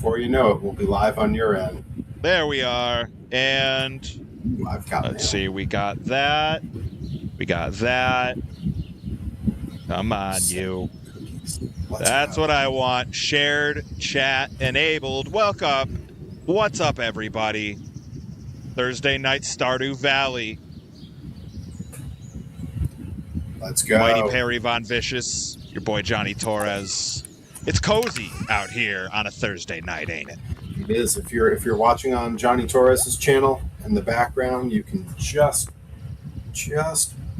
before you know it, we'll be live on your end. There we are. And Ooh, I've got let's see, we got that. We got that. Come on, you. That's what I want. Shared, chat, enabled. Welcome. What's up, everybody? Thursday night, Stardew Valley. Let's go. Mighty Perry Von Vicious. Your boy Johnny Torres. It's cozy out here on a Thursday night, ain't it? It is. If you're watching on Johnny Torres's channel in the background, you can just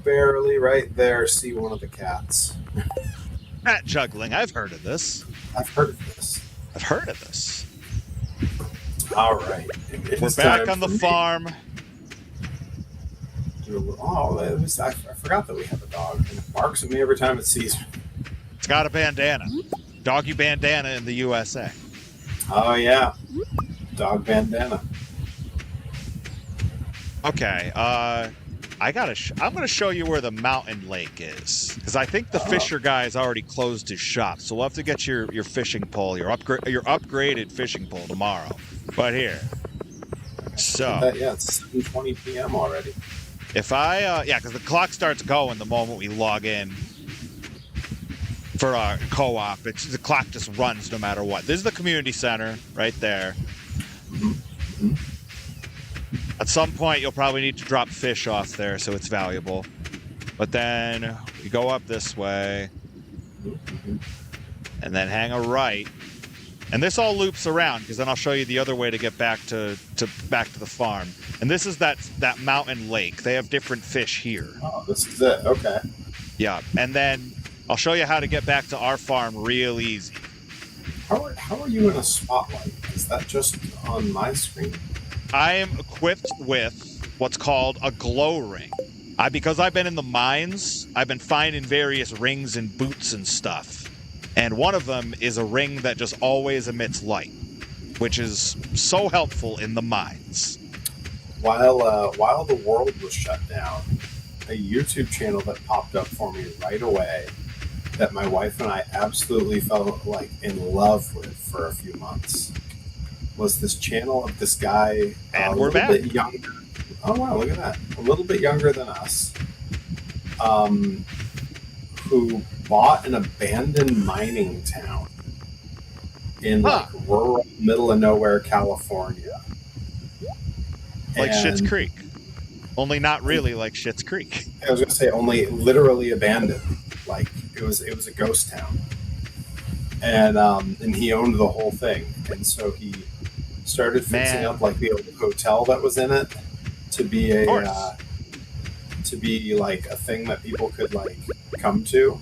barely right there see one of the cats. Cat juggling. I've heard of this. I've heard of this. All right. We're back on the farm. Oh, I forgot that we have a dog. And it barks at me every time it sees me. It's got a bandana. Doggy bandana in the USA. Oh, yeah. Dog bandana. Okay, I'm going to show you where the mountain lake is, because I think the fisher guy's already closed his shop, so we'll have to get your fishing pole, your upgraded fishing pole tomorrow. But here. So. Yeah, it's 7:20 p.m. already. If I, because the clock starts going the moment we log in for our co-op. The clock just runs no matter what. This is the community center right there. Mm-hmm. At some point, you'll probably need to drop fish off there, so it's valuable. But then we go up this way, and then hang a right. And this all loops around, because then I'll show you the other way to get back to the farm. And this is that mountain lake. They have different fish here. Oh, this is it. Okay. Yeah, and then I'll show you how to get back to our farm real easy. How are you in a spotlight? Is that just on my screen? I am equipped with what's called a glow ring. Because I've been in the mines, I've been finding various rings and boots and stuff. And one of them is a ring that just always emits light, which is so helpful in the mines. While the world was shut down, a YouTube channel that popped up for me right away that my wife and I absolutely fell like in love with for a few months was this channel of this guy and a we're little back. bit younger. Oh wow, look at that. A little bit younger than us. Who bought an abandoned mining town in like rural middle of nowhere California. Like Schitt's Creek. Only not really like Schitt's Creek. I was gonna say only literally abandoned. Like it was a ghost town. And he owned the whole thing. And so he started fixing up like the old hotel that was in it to be like a thing that people could like come to.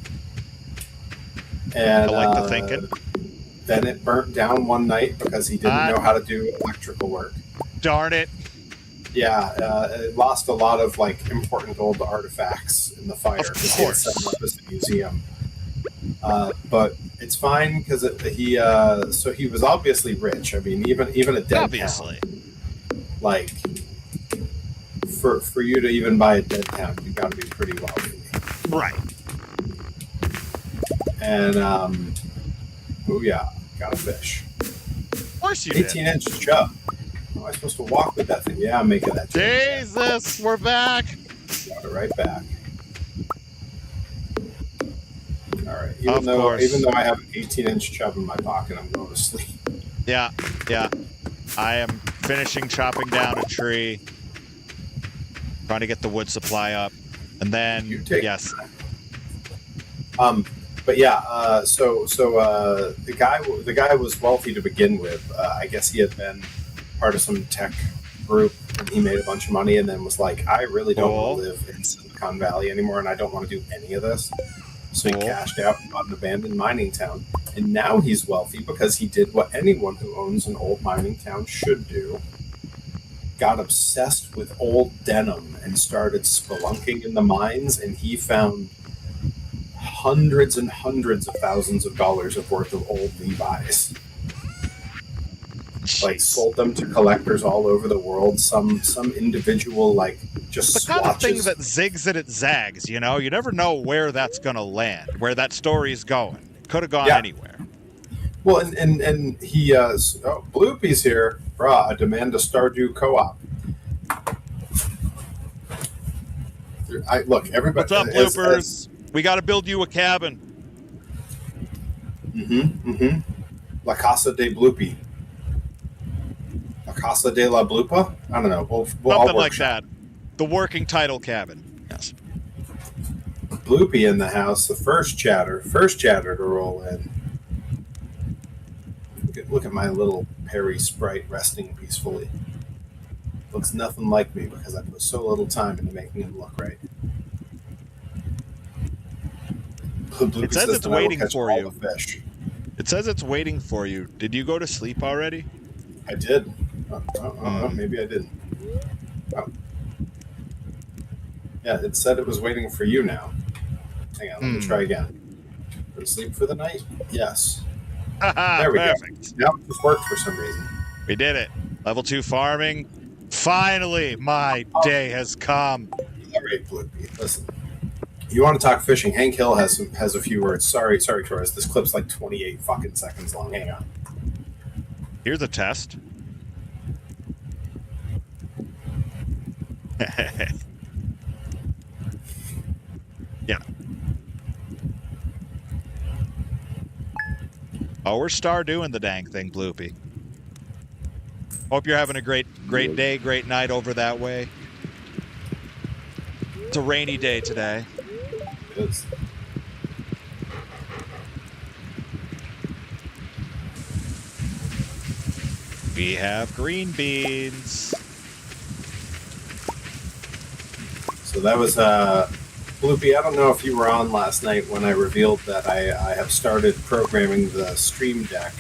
And I like the thinking. Then it burnt down one night because he didn't know how to do electrical work. Darn it. Yeah, it lost a lot of like important old artifacts in the fire. Of course. Set up as a museum. But it's fine because he was obviously rich. I mean, even a dead town, like for you to even buy a dead town, you got to be pretty wealthy, right? And oh yeah, got a fish. Of course you 18-inch chub. How am I supposed to walk with that thing? Yeah, I'm making that. Jesus, we're back. Got it right back. All right. Even though I have an 18-inch chub in my pocket, I'm going to sleep. Yeah. I am finishing chopping down a tree, trying to get the wood supply up, and then yes. But yeah. So the guy was wealthy to begin with. I guess he had been part of some tech group, and he made a bunch of money, and then was like, I really don't want to live in Silicon Valley anymore, and I don't want to do any of this. So he cashed out and bought an abandoned mining town. And now he's wealthy because he did what anyone who owns an old mining town should do. Got obsessed with old denim and started spelunking in the mines, and he found hundreds and hundreds of thousands of dollars worth of old Levi's. Like sold them to collectors all over the world. Some individual like just the kind of thing that zigs and it zags. You know, you never know where that's going to land, where that story's going. Could have gone anywhere. Well, and he Bloopy's here. Brah, I demand a Stardew co-op. I look everybody. What's up, bloopers? We got to build you a cabin. La Casa de Bloopy. La Casa de la Bloopa? I don't know. We'll Something like that. The working title cabin. Yes. Bloopy in the house. The first chatter to roll in. Look at my little Perry sprite resting peacefully. Looks nothing like me because I put so little time into making him look right. It says it's waiting for you. It says it's waiting for you. Did you go to sleep already? I did. Maybe I didn't. Oh. Yeah, it said it was waiting for you now. Hang on, let me try again. Go to sleep for the night? Yes. There we Perfect. go. Now it just worked for some reason. We did it. Level 2 farming. Finally, my day has come. All right, Bloopy, listen. You want to talk fishing? Hank Hill has a few words. Sorry, Torres. This clip's like 28 fucking seconds long. Hang on. Here's a test. Yeah. Oh, we're doing the dang thing, Bloopy. Hope you're having a great day, great night over that way. It's a rainy day today. It is. We have green beans. So that was Bloopy. I don't know if you were on last night when I revealed that I have started programming the Stream Deck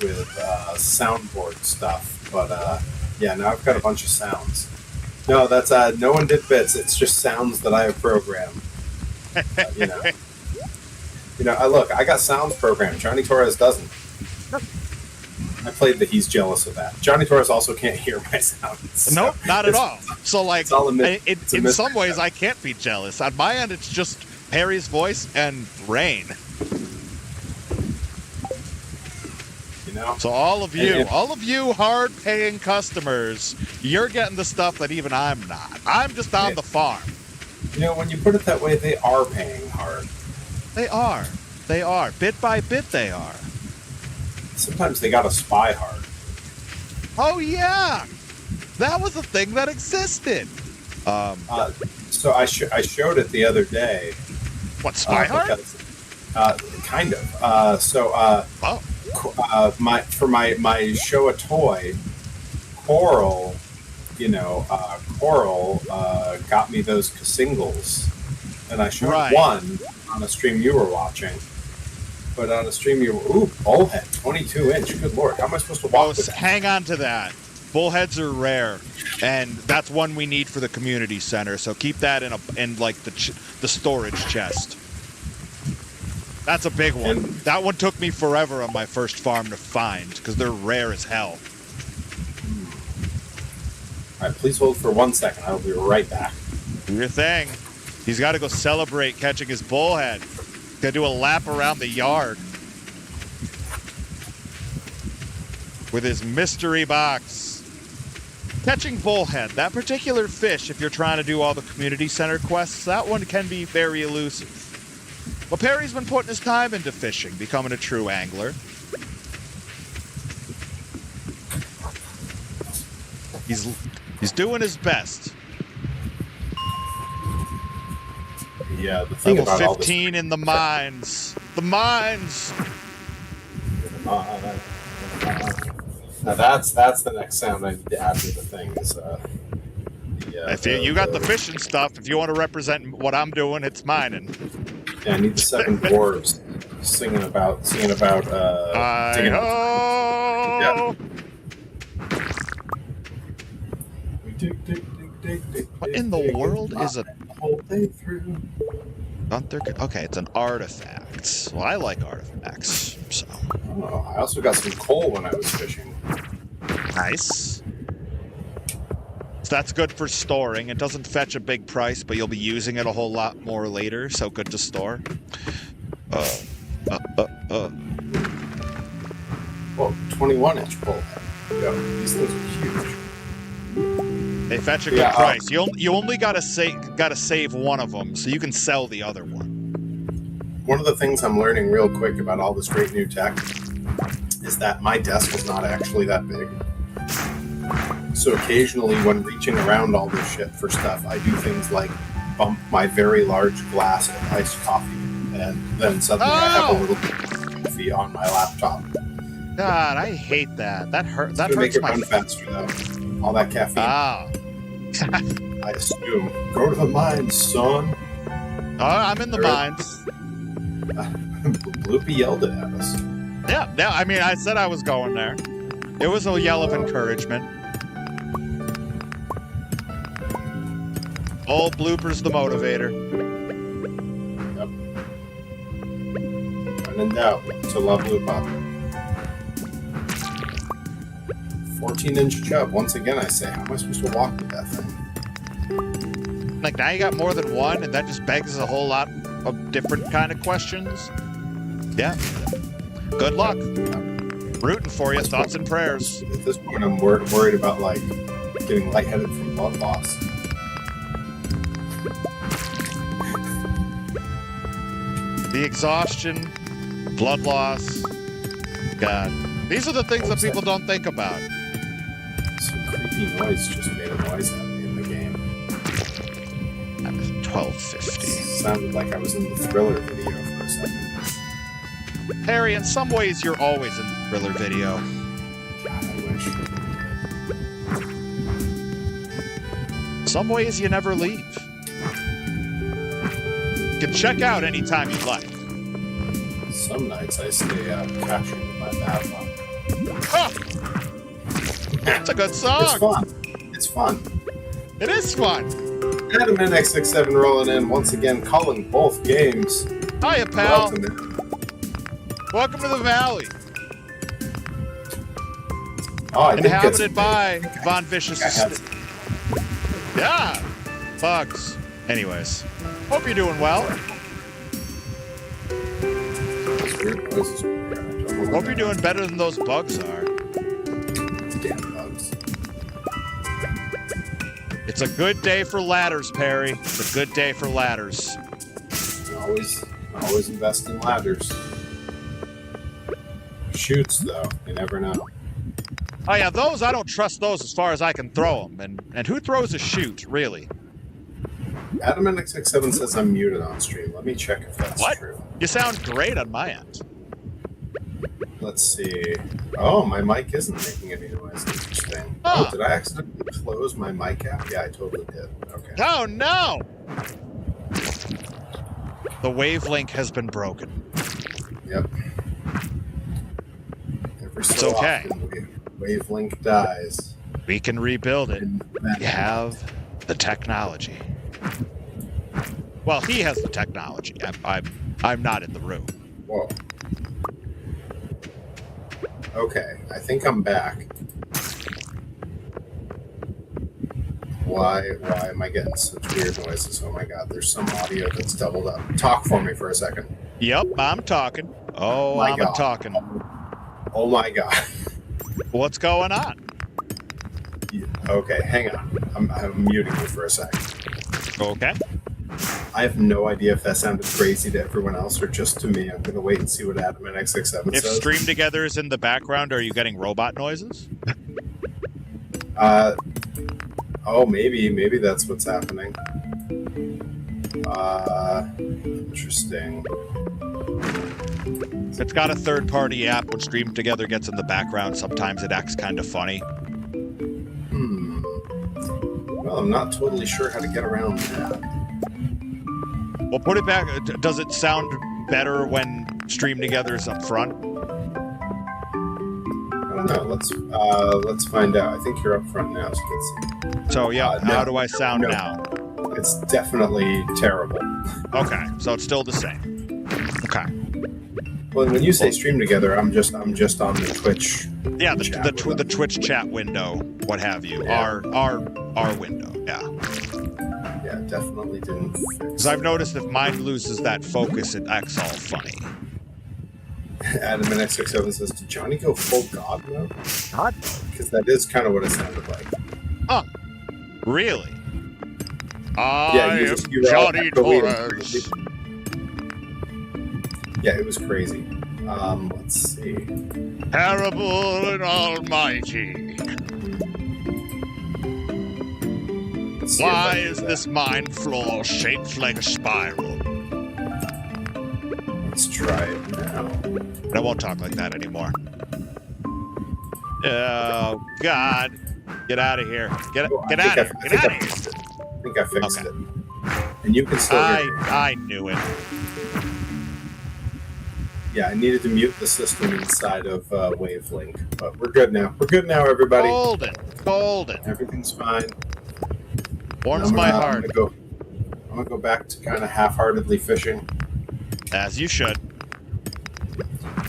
with soundboard stuff. But yeah, now I've got a bunch of sounds. No, that's no one did bits. It's just sounds that I have programmed. You know. I got sounds programmed. Johnny Torres doesn't. I played the he's jealous of that. Johnny Torres also can't hear my sounds. So nope, not at all. So like, in some ways, I can't be jealous. On my end, it's just Perry's voice and rain. You know. So all of you hard-paying customers, you're getting the stuff that even I'm not. I'm just on the farm. You know, when you put it that way, they are paying hard. They are. They are. Bit by bit, they are. Sometimes they gotta spy hard. Oh, yeah. That was a thing that existed. So I showed it the other day. What, spy hard? Because, kind of. My show a toy, Coral, Coral got me those singles, and I showed one on a stream you were watching. But on a stream you were, bullhead, 22-inch. Good lord, how am I supposed to walk with that? Hang on to that. Bullheads are rare, and that's one we need for the community center. So keep that in like the storage chest. That's a big one. That one took me forever on my first farm to find because they're rare as hell. All right, please hold for 1 second. I will be right back. Do your thing. He's got to go celebrate catching his bullhead. Got to do a lap around the yard with his mystery box. Catching bullhead, that particular fish, if you're trying to do all the community center quests, that one can be very elusive. But Perry's been putting his time into fishing, becoming a true angler. He's doing his best. Yeah, the thing Level about 15 all this in the mines. The mines. Now that's the next sound I need to add to the thing. Is you got the fishing stuff. If you want to represent what I'm doing, it's mining. Yeah, I need the 7 dwarves singing about. Yeah. What in the world is a whole day through? Okay, it's an artifact. Well, I like artifacts, so. Oh, I also got some coal when I was fishing. Nice. So that's good for storing. It doesn't fetch a big price, but you'll be using it a whole lot more later, so good to store. 21-inch bullhead. Yo, these things are huge. They fetch a good price. You only gotta save one of them, so you can sell the other one. One of the things I'm learning real quick about all this great new tech is that my desk is not actually that big. So occasionally when reaching around all this shit for stuff, I do things like bump my very large glass of iced coffee, and then suddenly I have a little coffee on my laptop. God, I hate that. That hurts. That make hurts it my run faster though. All that caffeine. I assume. Go to the mines, son. I'm in the mines. Bloopy yelled it at us. Yeah, I mean, I said I was going there. It was a yell of encouragement. Old Blooper's the motivator. Yep. When in doubt, to love Bloop Up. 14-inch chub. Once again, I say, how am I supposed to walk with that thing? Like, now you got more than one, and that just begs a whole lot of different kind of questions. Yeah. Good luck. Rooting for you. Thoughts and prayers. At this point, I'm worried about, like, getting lightheaded from blood loss. The exhaustion, blood loss. God. These are the things that people don't think about. Some creepy noise just made a noise at me in the game. I'm at 1250. Sounded like I was in the Thriller video for a second. Harry, in some ways, you're always in the Thriller video. God, I wish. Some ways you never leave. You can check out anytime you like. Some nights I stay captured in my bad luck. Oh! It's a good song. It's fun. It's fun. It is fun. Adam NX67 rolling in once again, calling both games. Hiya, pal. Welcome to the Valley. Oh, I inhabited by Von Vicious. Yeah. Bugs. Anyways, hope you're doing well. Hope you're doing better than those bugs are. Damn bugs. It's a good day for ladders, Perry. It's a good day for ladders. Always invest in ladders. Shoots, though. You never know. Oh, yeah, those, I don't trust those as far as I can throw them. And who throws a shoot, really? Adam NX67 says I'm muted on stream. Let me check if that's true. You sound great on my end. Let's see. Oh, my mic isn't making any noise. Interesting. Huh. Oh, did I accidentally close my mic app? Yeah, I totally did. Okay. Oh, no! The wavelink has been broken. Yep. It's okay. Wavelink dies. We can rebuild it. We have the technology. Well, he has the technology. I'm not in the room. Whoa. Okay, I think I'm back. Why am I getting such weird noises? Oh my god, there's some audio that's doubled up. Talk for me for a second. Yep, I'm talking. Oh, I'm talking. Oh my god. What's going on? Okay, hang on. I'm muting you for a second. Okay. I have no idea if that sounded crazy to everyone else or just to me. I'm going to wait and see what Adam NX67 says. If Stream Together is in the background, are you getting robot noises? Oh, maybe that's what's happening. Interesting. It's got a third-party app. When Stream Together gets in the background, sometimes it acts kind of funny. Well, I'm not totally sure how to get around that. Well, put it back. Does it sound better when Stream Together is up front? I don't know. Let's find out. I think you're up front now, so let's see. So yeah, how do I sound now? It's definitely terrible. Okay, so it's still the same. Okay. Well, when you say Stream Together, I'm just on the Twitch. Yeah, the Twitch chat window, what have you? Yeah. Our window. Yeah. Yeah, definitely didn't fix. Because I've noticed if mine loses that focus, it acts all funny. Adam X67 says, "Did Johnny go full God mode?" God, Because that is kind of what it sounded like. huh? Really? Yeah, I am you were all Johnny echoey and Torres. crazy. Yeah, it was crazy. Let's see. Terrible and almighty. Let's see Why if I is do this mine floor shaped like a spiral? that. Let's try it now. I won't talk like that anymore. Oh, God. Get out of here. Get Oh, out of here. Get out of here. I think I fixed Okay. it. And you can still hear me. I knew it. Yeah, I needed to mute the system inside of Wavelink, but we're good now. We're good now, everybody. Golden. Golden. Everything's fine. Warms my heart. I'm gonna go back to kind of half-heartedly fishing. As you should.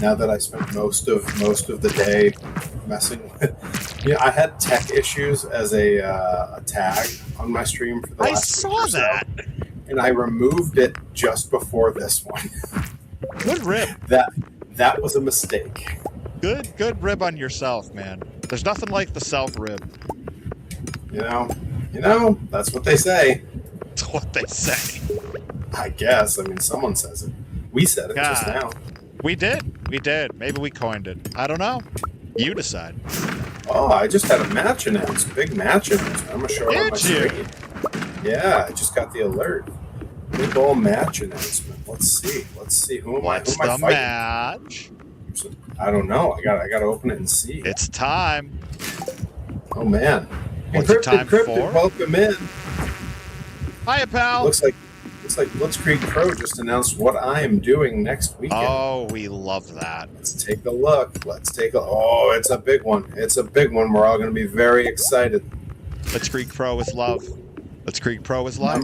Now that I spent most of the day messing with, I had tech issues as a tag on my stream for the last I week saw or so, that. and I removed it just before this one. Good rib. That was a mistake. Good rib on yourself, man. There's nothing like the self rib. You know, that's what they say. That's what they say. I guess. I mean, someone says it. We said it just God. now. We did. Maybe we coined it. I don't know. You decide. Oh, I just had a match announced. Big match announcement. I'm gonna show it on my Did you? screen. Yeah, I just got the alert. Big old match announcement. Let's see. Who am What's I the fighting? match? I don't know. I gotta open it and see. It's time. Oh man. What's it time Encrypted, for? welcome in. Hiya, pal. Looks like Blitzkrieg Pro just announced what I am doing next weekend. Oh, we love that. Let's take a look. Oh, it's a big one. We're all going to be very excited. Let's Creek Pro is love. Let's Creek Pro is life.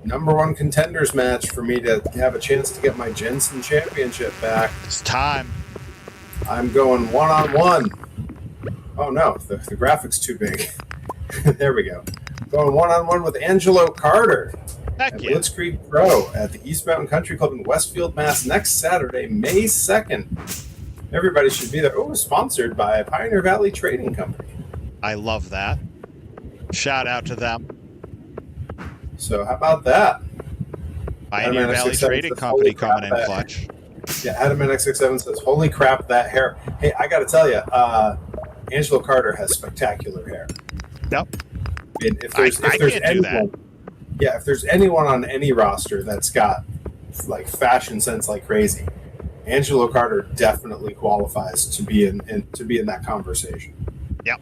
Number one contenders match for me to have a chance to get my Jensen championship back. It's time. I'm going 1-on-1. Oh no, the graphics too big. There we go. Going 1-on-1 with Angelo Carter. Heck At yeah. Blitzkrieg Pro at the East Mountain Country Club in Westfield, Mass. next Saturday, May 2nd. Everybody should be there. Oh, sponsored by Pioneer Valley Trading Company. I love that. Shout out to them. So how about that? Pioneer Adam Valley X67 Trading says, Company "Holy crap, coming in clutch. Yeah, Adam X67 says, "Holy crap, that hair!" Hey, I got to tell you, Angelo Carter has spectacular hair. Yep. And if I there's can't do anyone, if there's anyone on any roster that's got like fashion sense like crazy, Angelo Carter definitely qualifies to be in that conversation. Yep.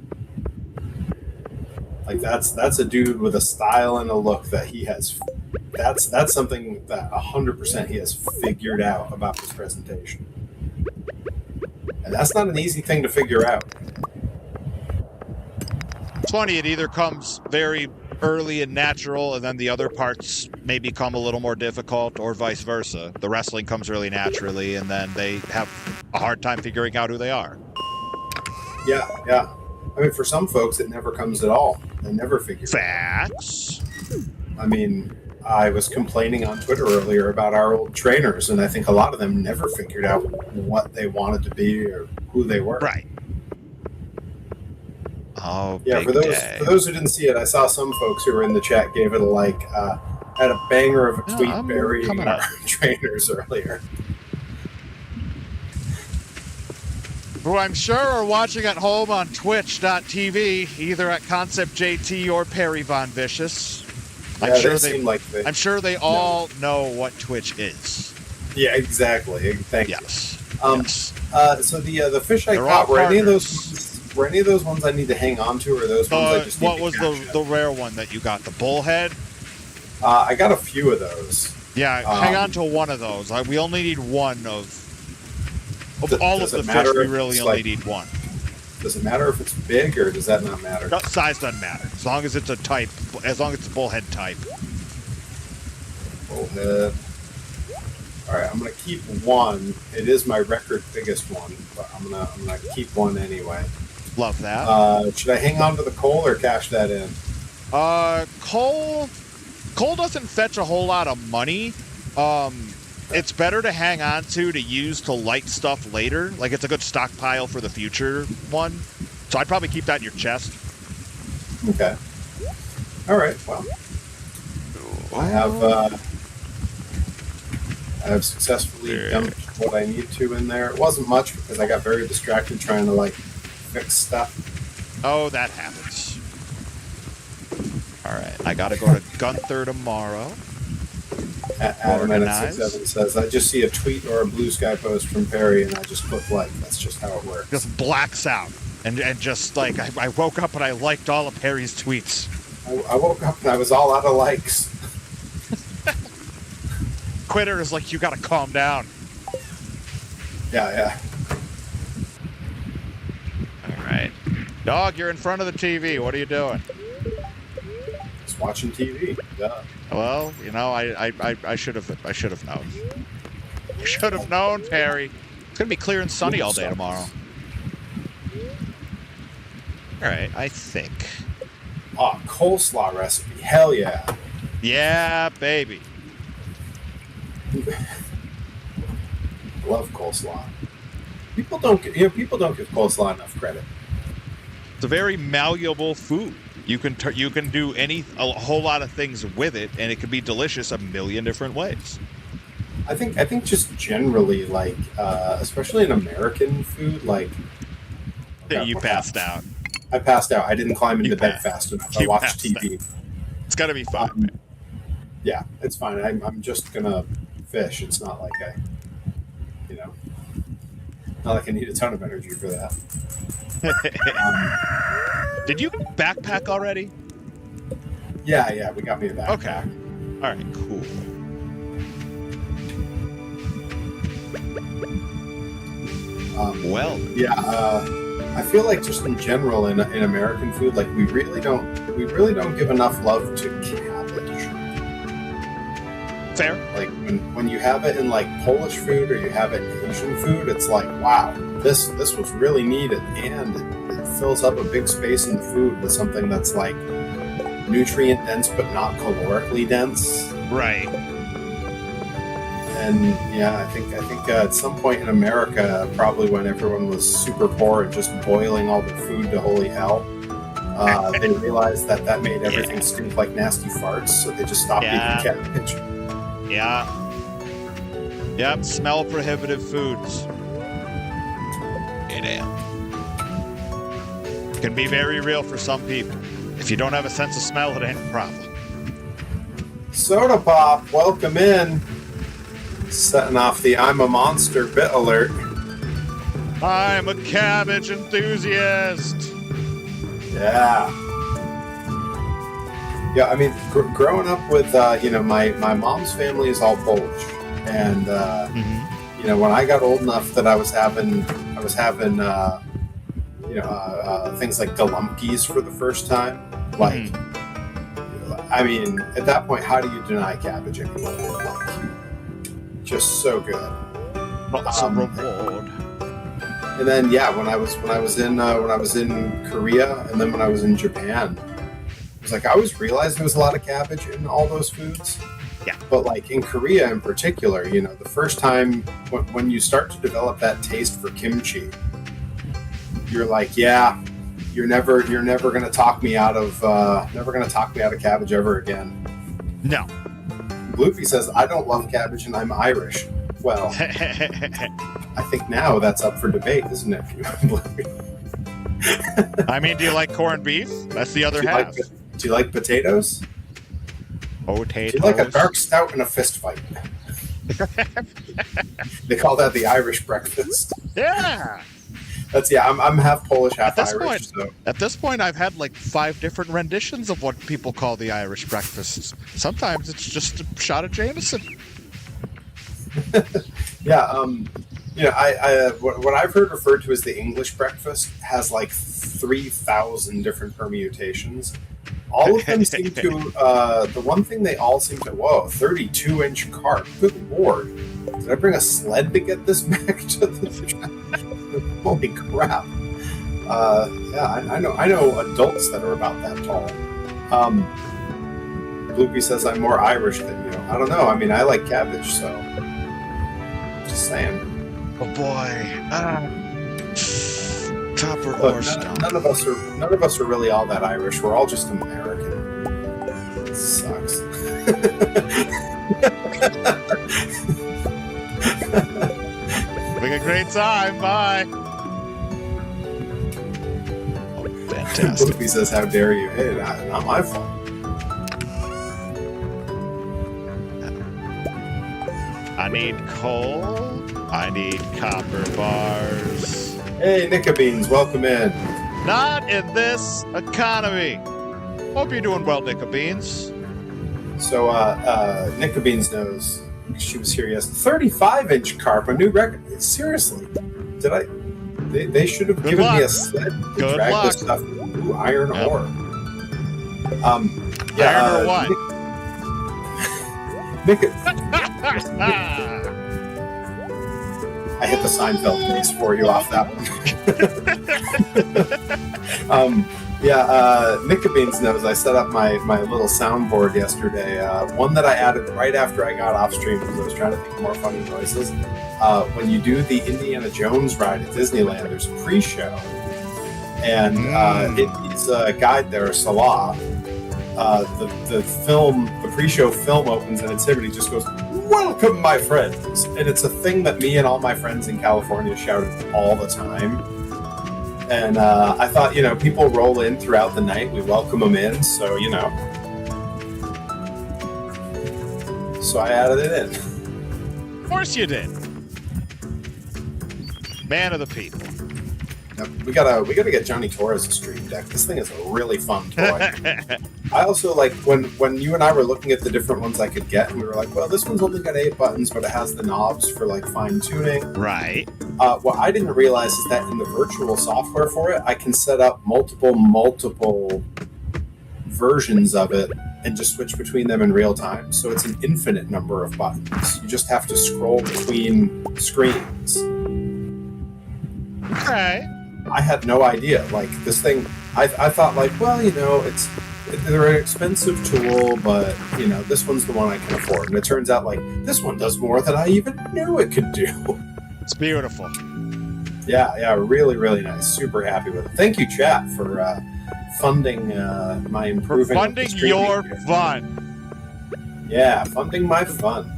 Like that's a dude with a style and a look that he has. That's something that 100% he has figured out about his presentation, and that's not an easy thing to figure out. It's funny, it either comes very early and natural, and then the other parts may become a little more difficult, or vice versa. The wrestling comes really naturally, and then they have a hard time figuring out who they are. Yeah. I mean, for some folks, it never comes at all. They never figure it out. Facts. I mean, I was complaining on Twitter earlier about our old trainers, and I think a lot of them never figured out what they wanted to be or who they were. Right. Oh, Yeah, big for those day. who didn't see it, I saw some folks who were in the chat gave it a like. Had a banger of a tweet I'm burying coming our up. trainers earlier. Who I'm sure are watching at home on twitch.tv, either at Concept JT or Perry Von Vicious. Yeah, they seem like they. I'm sure they all know what Twitch is. Yeah, exactly. Thank you. Yes. Yes. So the fish I They're caught all were any of partners. those ones I need to hang on to, or those ones I just need What to was catch the rare one that you got? The bullhead? I got a few of those. Yeah, hang on to one of those. We only need one of all of does the it fish. matter We if really it's only like- need one. Does it matter if it's big, or does that not matter? No, size doesn't matter as long as it's a type. As long as it's a bullhead type. Bullhead. All right, I'm gonna keep one. It is my record biggest one, but I'm gonna keep one anyway. Love that. Should I hang on to the coal or cash that in? Coal doesn't fetch a whole lot of money. it's better to hang on to use to light stuff later. Like it's a good stockpile for the future one. So I'd probably keep that in your chest. Okay. All right. Well, I have successfully dumped what I need to in there. It wasn't much because I got very distracted trying to like fix stuff. Oh, that happens. All right, I gotta go to Gunther tomorrow. Adam at 67 says, "I just see a tweet or a Blue Sky post from Perry, and I just click like. That's just how it works." Just blacks out, and just like I woke up and I liked all of Perry's tweets. I woke up and I was all out of likes. Quitter is like, you gotta calm down. Yeah. All right, dog, you're in front of the TV. What are you doing? Just watching TV. Yeah. Well, you know, I should have known. I should have known, Perry. It's gonna be clear and sunny all day tomorrow. All right, I think. Oh, coleslaw recipe. Hell yeah. Yeah, baby. Love coleslaw. People don't give coleslaw enough credit. It's a very malleable food. You can do a whole lot of things with it, and it can be delicious a million different ways. I think just generally, like, especially in American food, like. You passed out. I passed out. I didn't climb into bed fast enough. I watched TV. It's gotta be fun. Man. Yeah, it's fine. I'm just gonna fish. It's not like not like I need a ton of energy for that. Did you backpack already? Yeah, we got me a backpack. Okay. All right, cool. I feel like just in general in American food, like we really don't give enough love to cabbage. Fair. Like when you have it in like Polish food or you have it in Asian food, it's like, wow, this was really needed, and it fills up a big space in the food with something that's like nutrient dense but not calorically dense. Right. And yeah, I think at some point in America, probably when everyone was super poor and just boiling all their food to holy hell, they realized that made everything stink like nasty farts, so they just stopped eating cabbage. Yeah. Yep, smell prohibitive foods. It can be very real for some people. If you don't have a sense of smell, it ain't a problem. Soda Pop, welcome in. Setting off the I'm a Monster bit alert. I'm a cabbage enthusiast. Yeah. Yeah, I mean, growing up with, my mom's family is all Polish. And, when I got old enough that I was having things like galumpkies for the first time. Like, I mean, at that point, how do you deny cabbage anymore? Like, just so good. Lots of reward. And then when I was in Korea, and then when I was in Japan, it was like I always realized there was a lot of cabbage in all those foods. Yeah. But like in Korea in particular, the first time when you start to develop that taste for kimchi, you're like, yeah, you're never gonna talk me out of cabbage ever again. No. Bloopy says, I don't love cabbage and I'm Irish. Well, I think now that's up for debate, isn't it, Bloopy? I mean, do you like corned beef? That's the other half. Do you like potatoes? Potatoes. Do you like a dark stout and a fist fight? They call that the Irish breakfast. Yeah. I'm half Polish, half Irish. At this point, I've had like 5 different renditions of what people call the Irish breakfast. Sometimes it's just a shot of Jameson. What I've heard referred to as the English breakfast has like 3,000 different permutations. All of them seem to, the one thing they all seem to, 32-inch carp. Good Lord. Did I bring a sled to get this back to the Holy crap. I know adults that are about that tall. Bloopy says I'm more Irish than you. I don't know. I mean, I like cabbage, so. Just saying. Oh boy. Copper Look, or stone. none of us are really all that Irish. We're all just American. It sucks. Having a great time. Bye. Oh, fantastic. Loopy says, "How dare you?" Hey, not my fault. I need coal. I need copper bars. Hey, Nickabeans, welcome in. Not in this economy. Hope you're doing well, Nickabeans. So, Nickabeans knows she was here yesterday. 35-inch carp, a new record. Seriously, did I? They should have given me a sled to Good drag luck. this stuff. Ooh, iron ore. Iron or what? Nick, I hit the Seinfeld face for you off that one. Nickabeans knows I set up my little soundboard yesterday. One that I added right after I got off stream because I was trying to think of more funny noises. When you do the Indiana Jones ride at Disneyland, there's a pre-show. And it's a guide there, Salah. The pre-show film opens and it's him and he just goes, "Welcome, my friends," and it's a thing that me and all my friends in California shouted all the time. And I thought, people roll in throughout the night, we welcome them in, so so I added it in. Of course you did. Man of the people. Yep, we gotta get Johnny Torres a stream deck. This thing is a really fun toy. I also like when you and I were looking at the different ones I could get, and we were like, well, this one's only got 8 buttons, but it has the knobs for like fine tuning. Right. What I didn't realize is that in the virtual software for it, I can set up multiple versions of it and just switch between them in real time. So it's an infinite number of buttons. You just have to scroll between screens. Okay. I had no idea. Like this thing, I thought like, well, they're an expensive tool, but this one's the one I can afford. And it turns out like this one does more than I even knew it could do. It's beautiful. Yeah, really, really nice. Super happy with it. Thank you, chat, for funding my improving. For funding your fun. Yeah, funding my fun.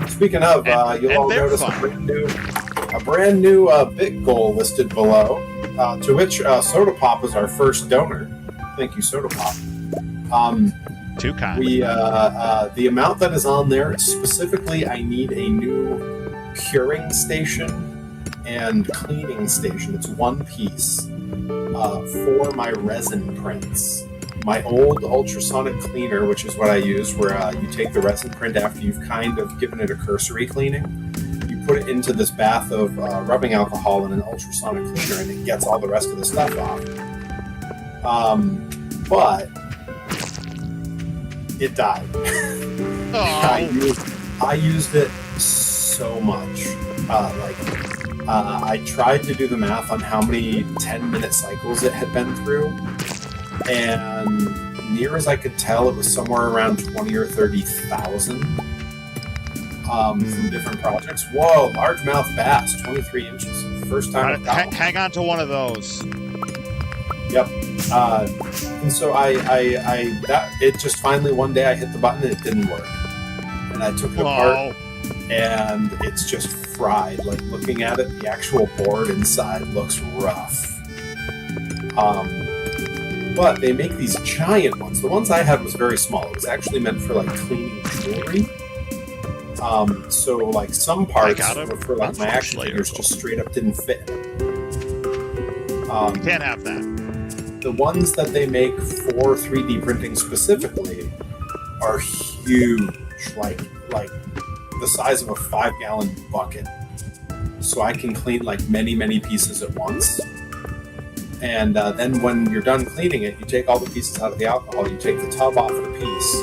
Speaking of, you'll all notice a brand new bit goal listed below, to which Soda Pop is our first donor. Thank you, Soda Pop. Too kind. The amount that is on there, specifically, I need a new curing station and cleaning station. It's one piece for my resin prints. My old ultrasonic cleaner, which is what I use, where you take the resin print after you've kind of given it a cursory cleaning, you put it into this bath of rubbing alcohol and an ultrasonic cleaner, and it gets all the rest of the stuff off. But it died. I used it so much. I tried to do the math on how many 10-minute cycles it had been through, and near as I could tell, it was somewhere around 20 or 30,000 from different projects. Whoa, largemouth bass, 23 inches. First time. Hang on to one of those. Yep. And so it just finally one day I hit the button and it didn't work. And I took it apart and it's just fried. Like looking at it, the actual board inside looks rough. But they make these giant ones. The ones I had was very small. It was actually meant for like cleaning jewelry. So like some parts were for like my action figures just straight up didn't fit. You can't have that. The ones that they make for 3D printing specifically are huge, like the size of a 5-gallon bucket. So I can clean like many pieces at once. And then when you're done cleaning it, you take all the pieces out of the alcohol, you take the tub off the piece,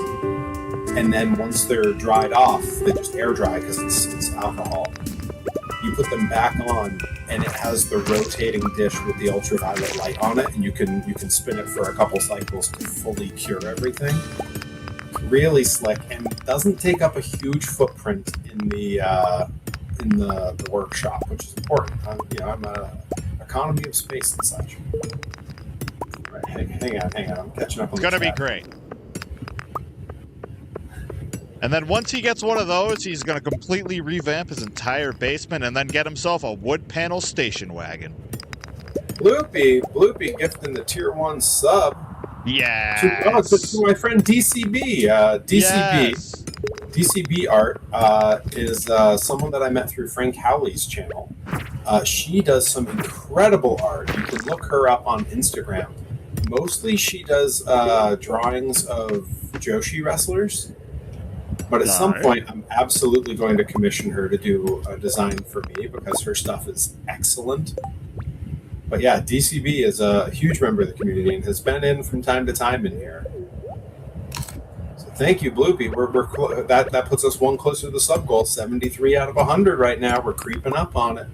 and then once they're dried off, they just air dry because it's alcohol. You put them back on, and it has the rotating dish with the ultraviolet light on it, and you can spin it for a couple cycles to fully cure everything. Really slick, and doesn't take up a huge footprint in the in the workshop, which is important. I'm a economy of space and such. Right, hang on. I'm catching up on It's going to be great. And then once he gets one of those, he's going to completely revamp his entire basement and then get himself a wood panel station wagon. Bloopy gifting the tier 1 sub. Yeah. To my friend DCB. Yes. DCB Art is someone that I met through Frank Howley's channel. She does some incredible art. You can look her up on Instagram. Mostly she does drawings of Joshi wrestlers. But at some point, I'm absolutely going to commission her to do a design for me because her stuff is excellent. But yeah, DCB is a huge member of the community and has been in from time to time in here. So thank you, Bloopy. That puts us one closer to the sub goal. 73 out of 100 right now. We're creeping up on it.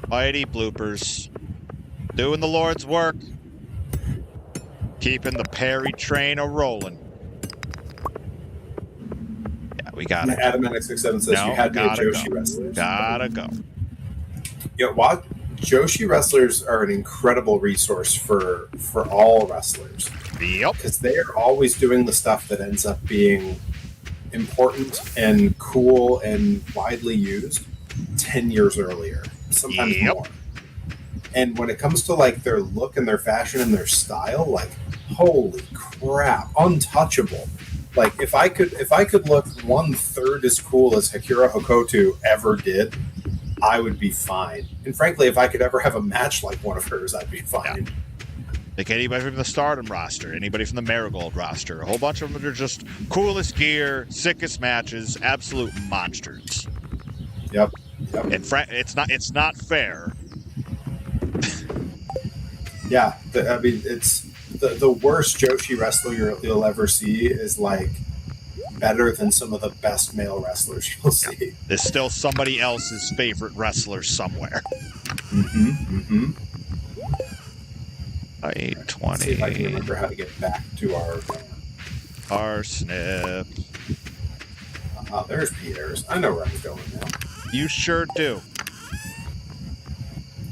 Mighty bloopers. Doing the Lord's work. Keeping the Perry train a-rolling. Yeah, we got it. Adam NX67 says you had me at Joshi Wrestlers. Gotta go. Yeah, Joshi Wrestlers are an incredible resource for all wrestlers. Yep. Because they are always doing the stuff that ends up being important and cool and widely used 10 years earlier, sometimes more. And when it comes to like their look and their fashion and their style, like holy crap, untouchable. Like if I could look 1/3 as cool as Hakura Hokoto ever did, I would be fine. And frankly, if I could ever have a match like one of hers, I'd be fine. Yeah. Like anybody from the Stardom roster, anybody from the Marigold roster, a whole bunch of them are just coolest gear, sickest matches, absolute monsters. Yep. And it's not fair. Yeah, it's the worst Joshi wrestler you'll ever see is like better than some of the best male wrestlers you'll see. There's still somebody else's favorite wrestler somewhere. 820. See if I can remember how to get back to our snip. There's Pierre's. I know where I'm going now. You sure do.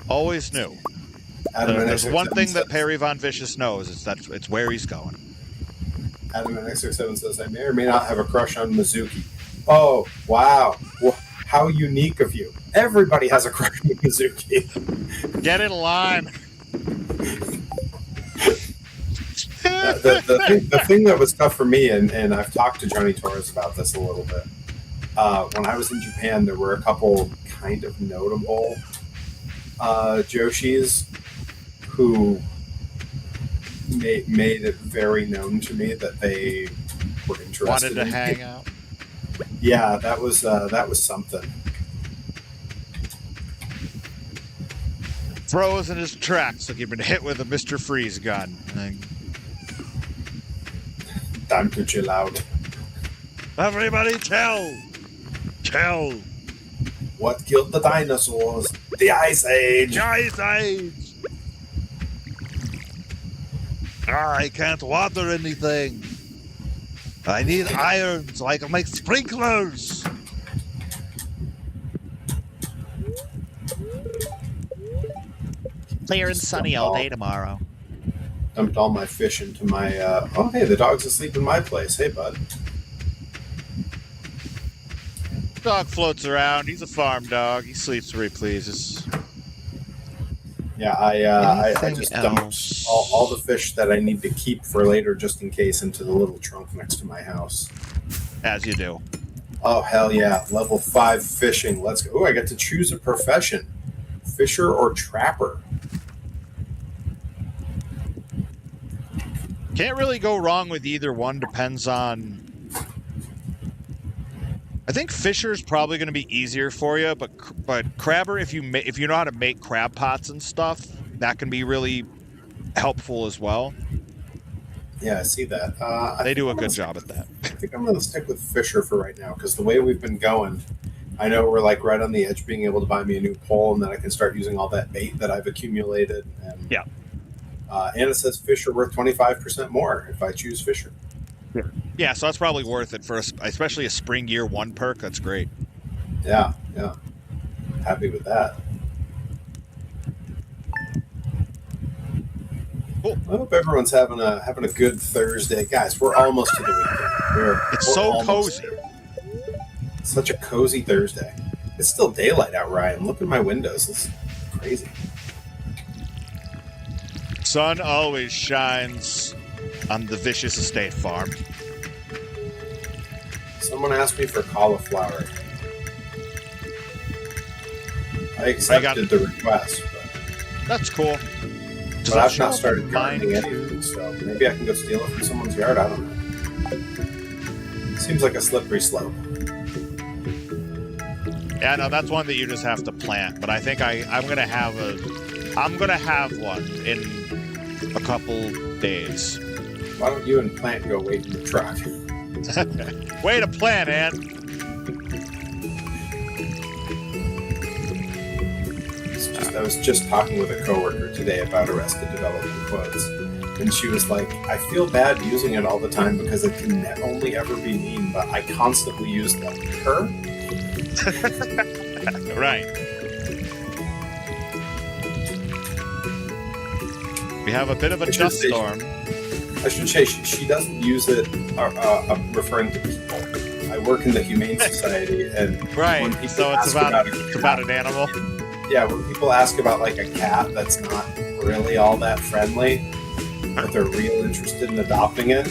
Always knew. There's one thing that Perry Von Vicious knows, it's where he's going. Adam NX67 says, I may or may not have a crush on Mizuki. Oh, wow. Well, how unique of you. Everybody has a crush on Mizuki. Get in line. The thing that was tough for me, and I've talked to Johnny Torres about this a little bit, when I was in Japan, there were a couple kind of notable Joshis who made it very known to me that they were interested. Wanted to hang out. Yeah, that was something. Froze in his tracks like he'd been hit with a Mr. Freeze gun. Time to chill out. Everybody tell! What killed the dinosaurs? The Ice Age! The Ice Age! I can't water anything. I need iron so I can make sprinklers. Clear and sunny all day tomorrow. Dumped all my fish into my... oh, hey, the dog's asleep in my place. Hey, bud. Dog floats around. He's a farm dog. He sleeps where he pleases. Yeah, I just dumped all the fish that I need to keep for later just in case into the little trunk next to my house. As you do. Oh, hell yeah. Level 5 fishing. Let's go. Oh, I get to choose a profession. Fisher or trapper. Can't really go wrong with either one. Depends on... I think Fisher's probably going to be easier for you, but Crabber, if you know how to make crab pots and stuff, that can be really helpful as well. Yeah, I see that. They do a good job at that. I think I'm going to stick with Fisher for right now, because the way we've been going, I know we're like right on the edge of being able to buy me a new pole, and then I can start using all that bait that I've accumulated. And, yeah. And it says Fisher worth 25% more if I choose Fisher. Yeah, so that's probably worth it for especially a spring year 1 perk. That's great. Yeah. Happy with that. Cool. I hope everyone's having a good Thursday, guys. We're almost to the weekend. It's we're so almost cozy. there. Such a cozy Thursday. It's still daylight out, Ryan. Look at my windows. This is crazy. Sun always shines on the Vicious Estate farm. Someone asked me for cauliflower. I accepted the request, That's cool. but I've not started gardening anything, so maybe I can go steal it from someone's yard. I don't know. Seems like a slippery slope. Yeah, no, that's one that you just have to plant. But I think I'm gonna have one in a couple days. Why don't you and Plant go wait in the truck? Way to plan, Ant. I was just talking with a coworker today about Arrested Development quotes, and she was like, "I feel bad using it all the time because it can only ever be mean, but I constantly use them." Her? Right. We have a bit of a dust storm. I should say she doesn't use it referring to people. I work in the Humane Society, and Right. when people So it's ask about an animal. Yeah, when people ask about like a cat that's not really all that friendly, but they're real interested in adopting it,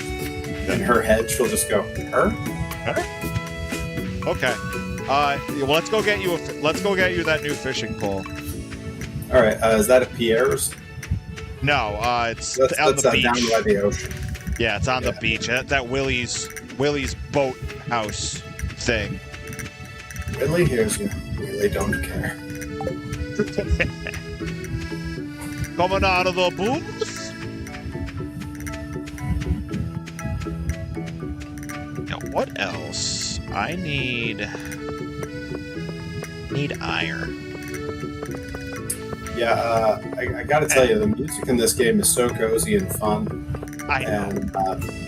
in her head she'll just go, "Her?" Okay. Well, let's go get you that new fishing pole. All right, is that a Pierre's? No, it's That's on the beach. down by the ocean. Yeah, it's on the beach. That Willie's boat house thing. Really? Here's you. Really don't care. Coming out of the booth. Now, what else? I need iron. Yeah, I gotta tell you, the music in this game is so cozy and fun. I know. And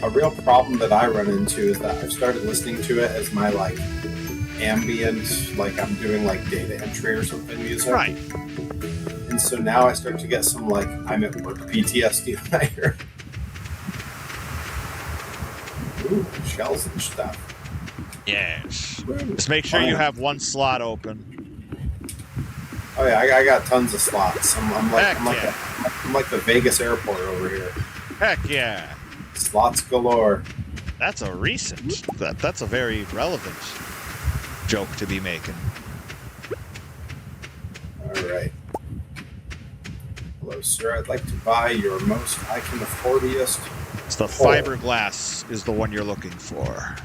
a real problem that I run into is that I've started listening to it as my like ambient, like I'm doing like data entry or something music. Right. And so now I start to get some like I'm at work PTSD when I hear ooh, shells and stuff. Yes. Ooh, Just make sure fun. you have one slot open. Oh yeah, I got tons of slots. I'm like yeah. I'm like the Vegas airport over here. Heck yeah. Slots galore. That's a recent. That's a very relevant joke to be making. All right. Hello, sir. I'd like to buy your most I can affordiest. It's the pole. fiberglass is the one you're looking for.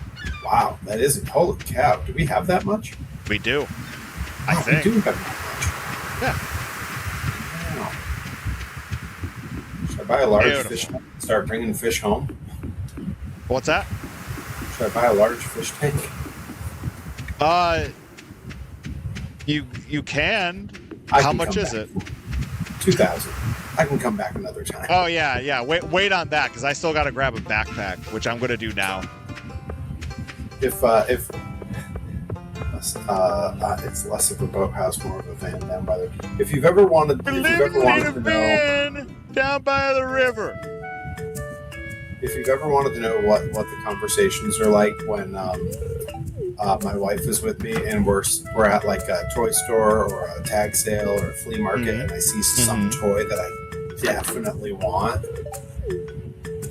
Wow, that is holy cow. Do we have that much? We do. I Wow, think. we do have that Yeah. much. Wow. Should I buy a large Beautiful. fish tank and start bringing fish home? What's that? Should I buy a large fish tank? You can. I How can much come is back. it? 2,000. I can come back another time. Oh yeah. Wait on that because I still got to grab a backpack, which I'm gonna do now. If it's less of a boathouse, more of a van down by the. If you've ever wanted to know, down by the river. if you've ever wanted to know what the conversations are like when my wife is with me and we're at like a toy store or a tag sale or a flea market, and I see some toy that I definitely want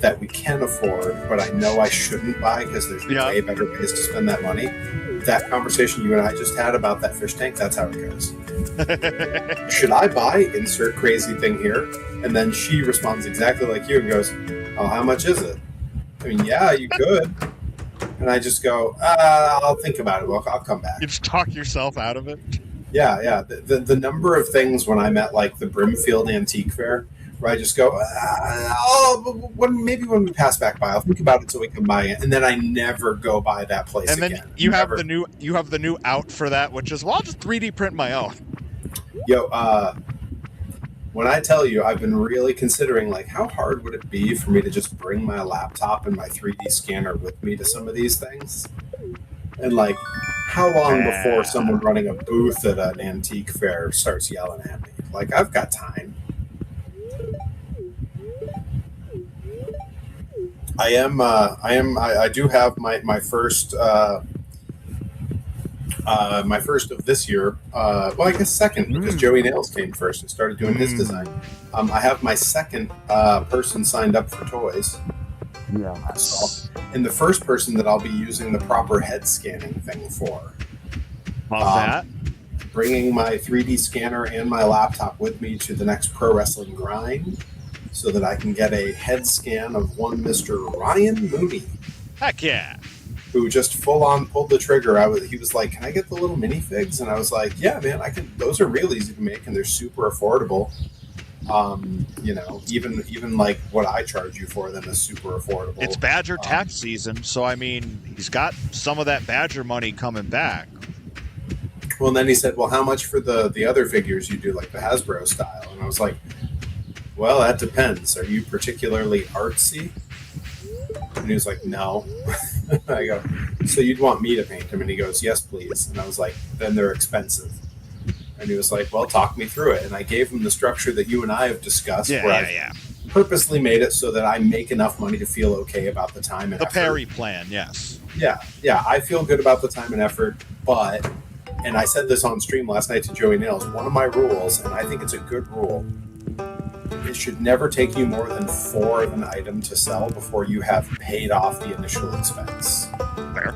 that we can afford, but I know I shouldn't buy because there's way better ways to spend that money. That conversation you and I just had about that fish tank, that's how it goes. Should I buy insert crazy thing here? And then she responds exactly like you and goes, "Oh, how much is it?" I mean, yeah, you could. And I just go, I'll think about it. Well, I'll come back. You just talk yourself out of it. Yeah. The number of things when I'm at like the Brimfield Antique Fair where I just go, maybe when we pass back by, I'll think about it so we can buy it, and then I never go by that place And then again. you have the new out for that, which is I'll just 3D print my own. Yo, when I tell you, I've been really considering like how hard would it be for me to just bring my laptop and my 3D scanner with me to some of these things, and like how long before someone running a booth at an antique fair starts yelling at me? Like, I've got time. I do have my first my first of this year. Well, I guess second, because Joey Nails came first and started doing his design. I have my second person signed up for toys. Yeah. So, and the first person that I'll be using the proper head scanning thing for. Love that. Bringing my 3D scanner and my laptop with me to the next pro wrestling grind, so that I can get a head scan of one Mr. Ryan Mooney. Heck yeah. Who just full on pulled the trigger. He was like, "Can I get the little minifigs?" And I was like, "Yeah, man, I can. Those are real easy to make, and they're super affordable. You know, even like what I charge you for them is super affordable." It's Badger tax season, so I mean, he's got some of that Badger money coming back. Well, and then he said, "Well, how much for the other figures you do, like the Hasbro style?" And I was like, "Well, that depends. Are you particularly artsy?" And he was like, "No." I go, "So you'd want me to paint him?" And he goes, "Yes, please." And I was like, "Then they're expensive." And he was like, "Well, talk me through it." And I gave him the structure that you and I have discussed. Yeah. Purposely made it so that I make enough money to feel okay about the time and the effort. Perry plan, yes. Yeah. I feel good about the time and effort, but, and I said this on stream last night to Joey Nails, one of my rules, and I think it's a good rule, it should never take you more than 4 of an item to sell before you have paid off the initial expense. Fair.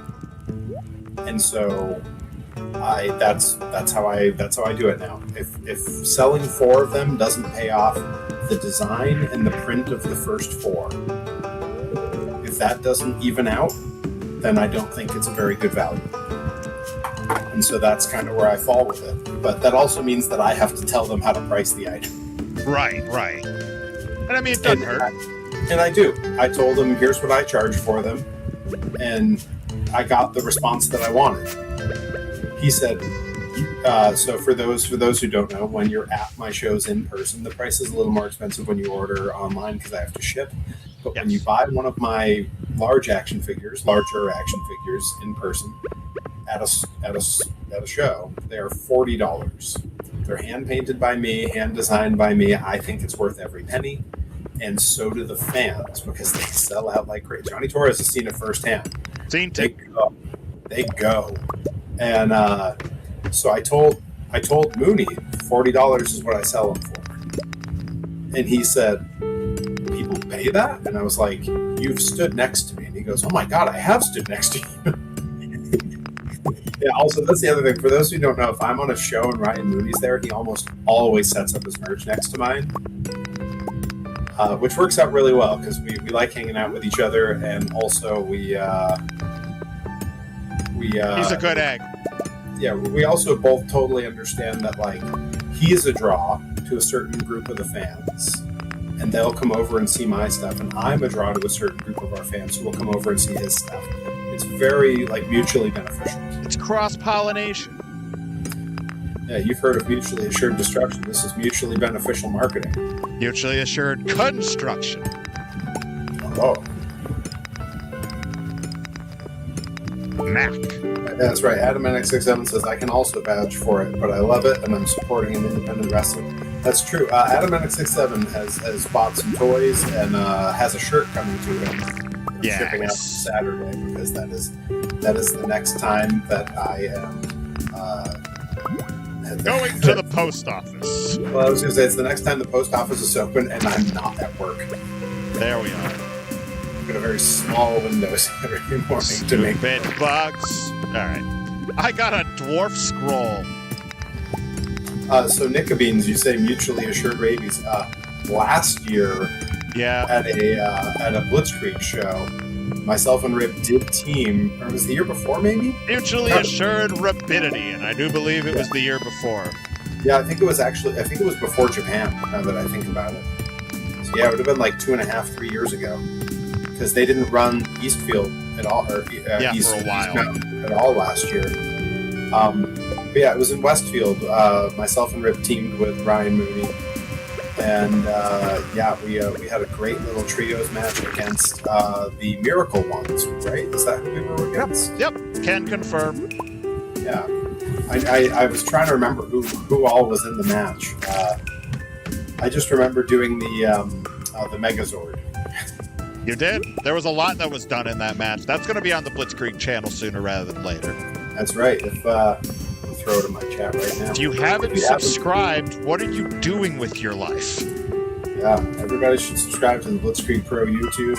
And so that's how I do it now. If selling 4 of them doesn't pay off the design and the print of the first 4, if that doesn't even out, then I don't think it's a very good value. And so that's kind of where I fall with it. But that also means that I have to tell them how to price the item. Right. And I mean, it doesn't hurt. And I do. I told them, here's what I charge for them. And I got the response that I wanted. He said, so for those who don't know, when you're at my shows in person, the price is a little more expensive when you order online because I have to ship. But when you buy one of my larger action figures in person at a show, they are $40. They're hand painted by me, hand designed by me. I think it's worth every penny, and so do the fans because they sell out like crazy. Johnny Torres has seen it firsthand. They go, and so I told Mooney $40 is what I sell them for, and he said, "People pay that?" And I was like, "You've stood next to me," and he goes, "Oh my God, I have stood next to you." Yeah, also, that's the other thing. For those who don't know, if I'm on a show and Ryan Mooney's there, he almost always sets up his merch next to mine, which works out really well because we like hanging out with each other, and also we he's a good egg. Yeah, we also both totally understand that, like, he is a draw to a certain group of the fans, and they'll come over and see my stuff, and I'm a draw to a certain group of our fans who will come over and see his stuff. It's very, like, mutually beneficial. It's cross-pollination. Yeah, you've heard of mutually assured destruction. This is mutually beneficial marketing. Mutually assured construction. Oh. Mac. That's right. Adam NX67 says, I can also vouch for it, but I love it, and I'm supporting an independent wrestler. That's true. Adam NX67 has bought some toys and has a shirt coming to him. Yeah. Shipping out Saturday, because that is the next time that I am going to the post office. Well, I was going to say, it's the next time the post office is open and I'm not at work. There we are. I've got a very small window every morning to make bed bugs. All right. I got a dwarf scroll. So Nicobeans, you say mutually assured rabies. Last year, at a Blitzkrieg show, myself and Rip did team, or was it the year before maybe? Mutually assured rapidity, and I do believe it was the year before. Yeah, I think it was before Japan, now that I think about it. So yeah, it would have been like 2.5, 3 years ago. Because they didn't run Eastfield at all, or East, for a while. At all last year. But yeah, it was in Westfield. Myself and Rip teamed with Ryan Mooney. And we had a great little trios match against the Miracle Ones, right? Is that who we were against? Yep. Can confirm. Yeah. I was trying to remember who all was in the match. I just remember doing the Megazord. You did? There was a lot that was done in that match. That's going to be on the Blitzkrieg channel sooner rather than later. That's right. If I'll throw it in my chat right now. If you haven't subscribed, what are you doing with your life? Yeah, everybody should subscribe to the Blitzkrieg Pro YouTube.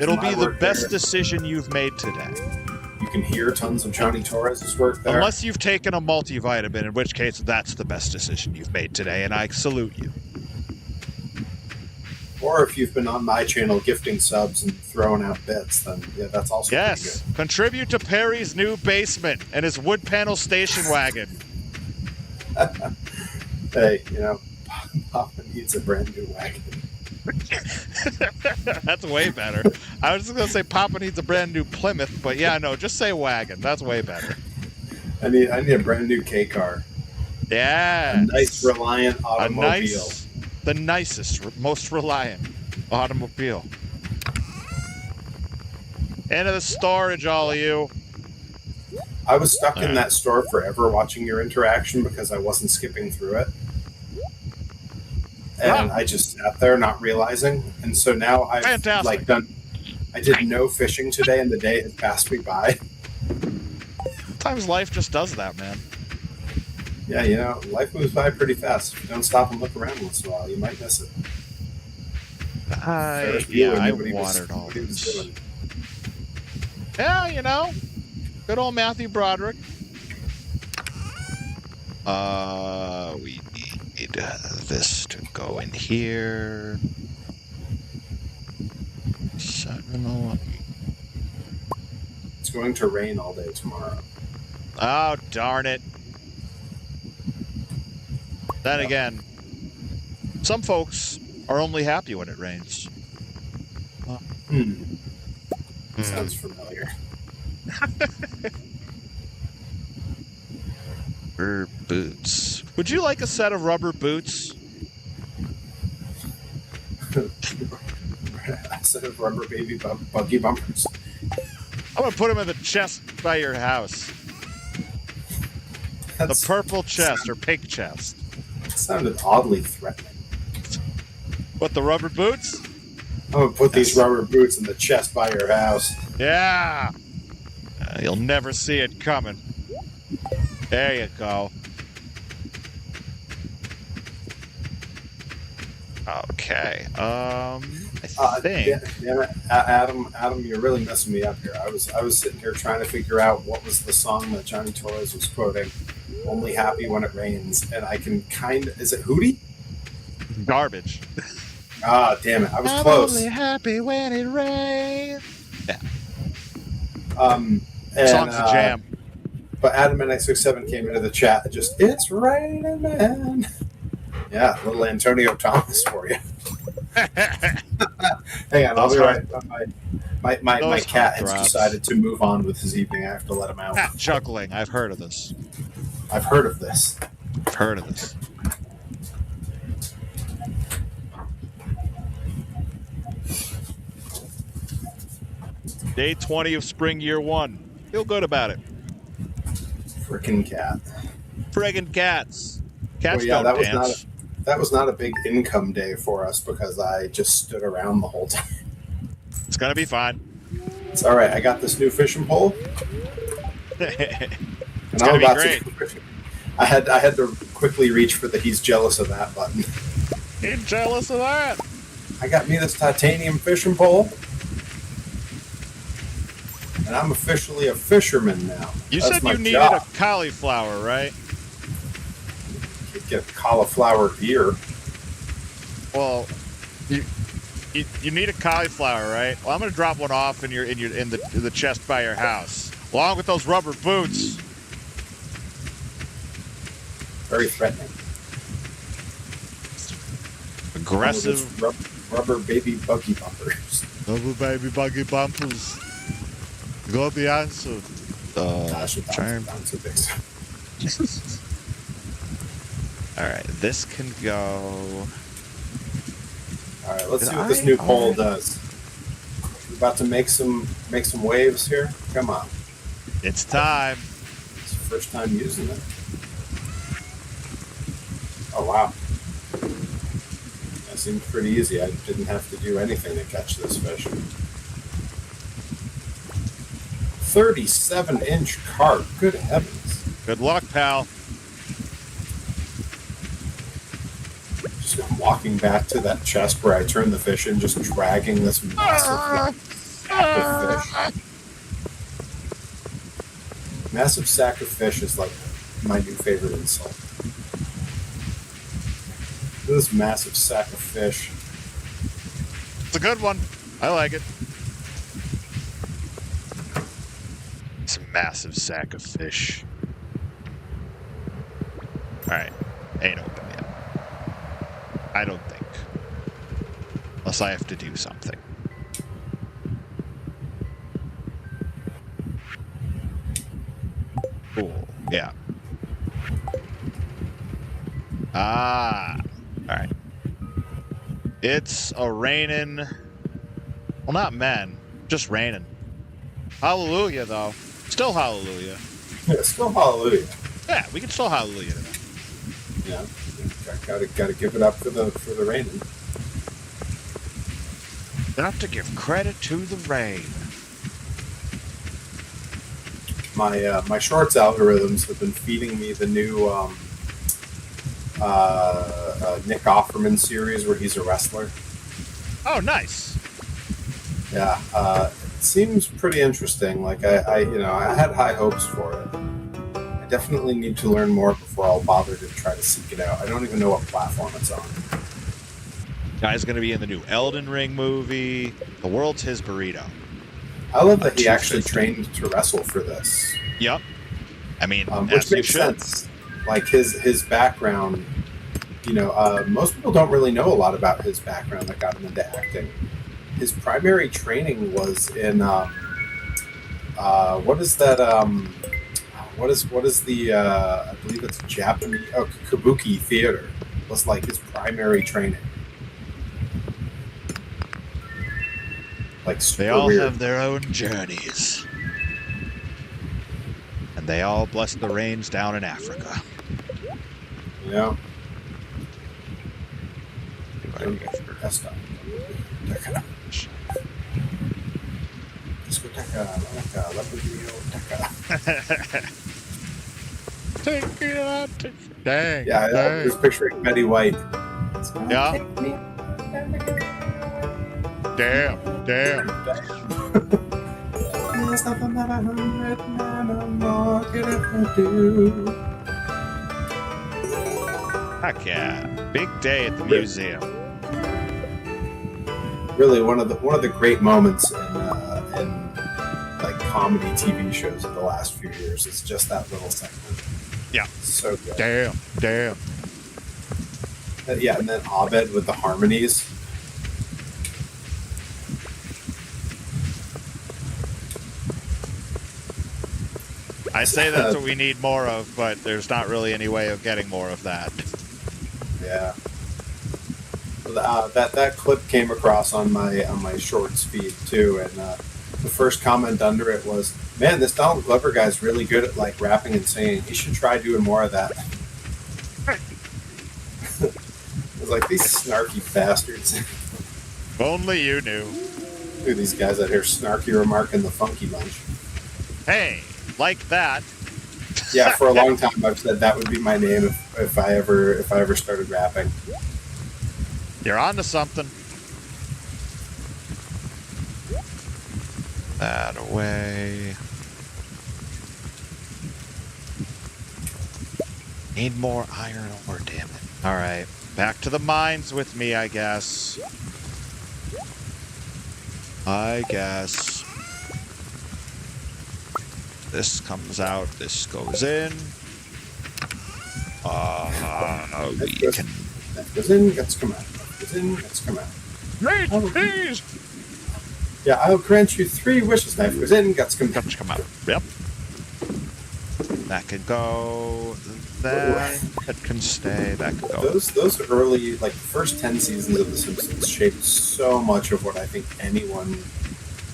It'll be the best decision you've made today. You can hear tons of Johnny Torres' work there. Unless you've taken a multivitamin, in which case that's the best decision you've made today, and I salute you. Or if you've been on my channel gifting subs and throwing out bits, then yeah, that's also pretty good. Contribute to Perry's new basement and his wood panel station wagon. Hey, Papa needs a brand new wagon. That's way better. I was just going to say Papa needs a brand new Plymouth, but yeah, no, just say wagon. That's way better. I need a brand new K car. Yeah. A nice, reliant automobile. The nicest, most reliant automobile. Into the storage, all of you. I was stuck in that store forever watching your interaction because I wasn't skipping through it. And I just sat there not realizing. And so now I've I did no fishing today and the day has passed me by. Sometimes life just does that, man. Yeah, life moves by pretty fast. If you don't stop and look around once in a while, you might miss it. I watered all this. Yeah, good old Matthew Broderick. We need this to go in here. 7-11. It's going to rain all day tomorrow. Oh, darn it. Then again, some folks are only happy when it rains. Sounds familiar. Rubber boots. Would you like a set of rubber boots? A set of rubber baby buggy bumpers. I'm going to put them in the chest by your house. The purple chest or pink chest. That sounded oddly threatening. What, the rubber boots? I'm going to put these rubber boots in the chest by your house. Yeah. You'll never see it coming. There you go. Okay. I think. Damn it, Adam, you're really messing me up here. I was sitting here trying to figure out what was the song that Johnny Torres was quoting. Only happy when it rains, and I can is it Hootie? Garbage. Ah, damn it! I was close. Only happy when it rains. Yeah. Song's a jam. But Adam and X67 came into the chat and just, it's raining, man. Yeah, little Antonio Thomas for you. Hang on, I'll be right. My cat has decided to move on with his evening. I have to let him out. Cat juggling. I've heard of this. I've heard of this. I've heard of this. Day 20 of spring year 1. Feel good about it. Frickin' cat. Friggin' cats. Cats don't dance. That was not a big income day for us because I just stood around the whole time. It's gonna be fine. It's all right. I got this new fishing pole. It's gonna be great. I had to quickly reach for the "he's jealous of that" button. He's jealous of that. I got me this titanium fishing pole, and I'm officially a fisherman now. You said you needed a cauliflower, right? You get cauliflower ear. Well, you need a cauliflower, right? Well, I'm gonna drop one off in the chest by your house, along with those rubber boots. Very threatening. Aggressive. Rubber baby buggy bumpers. Rubber baby buggy bumpers. Got the answer. All right, this can go. All right, let's see what this new pole does. We're about to make some waves here. Come on. It's time. Let's first time using it. Oh, wow. That seemed pretty easy. I didn't have to do anything to catch this fish. 37-inch carp. Good heavens. Good luck, pal. Just walking back to that chest where I turned the fish in, just dragging this massive sack of fish. Massive sack of fish is like my new favorite insult. This massive sack of fish. It's a good one. I like it. It's a massive sack of fish. Alright. Ain't open yet. I don't think. Unless I have to do something. Cool. Yeah. Ah. Alright. It's a raining. Well, not men. Just raining. Hallelujah, though. Still hallelujah. Yeah, still hallelujah. Yeah, we can still hallelujah today. Yeah. Gotta give it up for the raining. Got to give credit to the rain. My shorts algorithms have been feeding me the new Nick Offerman series where he's a wrestler. Oh, nice. Yeah, it seems pretty interesting. Like I had high hopes for it. I definitely need to learn more before I'll bother to try to seek it out. I don't even know what platform it's on. Guy's gonna be in the new Elden Ring movie. The world's his burrito. I love that he actually trained to wrestle for this. Yep. I mean, which makes sense. Like his background, most people don't really know a lot about his background that got him into acting. His primary training was in what is that? What is the? I believe it's Japanese. Oh, kabuki theater was like his primary training. Like they all weird. have their own journeys, and they all bless the rains down in Africa. Yeah. Dang. Yeah, I was picturing Betty White. Yeah. Damn. There's nothing that 100 man more could ever do. Heck yeah. Big day at the museum. Really one of the great moments in like comedy TV shows of the last few years is just that little segment. Yeah. So good. Damn. Yeah, and then Abed with the harmonies. I say that's what we need more of, but there's not really any way of getting more of that. Yeah. That clip came across on my shorts feed too, and the first comment under it was, "Man, this Donald Glover guy's really good at like rapping and singing. He should try doing more of that." It was like, these snarky bastards. If only you knew. Look at these guys out here snarky remarking the funky bunch. Hey, like that. Yeah, for a long time I've said that would be my name if I ever started rapping. You're on to something. That away. Need more iron ore, damn it. Alright, back to the mines with me, I guess. This comes out, this goes in. We can... That goes in, gets come out. Goes in, gets come out. Great, please! Yeah, I'll grant you 3 wishes. Knife goes in, guts come out. Guts come out. Yep. That can go. That can stay. That can go. Those early, like, first 10 seasons of The Simpsons shaped so much of what I think anyone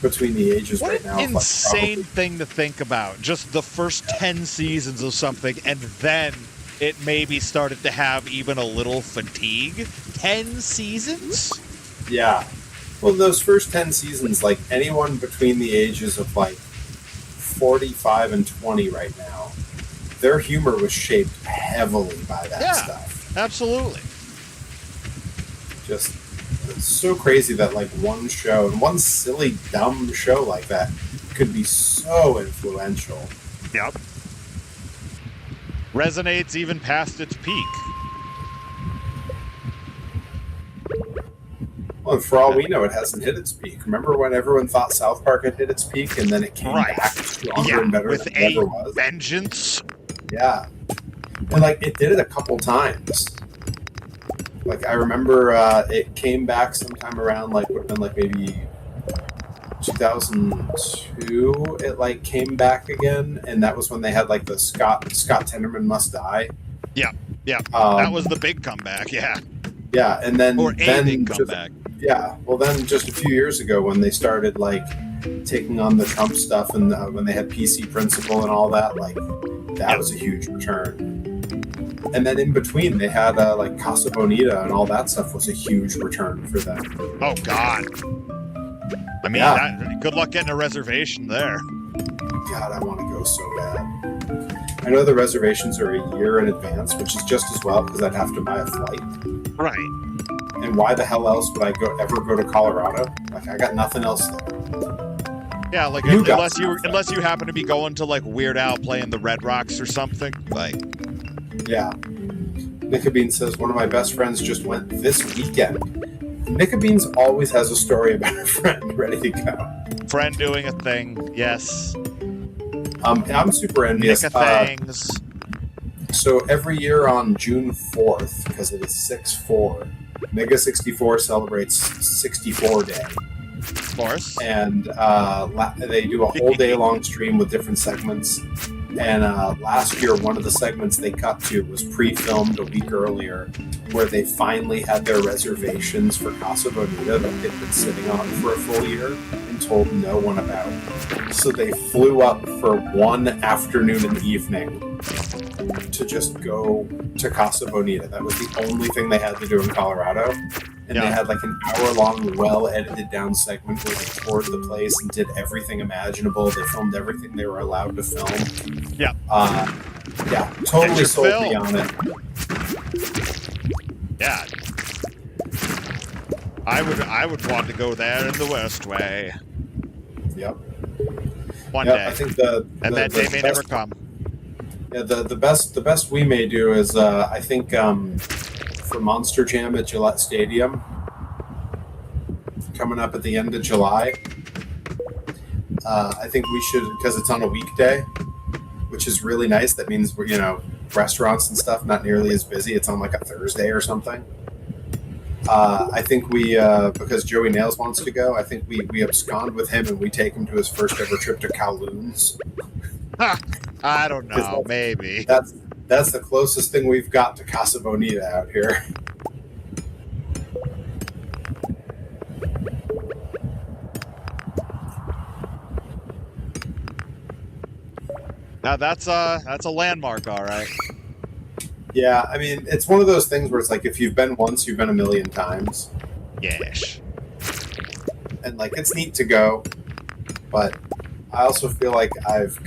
between the ages What right an now. Of insane like thing to think about. Just the first 10 seasons of something, and then it maybe started to have even a little fatigue. 10 seasons? yeah. Well, those first 10 seasons, like anyone between the ages of like 45 and 20 right now, their humor was shaped heavily by that stuff. Absolutely. Just it's so crazy that like one show and one silly dumb show like that could be so influential. Yep. Resonates even past its peak. Well, and for all we know, it hasn't hit its peak. Remember when everyone thought South Park had hit its peak, and then it came back stronger and better than it ever was? Vengeance. Yeah, and like it did it a couple times. Like I remember, it came back sometime around like would have been like maybe 2002. It like came back again, and that was when they had like the Scott Tenorman Must Die. Yeah, that was the big comeback. Yeah, and then big comeback. Yeah, well, then just a few years ago when they started like taking on the Trump stuff and when they had PC Principle and all that, like that was a huge return. And then in between, they had like Casa Bonita and all that stuff was a huge return for them. Oh God! I mean, good luck getting a reservation there. God, I want to go so bad. I know the reservations are a year in advance, which is just as well because I'd have to buy a flight. Right. And why the hell else would I ever go to Colorado? Like I got nothing else there. Yeah, like unless you happen to be going to like Weird Al playing the Red Rocks or something. Like, yeah. Nickabean says one of my best friends just went this weekend. Nickabeans always has a story about a friend ready to go. Friend doing a thing, yes. And I'm super envious. Things. So every year on June 4th, because it is 6/4. Mega 64 celebrates 64 Day. Of course. And they do a whole day long stream with different segments. And last year, one of the segments they cut to was pre-filmed a week earlier, where they finally had their reservations for Casa Bonita that they'd been sitting on for a full year and told no one about. So they flew up for one afternoon and evening to just go to Casa Bonita. That was the only thing they had to do in Colorado. And they had like an hour-long, well-edited down segment where they toured the place and did everything imaginable. They filmed everything they were allowed to film. Yeah. Totally sold me on it. Yeah. I would want to go there in the worst way. Yep. One day. I think that day may never come. Yeah, the best we may do is I think for Monster Jam at Gillette Stadium coming up at the end of July. I think we should, because it's on a weekday, which is really nice. That means we're restaurants and stuff not nearly as busy. It's on like a Thursday or something. I think we because Joey Nails wants to go. I think we abscond with him and we take him to his first ever trip to Kowloon's. I don't know. Maybe that's the closest thing we've got to Casa Bonita out here. Now that's a landmark, all right. Yeah, I mean, it's one of those things where it's like if you've been once, you've been a million times. Yes. And like it's neat to go, but I also feel like I've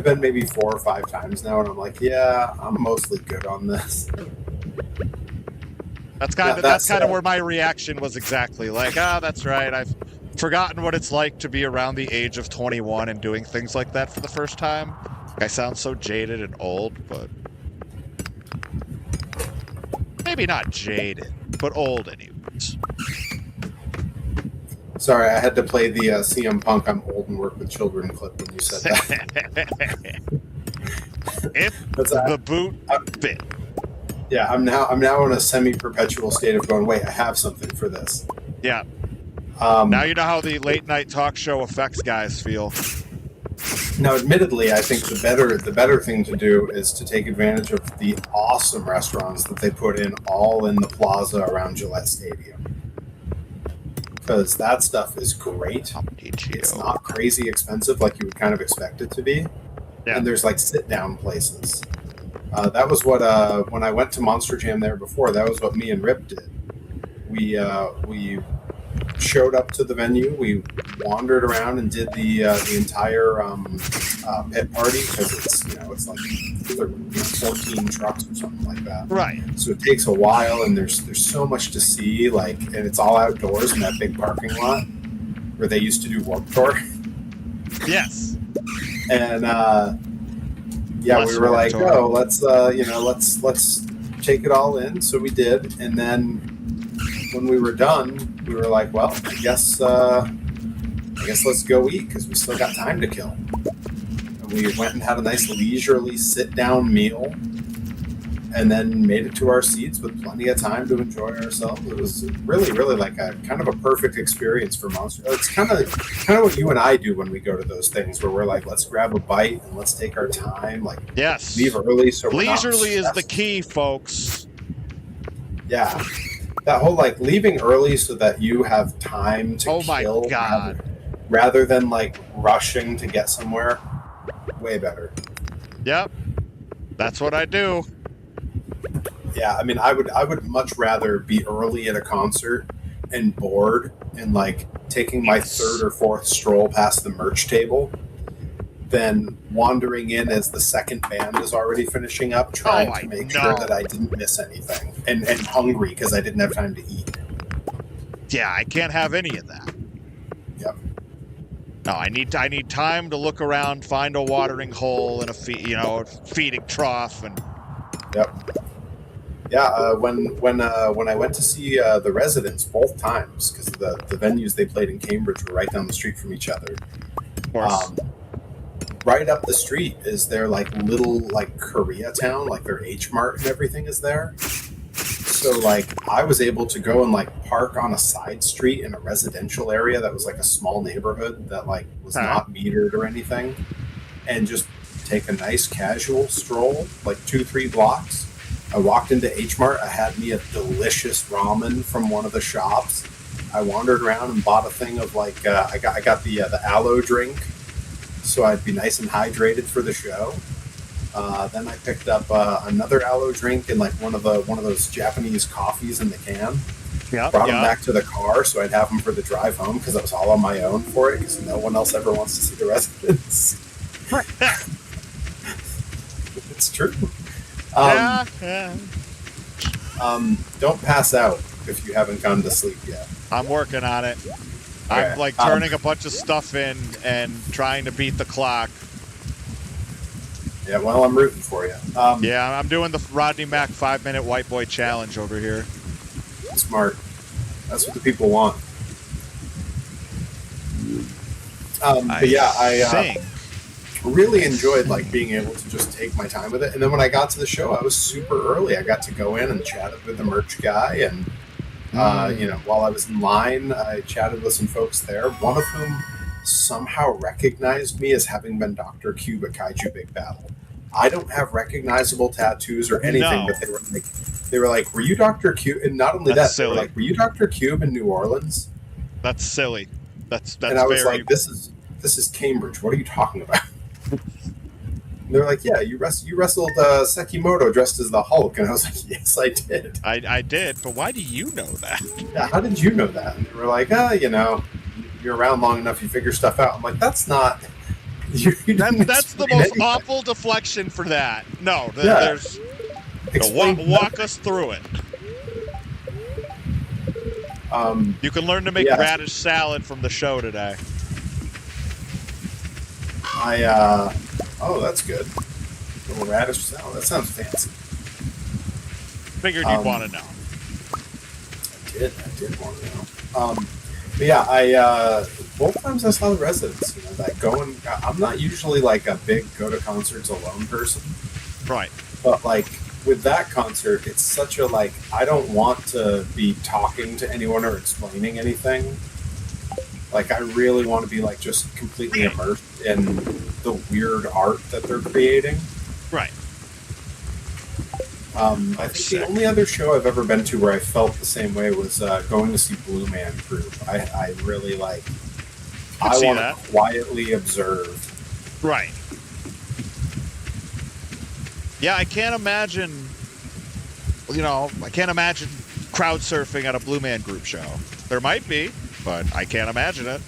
been maybe 4 or 5 times now, and I'm like, yeah, I'm mostly good on this. That's kind of where my reaction was exactly. Like, that's right. I've forgotten what it's like to be around the age of 21 and doing things like that for the first time. I sound so jaded and old, but maybe not jaded, but old anyways. Sorry, I had to play the CM Punk "I'm old and work with children" clip when you said that. If the boot fit. Yeah, I'm now in a semi-perpetual state of going, wait, I have something for this. Yeah. Now you know how the late night talk show effects guys feel. Now, admittedly, I think the better thing to do is to take advantage of the awesome restaurants that they put in all in the plaza around Gillette Stadium. because that stuff is great. It's not crazy expensive like you would kind of expect it to be. Yeah. And there's like sit-down places. That was what when I went to Monster Jam there before. That was what me and Rip did. We showed up to the venue. We wandered around and did the entire pit party because it's like 14 trucks or something like that. Right. So it takes a while, and there's so much to see. Like, and it's all outdoors in that big parking lot where they used to do Warped Tour. Yes. And yeah, we were like, oh, let's take it all in. So we did, and then when we were done, we were like, well, I guess let's go eat because we still got time to kill. And we went and had a nice leisurely sit-down meal, and then made it to our seats with plenty of time to enjoy ourselves. It was really, really like a kind of a perfect experience for Monster. It's kind of what you and I do when we go to those things where we're like, let's grab a bite and let's take our time. Like, yes, leave early so we're not leisurely is stressed. the key, folks. Yeah, that whole like leaving early so that you have time to oh kill. My God. Rather than like rushing to get somewhere. Way better. Yep, that's what I do. Yeah, I mean, I would much rather be early at a concert and bored and like taking my third or fourth stroll past the merch table than wandering in as the second band is already finishing up, trying to make sure that I didn't miss anything, and hungry because I didn't have time to eat. Yeah, I can't have any of that. Yep. No, I need time to look around, find a watering hole and a feeding trough, and. Yep. Yeah, when I went to see the Residents both times, because the venues they played in Cambridge were right down the street from each other. Of course. Right up the street is their like little like Koreatown, like their H Mart and everything is there. So like I was able to go and like park on a side street in a residential area that was like a small neighborhood that like was not metered or anything, and just take a nice casual stroll, like 2-3 blocks. I walked into H Mart. I had me a delicious ramen from one of the shops. I wandered around and bought a thing of like I got the aloe drink, so I'd be nice and hydrated for the show. Then I picked up another aloe drink and like one of those Japanese coffees in the can. Yeah. Brought them back to the car so I'd have them for the drive home because I was all on my own for it because no one else ever wants to see the Residents. It's true. Don't pass out if you haven't gone to sleep yet. I'm working on it. Okay. I'm like turning a bunch of stuff in and trying to beat the clock. Yeah, well, I'm rooting for you. Yeah, I'm doing the Rodney Mack 5-minute white boy challenge over here. Smart. That's what the people want. But yeah, I really enjoyed like being able to just take my time with it. And then when I got to the show, I was super early. I got to go in and chat with the merch guy, and while I was in line, I chatted with some folks there. One of whom somehow recognized me as having been Dr. Cube at Kaiju Big Battle. I don't have recognizable tattoos or anything, but they were like, "Were you Dr. Cube?" And not only that, they were like, "Were you Dr. Cube in New Orleans?" That's silly. That's and I was like, "This is Cambridge. What are you talking about?" And they're like, "Yeah, you wrestled Sekimoto dressed as the Hulk," and I was like, "Yes, I did." I did, but why do you know that? Yeah, how did you know that? And they were like, you're around long enough, you figure stuff out. I'm like, that's not. That's the most awful deflection for that. No, there's. Walk us through it. You can learn to make radish salad from the show today. Oh, that's good. A little radish salad. That sounds fancy. Figured you'd want to know. I did want to know. But yeah, both times I saw the Residents. I'm not usually like a big go to concerts alone person. Right. But like with that concert, it's such a like I don't want to be talking to anyone or explaining anything. Like I really want to be like just completely immersed in the weird art that they're creating. Right. I think the only other show I've ever been to where I felt the same way was going to see Blue Man Group. I really like. I want to quietly observe. Right. Yeah, I can't imagine. I can't imagine crowd surfing at a Blue Man Group show. There might be, but I can't imagine it.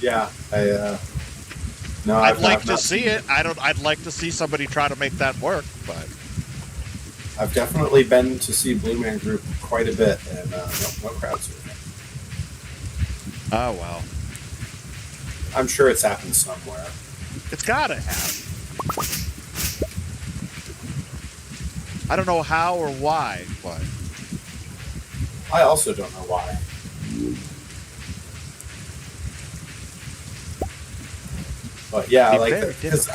Yeah, I'd like to see it. I'd like to see somebody try to make that work, but I've definitely been to see Blue Man Group quite a bit, and no crowd surfing. Oh well. I'm sure it's happened somewhere. It's gotta have. I don't know how or why, but I also don't know why. But yeah, because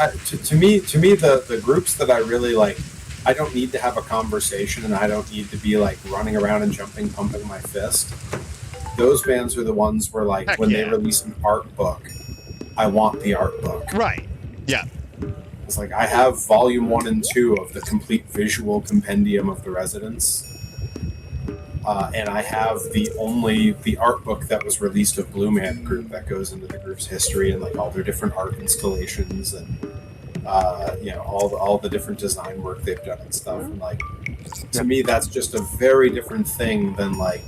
to me, the groups that I really like, I don't need to have a conversation, and I don't need to be like running around and jumping, pumping my fist. Those bands are the ones where they release an art book, I want the art book. Right. Yeah. It's like I have volume 1 and 2 of the complete visual compendium of the Residents. And I have the art book that was released of Blue Man Group that goes into the group's history and all their different art installations and all the different design work they've done and stuff. And to me, that's just a very different thing than I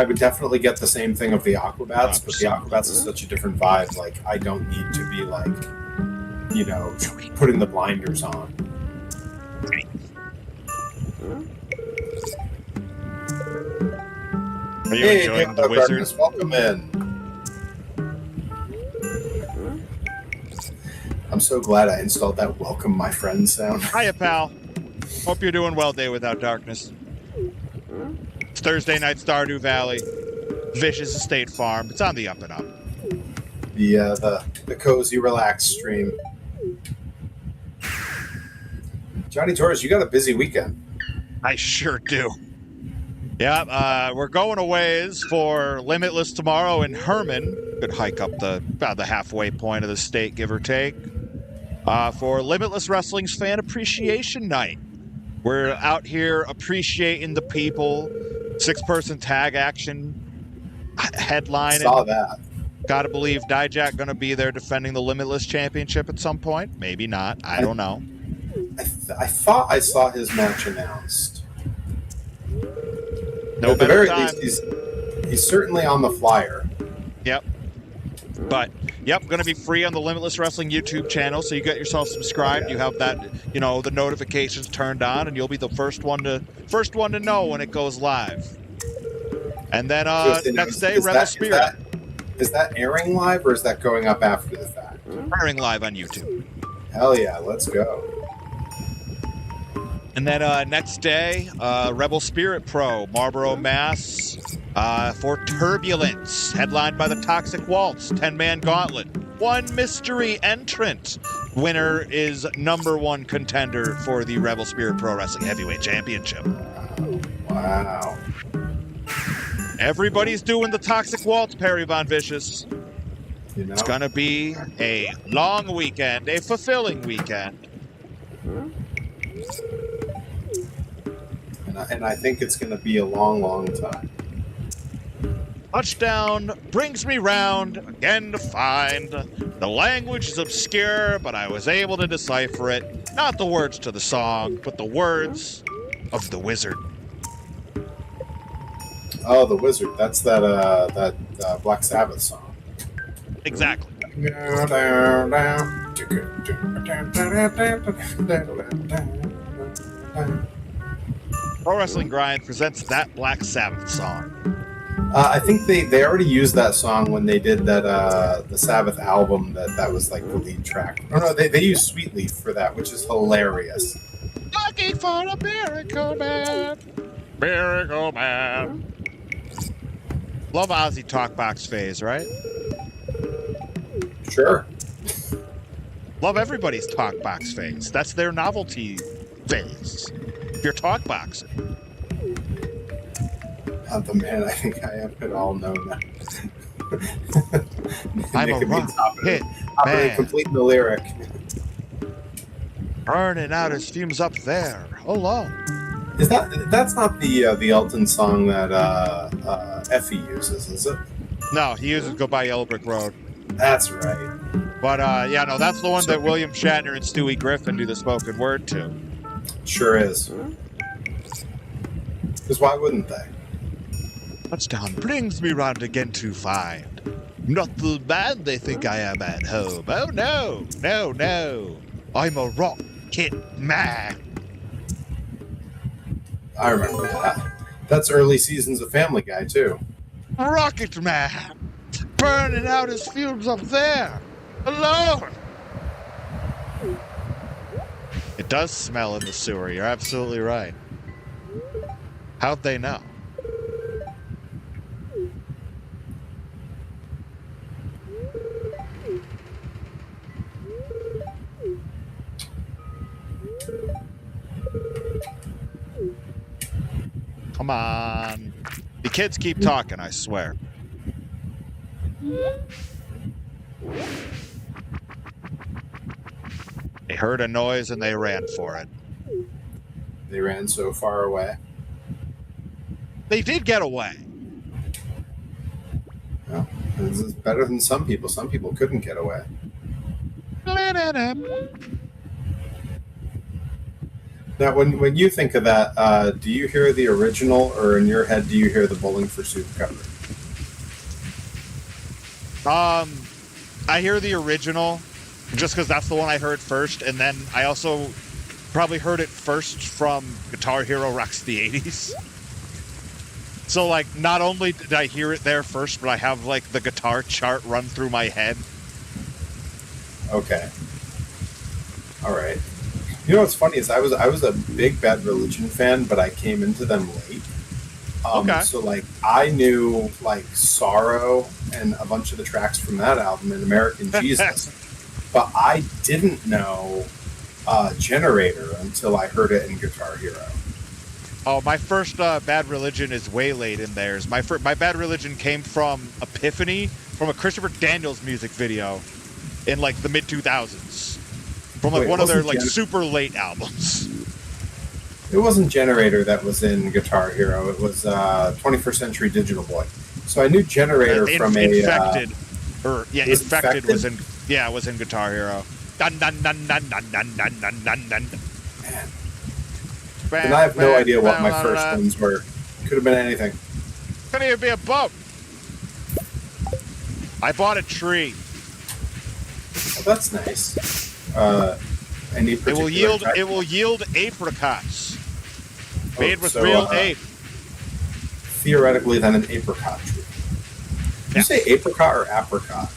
would definitely get the same thing of the Aquabats, but the Aquabats is such a different vibe. I don't need to be putting the blinders on. Are you enjoying the Wizard? Darkness, welcome in. I'm so glad I installed that "Welcome My Friend" sound. Hiya, pal. Hope you're doing well, Day Without Darkness. It's Thursday night, Stardew Valley. Vicious Estate Farm. It's on the up and up. The cozy, relaxed stream. Johnny Torres, you got a busy weekend. I sure do. Yeah, we're going a ways for Limitless tomorrow in Herman. Could hike up about the halfway point of the state, give or take. For Limitless Wrestling's Fan Appreciation Night. We're out here appreciating the people. 6-person tag action headline. Saw that. Gotta believe Dijak gonna be there defending the Limitless Championship at some point. Maybe not. I don't know. I thought I saw his match announced. No, at the very least, he's certainly on the flyer. Yep. But going to be free on the Limitless Wrestling YouTube channel. So you get yourself subscribed. Yeah. You have that, the notifications turned on, and you'll be the first one to know when it goes live. And then next day, Rebel Spirit. Is that airing live, or is that going up after the fact? Airing live on YouTube. Hell yeah, let's go. And then next day, Rebel Spirit Pro, Marlboro, Mass, for Turbulence, headlined by the Toxic Waltz, 10-man gauntlet. One mystery entrant. Winner is #1 contender for the Rebel Spirit Pro Wrestling Heavyweight Championship. Wow. Everybody's doing the Toxic Waltz, Perry Von Vicious. It's going to be a long weekend, a fulfilling weekend. And I think it's going to be a long, long time. Touchdown brings me round again to find the language is obscure, but I was able to decipher it. Not the words to the song, but the words of the Wizard. Oh, the Wizard. That's that Black Sabbath song. Exactly. Pro Wrestling Grind presents that Black Sabbath song. I think they already used that song when they did that the Sabbath album that was the lead track. No, they used Sweet Leaf for that, which is hilarious. Looking for a miracle man. Miracle man. Love Ozzy Talkbox phase, right? Sure. Love everybody's Talkbox phase. That's their novelty phase. If you're talkboxing. The man, I think I have it all known now. I'm a rock hit man. Completing the lyric. Burning out his fumes up there, alone. That's not the Elton song that Effie uses, is it? No, he uses Go By Yellow Brick Road. That's right. But yeah, no, that's the one that William Shatner and Stewie Griffin do the spoken word to. Sure is. Because why wouldn't they? Touchdown brings me round again to find not the man they think I am at home. Oh no, no, no. I'm a rocket man. I remember that. That's early seasons of Family Guy, too. Rocket man. Burning out his fumes up there. Alone. It does smell in the sewer. You're absolutely right. How'd they know? Come on. The kids keep talking, I swear. They heard a noise and they ran for it. They ran so far away. They did get away. Well, this is better than some people. Some people couldn't get away. Now, when you think of that, do you hear the original, or in your head, do you hear the Bowling for Soup cover? I hear the original just because that's the one I heard first, and then I also probably heard it first from Guitar Hero Rocks the 80s. So, like, not only did I hear it there first, but I have, like, the guitar chart run through my head. Okay. All right. You know what's funny is I was a big Bad Religion fan, but I came into them late. Okay. So like I knew like Sorrow and a bunch of the tracks from that album and American Jesus, but I didn't know Generator until I heard it in Guitar Hero. Oh, my first Bad Religion is way late in theirs. My Bad Religion came from Epiphany, from a Christopher Daniels music video in like the mid 2000s. From like one of their like super late albums. It wasn't Generator that was in Guitar Hero. It was 21st Century Digital Boy. So I knew Generator from Infected. Infected was in was in Guitar Hero. Dun dun dun dun dun dun dun dun dun dun. Man. And I have no idea what my first ones were. Could have been anything. Could even be a boat. I bought a tree. Oh, that's nice. Any it will yield. It will yield apricots. Made with real ape. Theoretically, then an apricot tree. Did you say apricot or apricot?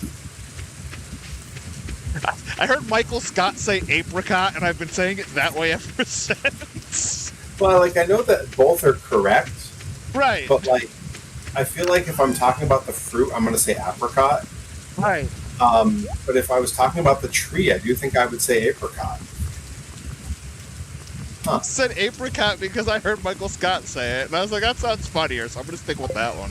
I heard Michael Scott say apricot, and I've been saying it that way ever since. Well, like I know that both are correct, right? But like, I feel like if I'm talking about the fruit, I'm going to say apricot, right? But if I was talking about the tree, I do think I would say apricot. Huh. I said apricot because I heard Michael Scott say it, and I was like, that sounds funnier, so I'm going to stick with that one.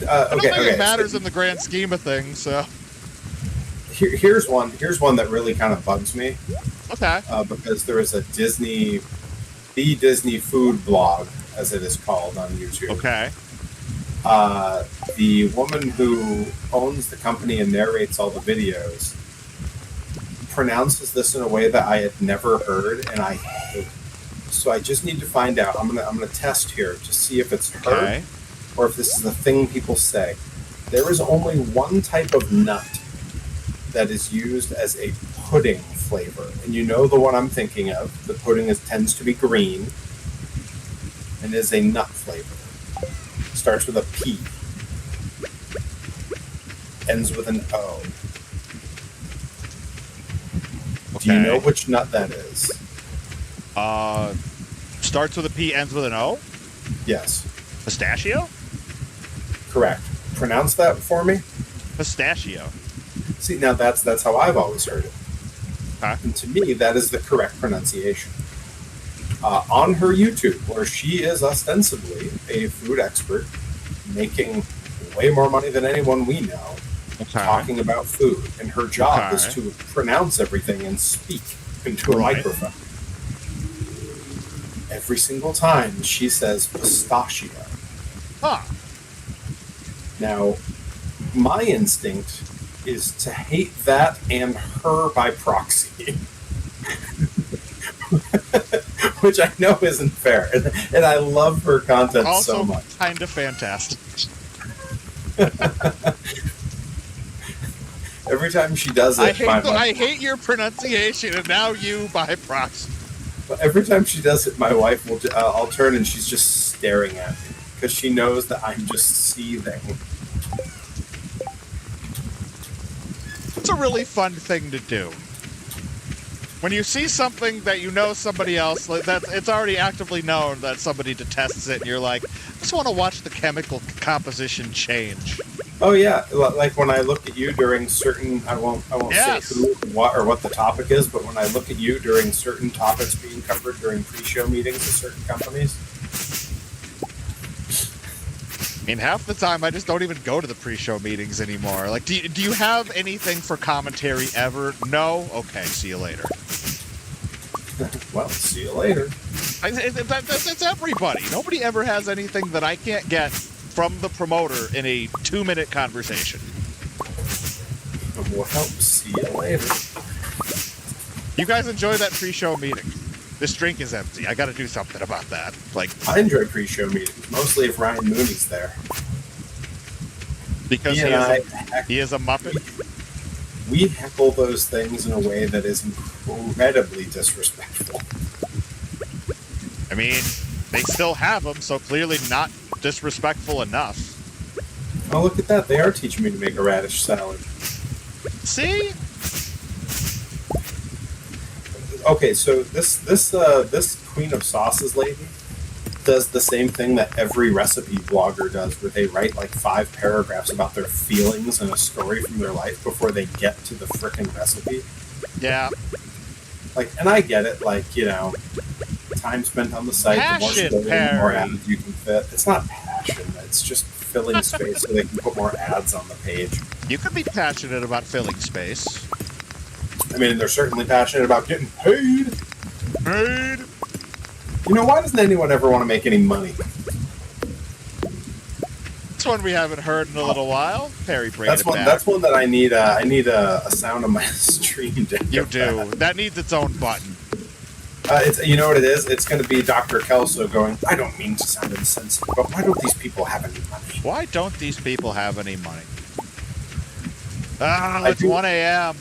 I don't think it matters in the grand scheme of things, so. Here's one that really kind of bugs me. Okay. Because there is the Disney food blog, as it is called on YouTube. Okay. The woman who owns the company and narrates all the videos pronounces this in a way that I had never heard, and I hate. So I just need to find out. I'm gonna test here to see if it's her or if this is the thing people say. There is only one type of nut that is used as a pudding flavor, and you know the one I'm thinking of. The pudding tends to be green and is a nut flavor. Starts with a P. Ends with an O. Okay. Do you know which nut that is? Starts with a P, ends with an O? Yes. Pistachio? Correct. Pronounce that for me. Pistachio. See, now that's how I've always heard it. Huh? And to me, that is the correct pronunciation. On her YouTube, where she is ostensibly a food expert, making way more money than anyone we know, talking about food, and her job is Okay. to pronounce everything and speak into a Right. microphone. Every single time she says pistachio. Huh. Now, my instinct is to hate that and her by proxy. Which I know isn't fair. And I love her content Also, so much. kind of fantastic. Every time she does it, I hate your pronunciation, and now you by proxy. every time she does it, my wife will. I'll turn and she's just staring at me because she knows that I'm just seething. It's a really fun thing to do. When you see something that you know somebody else, like that, it's already actively known that somebody detests it, and you're like, I just want to watch the chemical composition change. Oh yeah, like when I look at you during certain, I won't Yes. say who, what, or what the topic is, but when I look at you during certain topics being covered during pre-show meetings at certain companies. I mean, half the time I just don't even go to the pre-show meetings anymore. Like, do you have anything for commentary ever? No? Okay, see you later. Well, see you later. It's everybody. Nobody ever has anything that I can't get from the promoter in a 2-minute conversation. Well, see you later. You guys enjoy that pre-show meeting. This drink is empty. I got to do something about that. Like, I enjoy pre-show meetings, mostly if Ryan Mooney's there. because he is a Muppet. We heckle those things in a way that is incredibly disrespectful. I mean, they still have them, so clearly not disrespectful enough. Oh, look at that. They are teaching me to make a radish salad. See? Okay, so this Queen of Sauces lady does the same thing that every recipe blogger does, where they write like 5 paragraphs about their feelings and a story from their life before they get to the frickin' recipe. Yeah. Like, and I get it, like, you know, time spent on the site, Passion, the more story, the more Perry. ads you can fit. It's not passion, it's just filling space so they can put more ads on the page. You could be passionate about filling space. I mean, they're certainly passionate about getting paid. Paid. You know, why doesn't anyone ever want to make any money? That's one we haven't heard in a little while. Perry, bring That's it one. back. That's one that I need. I need a sound on my stream. To You get do. that. That needs its own button. It's, you know what it is? It's going to be Dr. Kelso going, I don't mean to sound insensitive, but why don't these people have any money? Why don't these people have any money? Ah, I it's do- 1 a.m.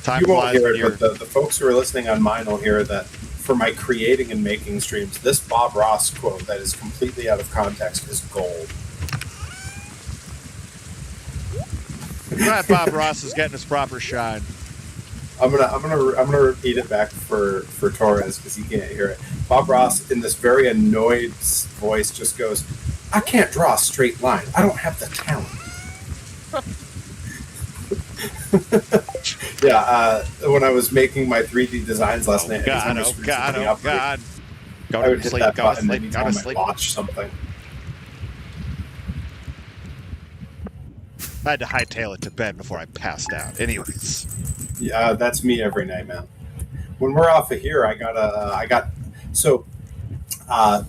Time You won't flies hear when it, you're... but the folks who are listening on mine will hear that for my creating and making streams, this Bob Ross quote that is completely out of context is gold. Glad Bob Ross is getting his proper shine. I'm gonna repeat it back for Torres because he can't hear it. Bob Ross, in this very annoyed voice, just goes, "I can't draw a straight line. I don't have the talent." Yeah, when I was making my 3D designs last night, God, anytime I oh screwed God, something oh up, God. Go I would to hit sleep, that go to button sleep, go to anytime I sleep. watched something. I had to hightail it to bed before I passed out. Anyways. Yeah, that's me every night, man. When we're off of here,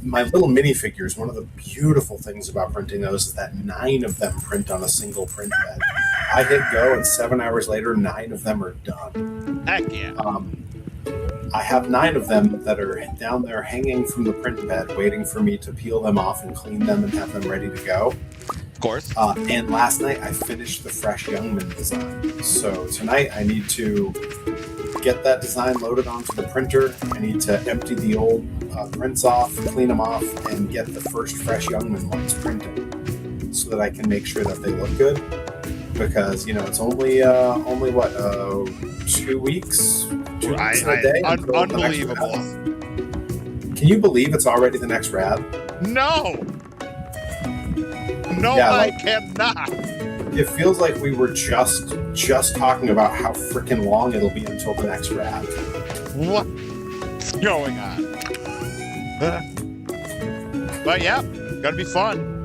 my little minifigures. One of the beautiful things about printing those is that 9 of them print on a single print bed. I hit go, and 7 hours later, 9 of them are done. Heck yeah. I have 9 of them that are down there hanging from the print bed, waiting for me to peel them off and clean them and have them ready to go. Of course. And last night I finished the Fresh Youngman design. So tonight I need to get that design loaded onto the printer. I need to empty the old prints off, clean them off, and get the first Fresh Youngman ones printed so that I can make sure that they look good. Because, you know, it's only what, 2 weeks? 2 weeks and a day? until the next Unbelievable. rad. Can you believe it's already the next rad? No! No, Yeah, I like- cannot. It feels like we were just talking about how freaking long it'll be until the next rad. What's going on? But yeah, gonna be fun.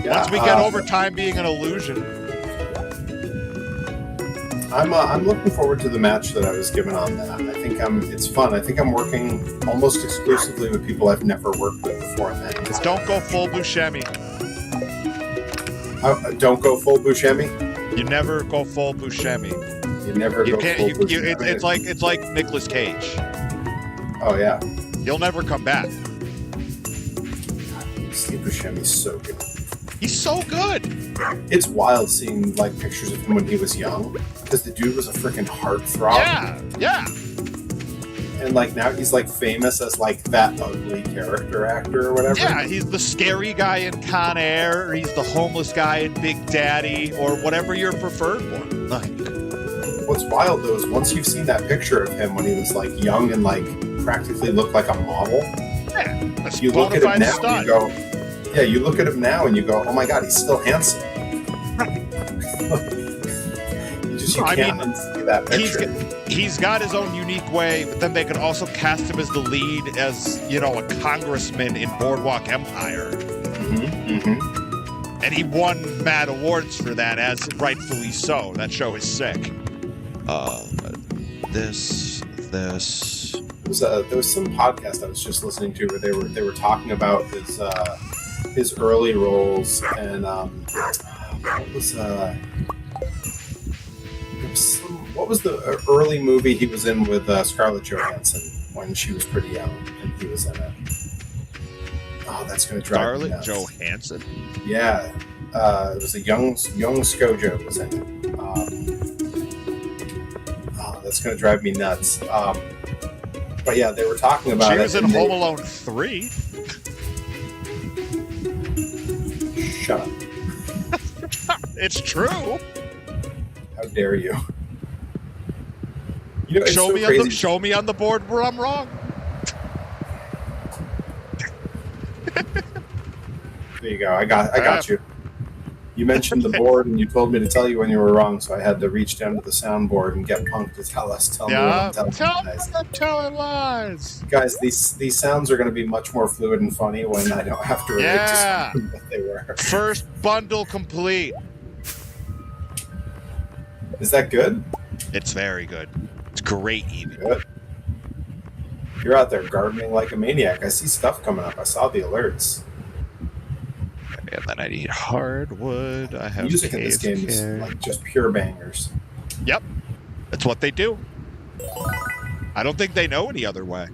Yeah, Once we get over time being an illusion. I'm looking forward to the match that I was given on that. It's fun. I think I'm working almost exclusively with people I've never worked with before. And then Just don't go full Buscemi. Don't go full Buscemi. You never go full Buscemi. You never go full Buscemi. It's like Nicolas Cage. Oh yeah. He'll never come back. Steve Buscemi's so good. He's so good. It's wild seeing like pictures of him when he was young, because the dude was a freaking heartthrob. Yeah. And like now he's like famous as like that ugly character actor or whatever. Yeah, he's the scary guy in Con Air, or he's the homeless guy in Big Daddy, or whatever your preferred one. Like, what's wild though is once you've seen that picture of him when he was like young and like practically looked like a model. Yeah, you look at him now and you go, yeah, you look at him now and you go, oh my god, he's still handsome. you can't unsee that picture. He's got his own unique way, but then they could also cast him as the lead as, a congressman in Boardwalk Empire. Mm-hmm. And he won mad awards for that, as rightfully so. That show is sick. There was some podcast I was just listening to where they were talking about his early roles, and what was the early movie he was in with Scarlett Johansson when she was pretty young and he was in it? Oh, that's going to drive me nuts. Scarlett Johansson? Yeah. It was a young Scojo was in it. That's going to drive me nuts. But yeah, they were talking about it. She was in Home Alone 3. Shut up. It's true. How dare you? Show me on the board where I'm wrong. There you go. I got you. You mentioned the board, and you told me to tell you when you were wrong, so I had to reach down to the soundboard and get Punk to tell me what I'm telling guys. I'm telling lies. Guys, these sounds are going to be much more fluid and funny when I don't have to relate to something what they were. First bundle complete. Is that good? It's very good. It's great, even. Good. You're out there gardening like a maniac. I see stuff coming up. I saw the alerts. And then I need hardwood. I have music in this game is like just pure bangers. Yep. That's what they do. I don't think they know any other way.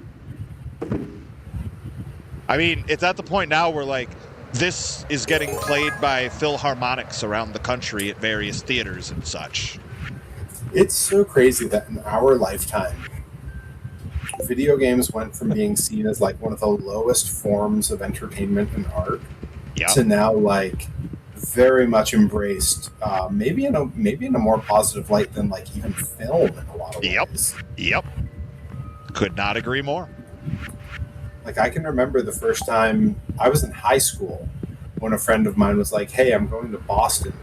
I mean, it's at the point now where like this is getting played by Philharmonics around the country at various theaters and such. It's so crazy that in our lifetime, video games went from being seen as like one of the lowest forms of entertainment and art to now like very much embraced, maybe in a more positive light than like even film in a lot of ways. Yep. Could not agree more. Like I can remember the first time I was in high school when a friend of mine was like, "Hey, I'm going to Boston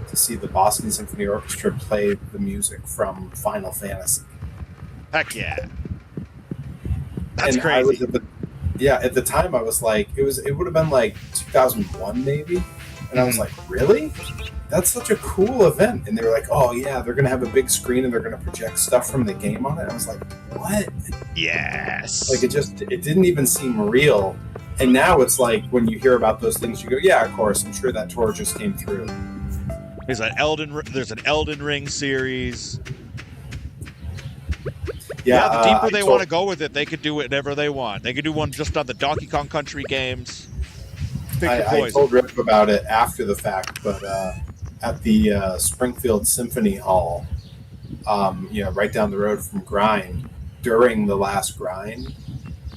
to see the Boston Symphony Orchestra play the music from Final Fantasy." Heck yeah. That's and crazy. At the time I was like, it would have been like 2001 maybe. And I was like, really? That's such a cool event. And they were like, oh yeah, they're going to have a big screen and they're going to project stuff from the game on it. I was like, what? Yes. Like it didn't even seem real. And now it's like, when you hear about those things, you go, yeah, of course, I'm sure that tour just came through. There's an Elden Ring series. Yeah, the deeper they want to go with it, they could do whatever they want. They could do one just on the Donkey Kong Country games. I told Rip about it after the fact, but at the Springfield Symphony Hall, right down the road from Grind, during the last Grind,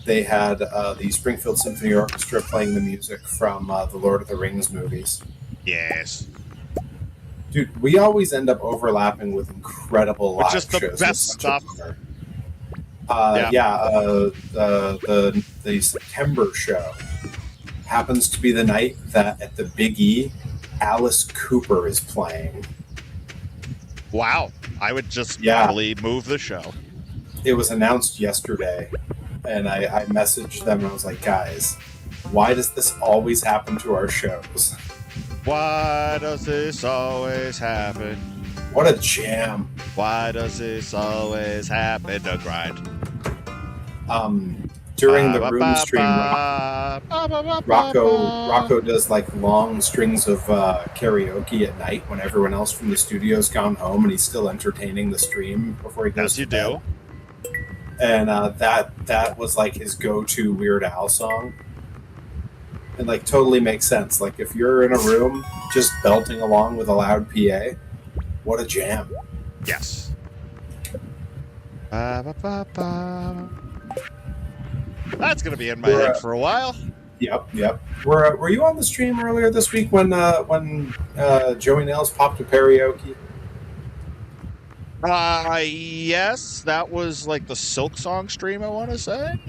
they had the Springfield Symphony Orchestra playing the music from the Lord of the Rings movies. Yes. Dude, we always end up overlapping with incredible live shows. Just the best stuff. The September show happens to be the night that at the Big E, Alice Cooper is playing. Wow. I would just probably move the show. It was announced yesterday, and I messaged them and I was like, guys, why does this always happen to our shows? Why does this always happen? What a jam. Why does this always happen to grind? During the room stream, Rocco does like long strings of karaoke at night when everyone else from the studio's gone home, and he's still entertaining the stream before he goes to bed. And that was like his go-to Weird Al song, and like totally makes sense. Like if you're in a room just belting along with a loud PA, what a jam! Yes. That's gonna be in my head for a while. Yep. Were you on the stream earlier this week when Joey Nails popped a karaoke? Yes, that was like the Silk Song stream, I want to say.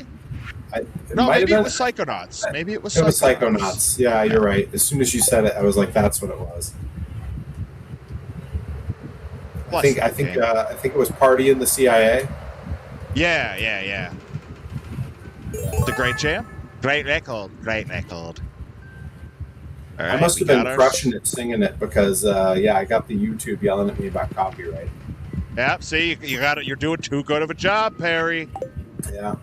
Maybe it was Psychonauts. Maybe it was Psychonauts. It was Psychonauts. Yeah, you're right. As soon as you said it, I was like, that's what it was. I think it was Party in the CIA. Yeah. The great jam. Great record. All right, I must have been crushing it, singing it, because I got the YouTube yelling at me about copyright. Yeah, see, you got it. You're doing too good of a job, Perry. Yeah.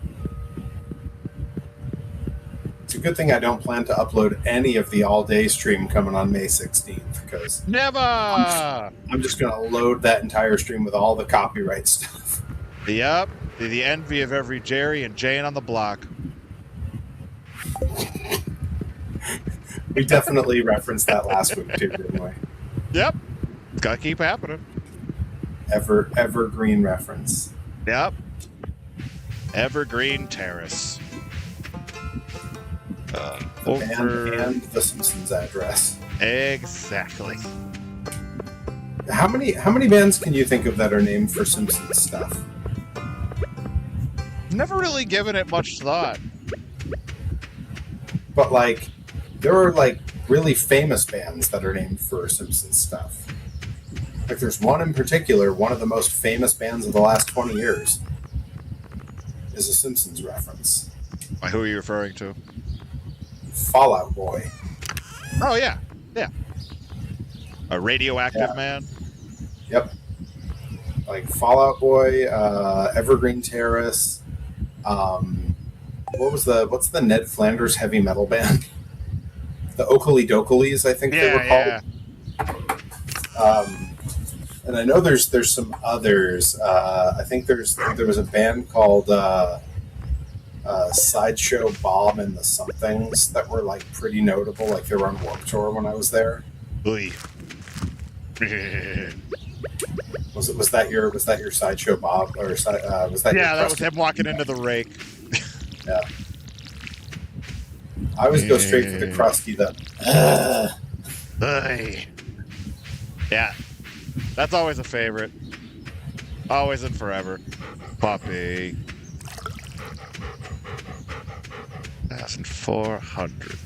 It's a good thing I don't plan to upload any of the all-day stream coming on May 16th, because never. I'm just going to load that entire stream with all the copyright stuff. Yep, the envy of every Jerry and Jane on the block. We definitely referenced that last week too, didn't we? Yep, it's gotta keep happening. Evergreen reference. Yep. Evergreen Terrace. And the Simpsons address. Exactly. How many bands can you think of that are named for Simpsons stuff? Never really given it much thought. But like, there are like really famous bands that are named for Simpsons stuff. Like there's one in particular, one of the most famous bands of the last 20 years is a Simpsons reference. Who are you referring to? Fall Out Boy. Oh, yeah. A Radioactive Man? Yep. Like Fall Out Boy, Evergreen Terrace. What's the Ned Flanders heavy metal band? The Oakley Doklys, I think they were called. Yeah. And I know there's some others. I think there was a band called Sideshow Bob and the Somethings that were like pretty notable. Like they were on Warped Tour when I was there. Was that your Sideshow Bob, or was that? Yeah, that was him walking into the rake. Yeah. I always go straight for the crusty. Yeah, that's always a favorite. Always and forever. Puppy. 1,400.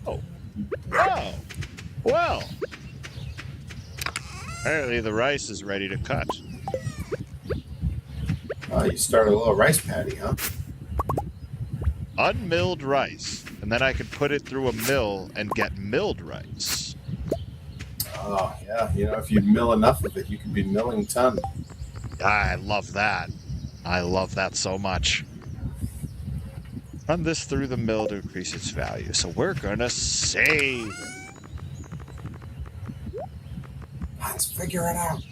Oh. Well. Apparently the rice is ready to cut. You started a little rice patty, huh? Unmilled rice. And then I could put it through a mill and get milled rice. Oh, yeah. If you mill enough of it, you could be milling a ton. I love that. I love that so much. Run this through the mill to increase its value. So we're gonna save. Let's figure it out.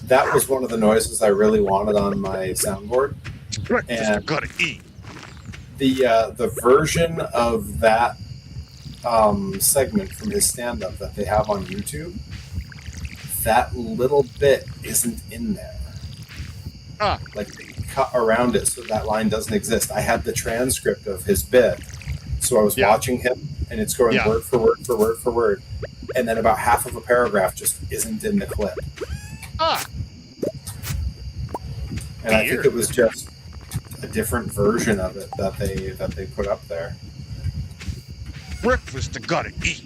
That was one of the noises I really wanted on my soundboard. Breakfast you gotta eat. The version of that segment from his stand-up that they have on YouTube, that little bit isn't in there. Like they cut around it so that line doesn't exist. I had the transcript of his bit, so I was watching him, and it's going word for word for word for word, and then about half of a paragraph just isn't in the clip. And I think it was just a different version of it that they put up there. Breakfast you gotta eat.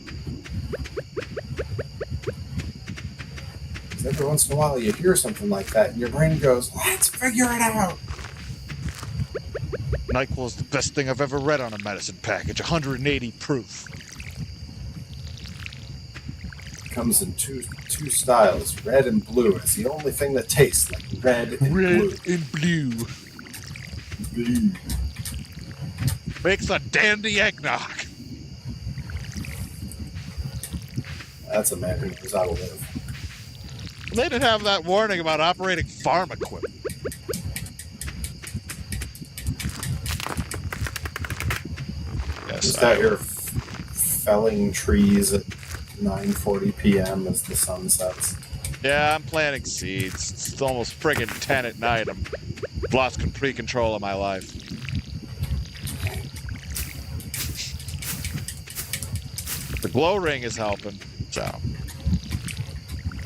Every once in a while you hear something like that and your brain goes, let's figure it out. NyQuil's the best thing I've ever read on a medicine package. 180 proof. comes in two styles, red and blue. It's the only thing that tastes like red and blue. Red and blue. Blue. Makes a dandy eggnog. That's a man who knows how to live. They didn't have that warning about operating farm equipment. Yes, Just out here felling trees at 9:40 p.m. as the sun sets. Yeah, I'm planting seeds. It's almost friggin' 10 at night. I'm lost complete control of my life. The glow ring is helping, so.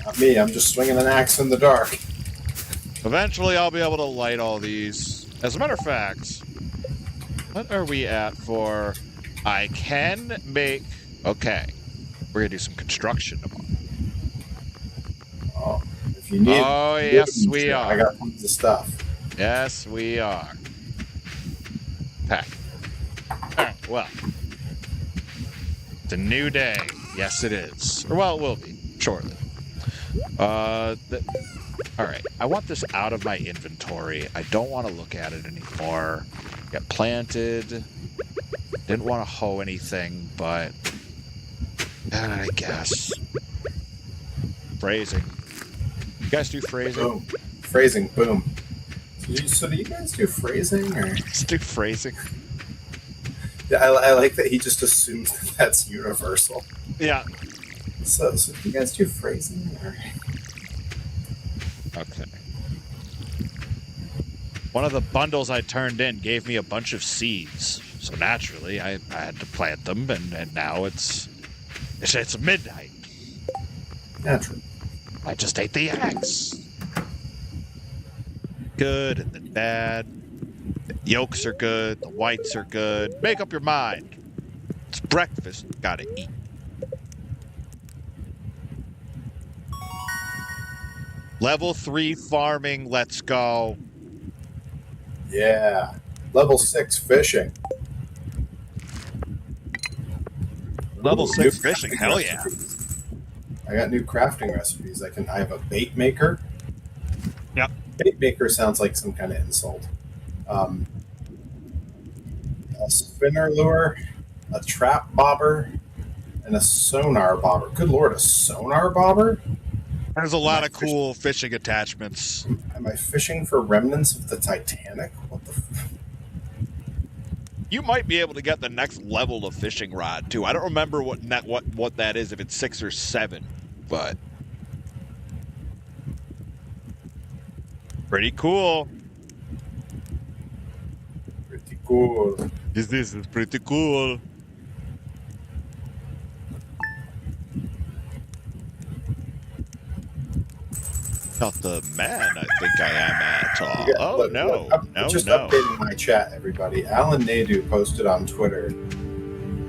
Not me, I'm just swinging an axe in the dark. Eventually, I'll be able to light all these. As a matter of fact, what are we at for? I can make. Okay, we're gonna do some construction tomorrow. Oh, if you need. Oh, yes, we are. I got tons of stuff. Yes, we are. Okay. Alright, well. It's a new day. Yes, it is. Or, well, it will be, shortly. Alright, I want this out of my inventory. I don't want to look at it anymore. Got planted. Didn't want to hoe anything, but... I guess. Phrasing. You guys do phrasing? Boom. Phrasing, boom. So do you guys do phrasing? Or? Let's do phrasing. Yeah, I like that he just assumes that that's universal. Yeah. So do you guys do phrasing? Or? Okay. One of the bundles I turned in gave me a bunch of seeds. So naturally, I had to plant them, and now it's midnight. Natural. I just ate the axe. Good and then bad. The yolks are good. The whites are good. Make up your mind. It's breakfast. Gotta eat. Level 3 farming. Let's go. Yeah. Level 6 fishing. Level Ooh, 6 new fishing. crafting Hell yeah. recipes. I got new crafting recipes. I have a bait maker. Yep. Bait maker sounds like some kind of insult. A spinner lure, a trap bobber, and a sonar bobber. Good lord, a sonar bobber? There's a lot of cool fishing attachments. Am I fishing for remnants of the Titanic? What the You might be able to get the next level of fishing rod too. I don't remember what that is, if it's 6 or 7, but pretty cool. Pretty cool. This is pretty cool. Not the man I think I am at all. Yeah, Oh, look, no. look, I'm just updating my chat, everybody. Alan Nadu posted on Twitter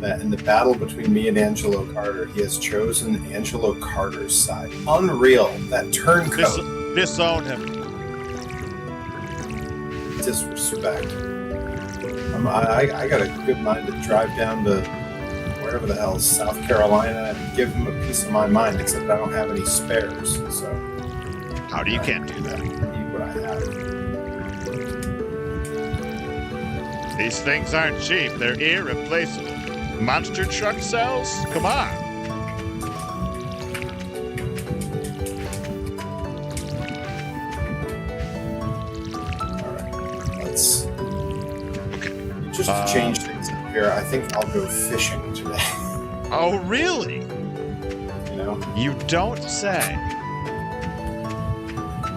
that in the battle between me and Angelo Carter, he has chosen Angelo Carter's side. Unreal. That turncoat. Disown him. Disrespect. I got a good mind to drive down to wherever the hell, South Carolina, and give him a piece of my mind, except I don't have any spares, so... How do you can't do that? Need what I have. These things aren't cheap. They're irreplaceable. Monster truck cells? Come on. Alright, let's... Okay. Just to change things up here, I think I'll go fishing today. Oh, really? You know? You don't say.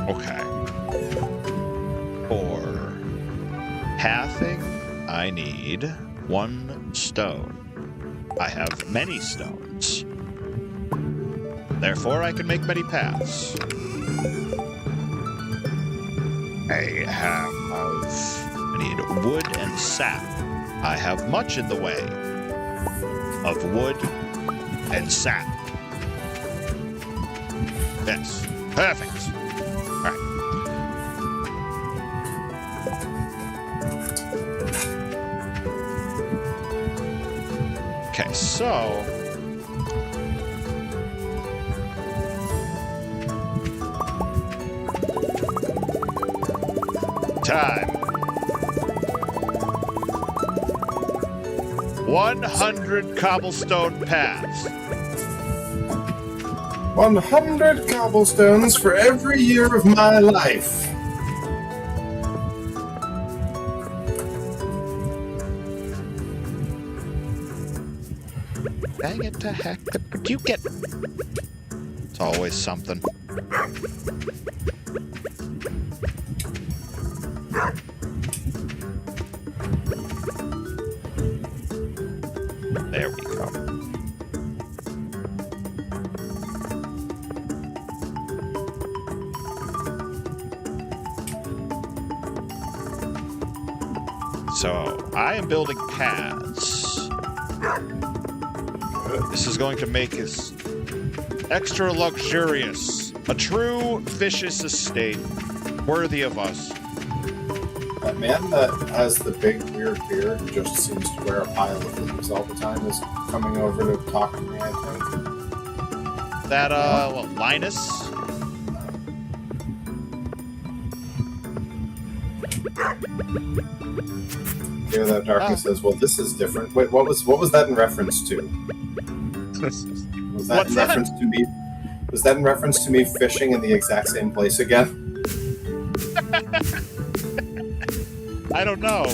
Okay. For pathing, I need 1 stone. I have many stones. Therefore, I can make many paths. I need wood and sap. I have much in the way of wood and sap. Yes. Perfect. All right. Okay, so Time. 100 cobblestone paths. 100 cobblestones for every year of my life. Dang it to heck. Could you get... It's always something. There we go. So, I am building paths. This is going to make us extra luxurious. A true vicious estate worthy of us. That man that has the big weird beard who just seems to wear a pile of leaves all the time is coming over to talk to me, I think. That, Linus? Here that darkness says, well, this is different. Wait, what was that in reference to? Was that in reference to me? Was that in reference to me fishing in the exact same place again? I don't know.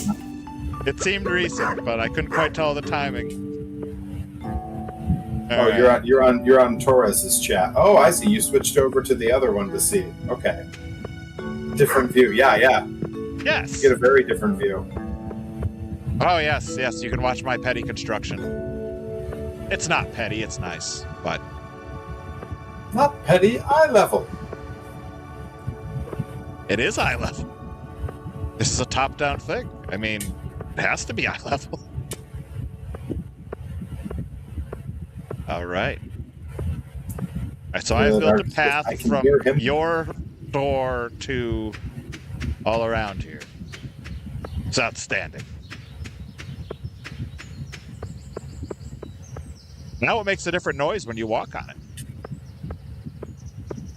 It seemed recent, but I couldn't quite tell the timing. All right. you're on Torres's chat. Oh, I see. You switched over to the other one to see. Okay. Different view. Yeah. Yes. You get a very different view. Oh, yes. You can watch my petty construction. It's not petty. It's nice, but... Not petty, eye level. It is eye level. This is a top-down thing. I mean, it has to be eye level. All right. So I've built a path from your door to all around here. It's outstanding. Now it makes a different noise when you walk on it.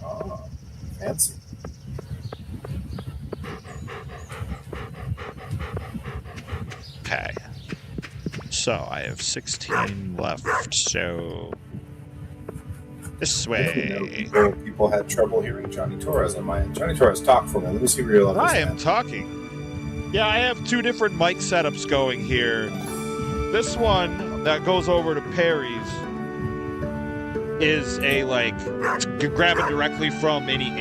Oh, fancy. Okay. So I have 16 left, so this way. People had trouble hearing Johnny Torres on my end. Johnny Torres, talk for me. Let me see where you're level. I am talking. Yeah, I have two different mic setups going here. This one that goes over to Perry's is a, like, grab it directly from any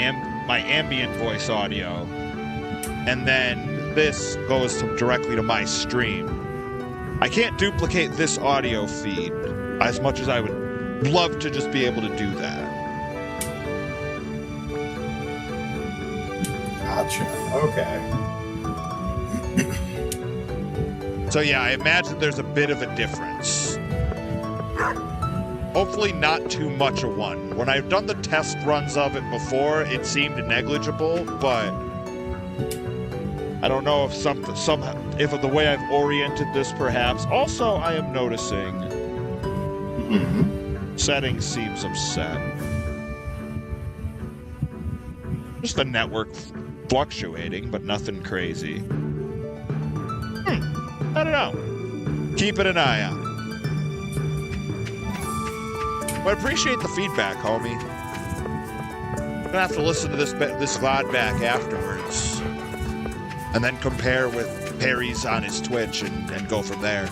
my ambient voice audio. And then this goes directly to my stream. I can't duplicate this audio feed as much as I would love to just be able to do that. Gotcha. Okay. So yeah, I imagine there's a bit of a difference. Hopefully not too much of one. When I've done the test runs of it before, it seemed negligible, but I don't know if if the way I've oriented this perhaps. Also, I am noticing settings seems upset. Just the network fluctuating, but nothing crazy. I don't know. Keeping an eye on it. But I appreciate the feedback, homie. I'm gonna have to listen to this VOD back afterwards. And then compare with Perry's on his Twitch and go from there.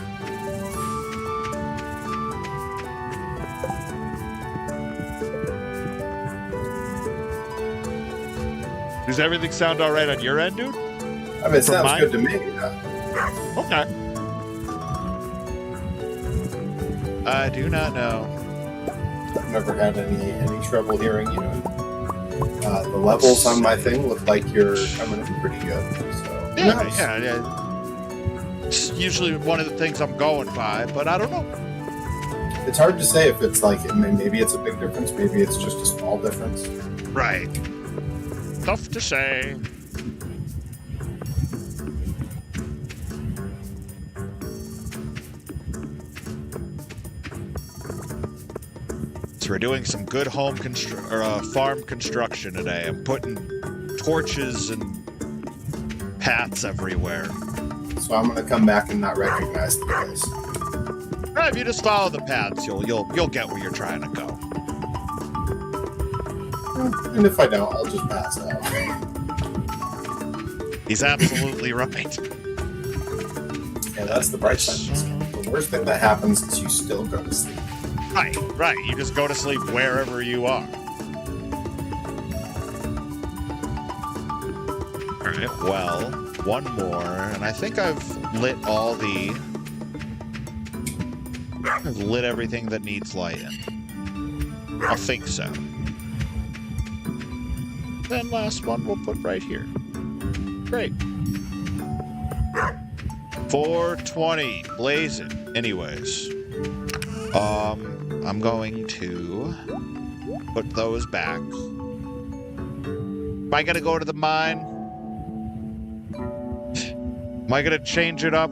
Does everything sound all right on your end, dude? I mean, it sounds good to me. Okay. I do not know. I've never had any trouble hearing you. The levels on my thing look like you're coming in pretty good. So yeah, nice. Yeah. It's usually one of the things I'm going by, but I don't know. It's hard to say if it's like, maybe it's a big difference, maybe it's just a small difference. Right. Tough to say. So we're doing some good farm construction today. I'm putting torches and paths everywhere. So I'm gonna come back and not recognize the place. If you just follow the paths, you'll get where you're trying to go. And if I don't, I'll just pass out. He's absolutely right. Yeah, that's the bright side. The worst thing that happens is you still go to sleep. Right. You just go to sleep wherever you are. All right. Well, one more, and I think I've lit I've lit everything that needs lighting. I think so. Then last one we'll put right here. Great. 420. Blaze it. Anyways. I'm going to put those back. Am I gonna go to the mine? Am I gonna change it up?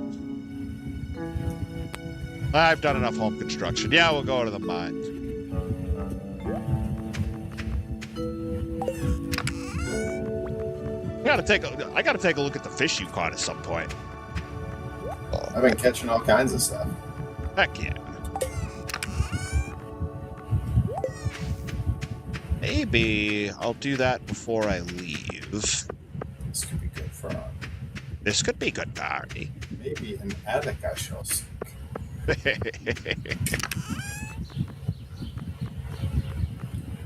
I've done enough home construction. Yeah, we'll go to the mines. I gotta take a look at the fish you caught at some point. I've been catching all kinds of stuff. Heck yeah. Maybe I'll do that before I leave. This could be good for This could be good, Barney. maybe an attic I shall seek.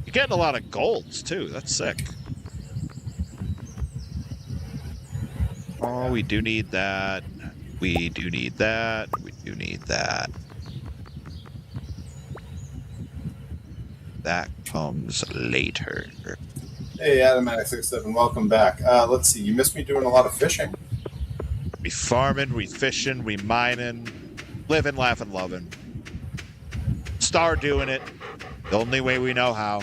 You're getting a lot of golds too. That's sick. Oh, we do need that. We do need that. We do need that. That comes later. Hey, Adamatic67, welcome back. Let's see, you missed me doing a lot of fishing. We farming, we fishing, we mining, living, laughing, loving. Start doing it the only way we know how.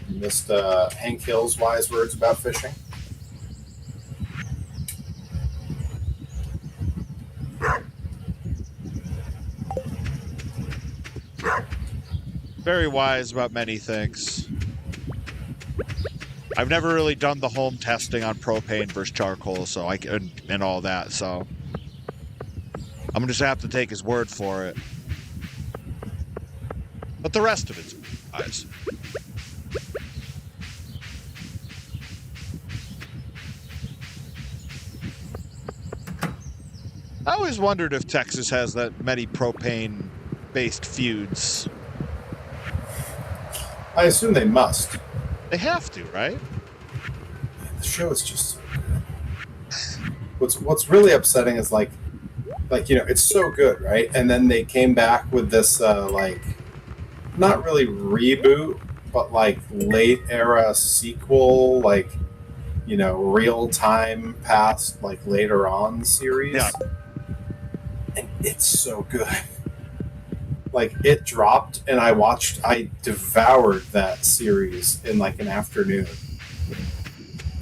You missed Hank Hill's wise words about fishing. Very wise about many things. I've never really done the home testing on propane versus charcoal, so and all that, so I'm gonna just have to take his word for it. But the rest of it's wise. I always wondered if Texas has that many propane-based feuds. I assume they must. They have to, right? The show is just so good. What's really upsetting is like it's so good, right? And then they came back with this not really reboot, but like late era sequel, real time past, like later on series. Yeah. And it's so good. Like, it dropped, and I devoured that series in like an afternoon.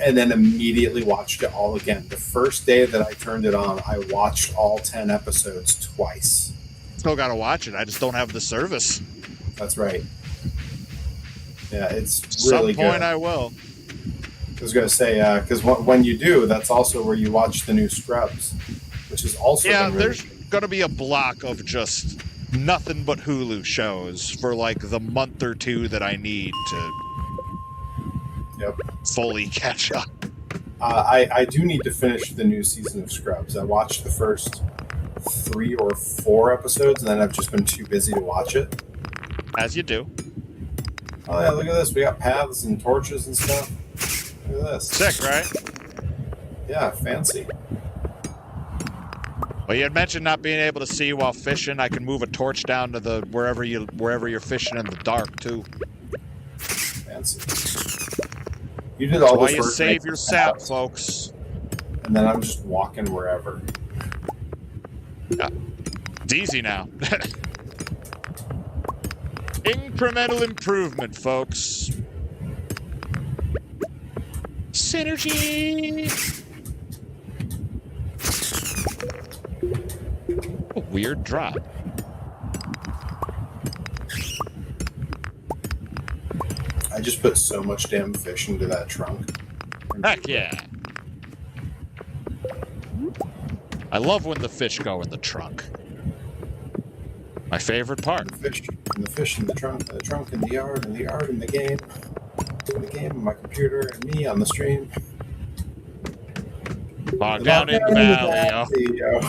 And then immediately watched it all again. The first day that I turned it on, I watched all 10 episodes twice. Still gotta watch it. I just don't have the service. That's right. Yeah, it's At really some point good. I will. I was going to say, because when you do, that's also where you watch the new Scrubs, which is also been really there's gonna be a block of just nothing but Hulu shows for like the month or two that I need to fully catch up. I do need to finish the new season of Scrubs. I watched the first 3 or 4 episodes, and then I've just been too busy to watch it. As you do. Oh yeah, look at this. We got paths and torches and stuff. Look at this. Sick, right? Yeah, fancy. Well, you had mentioned not being able to see while fishing. I can move a torch down to the wherever you're fishing in the dark too. Fancy. You did all That's why this you work, save your sap, folks. and then I'm just walking wherever. Yeah. It's easy now. Incremental improvement, folks. Synergy! A weird drop. I just put so much damn fish into that trunk. Heck yeah. I love when the fish go in the trunk. My favorite part. The fish in the trunk in the yard, and the yard in the game. In the game, on my computer, and me on the stream. Log down in the valley, yo.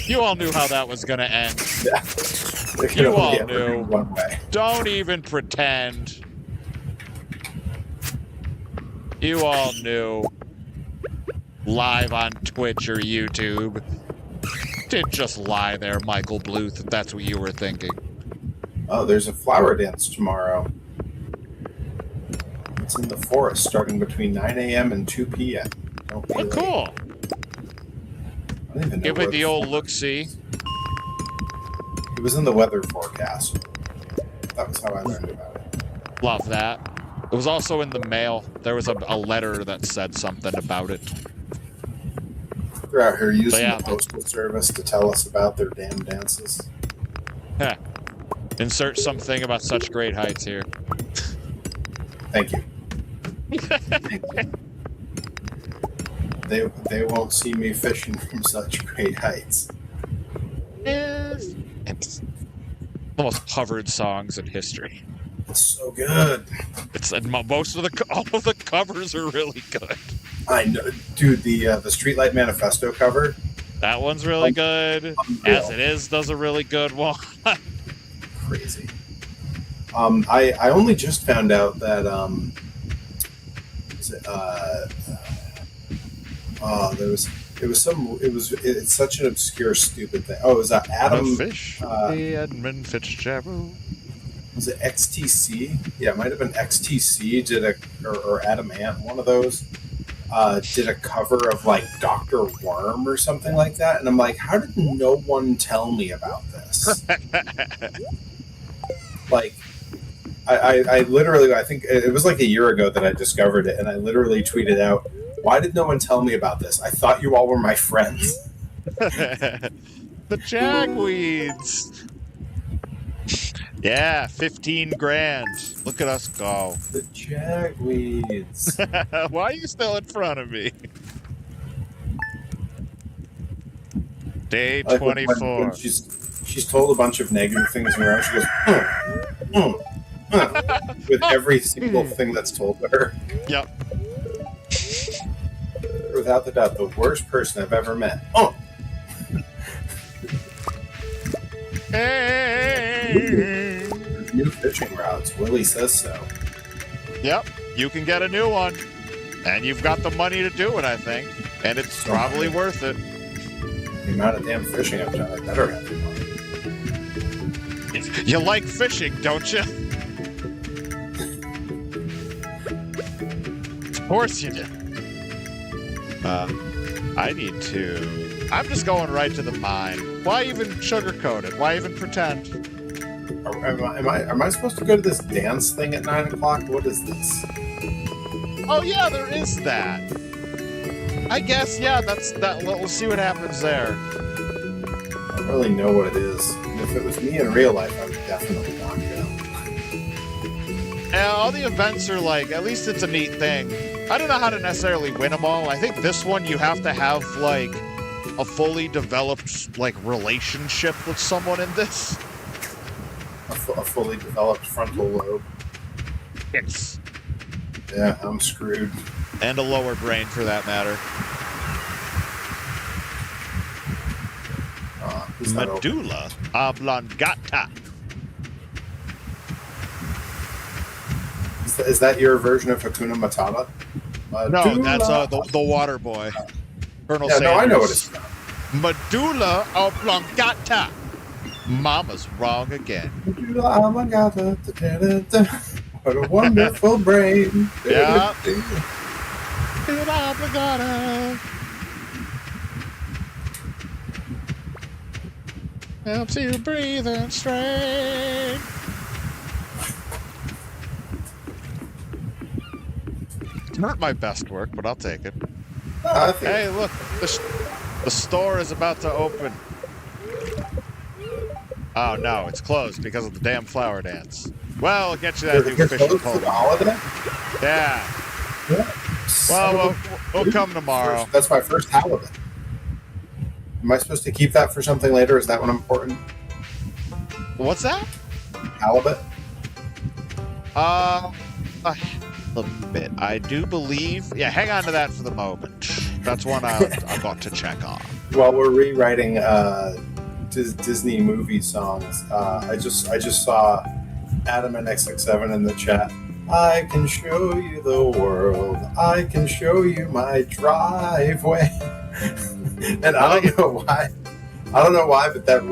You all knew how that was gonna end. Yeah. You all knew. Don't even pretend. You all knew. Live on Twitch or YouTube. Didn't just lie there, Michael Bluth, if that's what you were thinking. Oh, there's a flower dance tomorrow. It's in the forest, starting between 9 a.m. and 2 p.m. Don't be late. Cool. I don't even know Give it the old look-see. It was in the weather forecast. That was how I learned about it. Love that. It was also in the mail. There was a letter that said something about it. They're out here using the postal service to tell us about their damn dances. Heh. Insert something about such great heights here. Thank you. Thank you. They won't see me fishing from such great heights. It's the most covered songs in history. It's so good. It's most of all of the covers are really good. I know, dude. The Streetlight Manifesto cover. That one's really good. As It Is does a really good one. Crazy. I only just found out that it's such an obscure, stupid thing. Oh, it was Adam Fish. The Edmund Fitzgerald. Was it XTC? Yeah, it might have been XTC. Or Adam Ant, one of those. Did a cover of like Dr. Worm or something like that, and I'm like, how did no one tell me about this? Like, I literally, I think it was like a year ago that I discovered it, and I literally tweeted out, why did no one tell me about this? I thought you all were my friends. The Jagweeds. Yeah, 15 grand. Look at us go. The Jagweeds. Why are you still in front of me? Day 24. When she's told a bunch of negative things in a row. She goes, with every single thing that's told to her. Yep. Without the doubt, the worst person I've ever met. Hey. There's new fishing routes. Willie says so. Yep. You can get a new one. And you've got the money to do it, I think. And it's probably worth it. The amount of damn fishing I've done, I better have the money. You like fishing, don't you? Of course you do. I need to... I'm just going right to the mine. Why even sugarcoat it? Why even pretend? Am I supposed to go to this dance thing at 9 o'clock? What is this? Oh yeah, there is that. I guess, yeah, that's that. We'll see what happens there. I don't really know what it is. If it was me in real life, I would definitely not go. And all the events are like, at least it's a neat thing. I don't know how to necessarily win them all. I think this one you have to have like a fully developed like relationship with someone in this. A fully developed frontal lobe. Yes. Yeah, I'm screwed. And a lower brain for that matter. Medulla oblongata. Is that your version of Hakuna Matata? No, that's the water boy. Colonel Sanders. No, I know what it's about. Medulla oblongata. Mama's wrong again. Medulla oblongata. What a wonderful brain. Yeah. Medulla oblongata. Helps you breathe and strain. It's not my best work, but I'll take it. Hey, look, the store is about to open. Oh no, it's closed because of the damn flower dance. Well, I'll get you that new fishing pole. For the holiday? Yeah. Yeah. Well, We'll come tomorrow. That's my first halibut. Am I supposed to keep that for something later? Is that one important? What's that? Halibut? A little bit. I do believe. Yeah, hang on to that for the moment. That's one I got to check on. While we're rewriting Disney movie songs, I just saw Adam and XX7 in the chat. I can show you the world. I can show you my driveway. And I don't know why. I don't know why, but that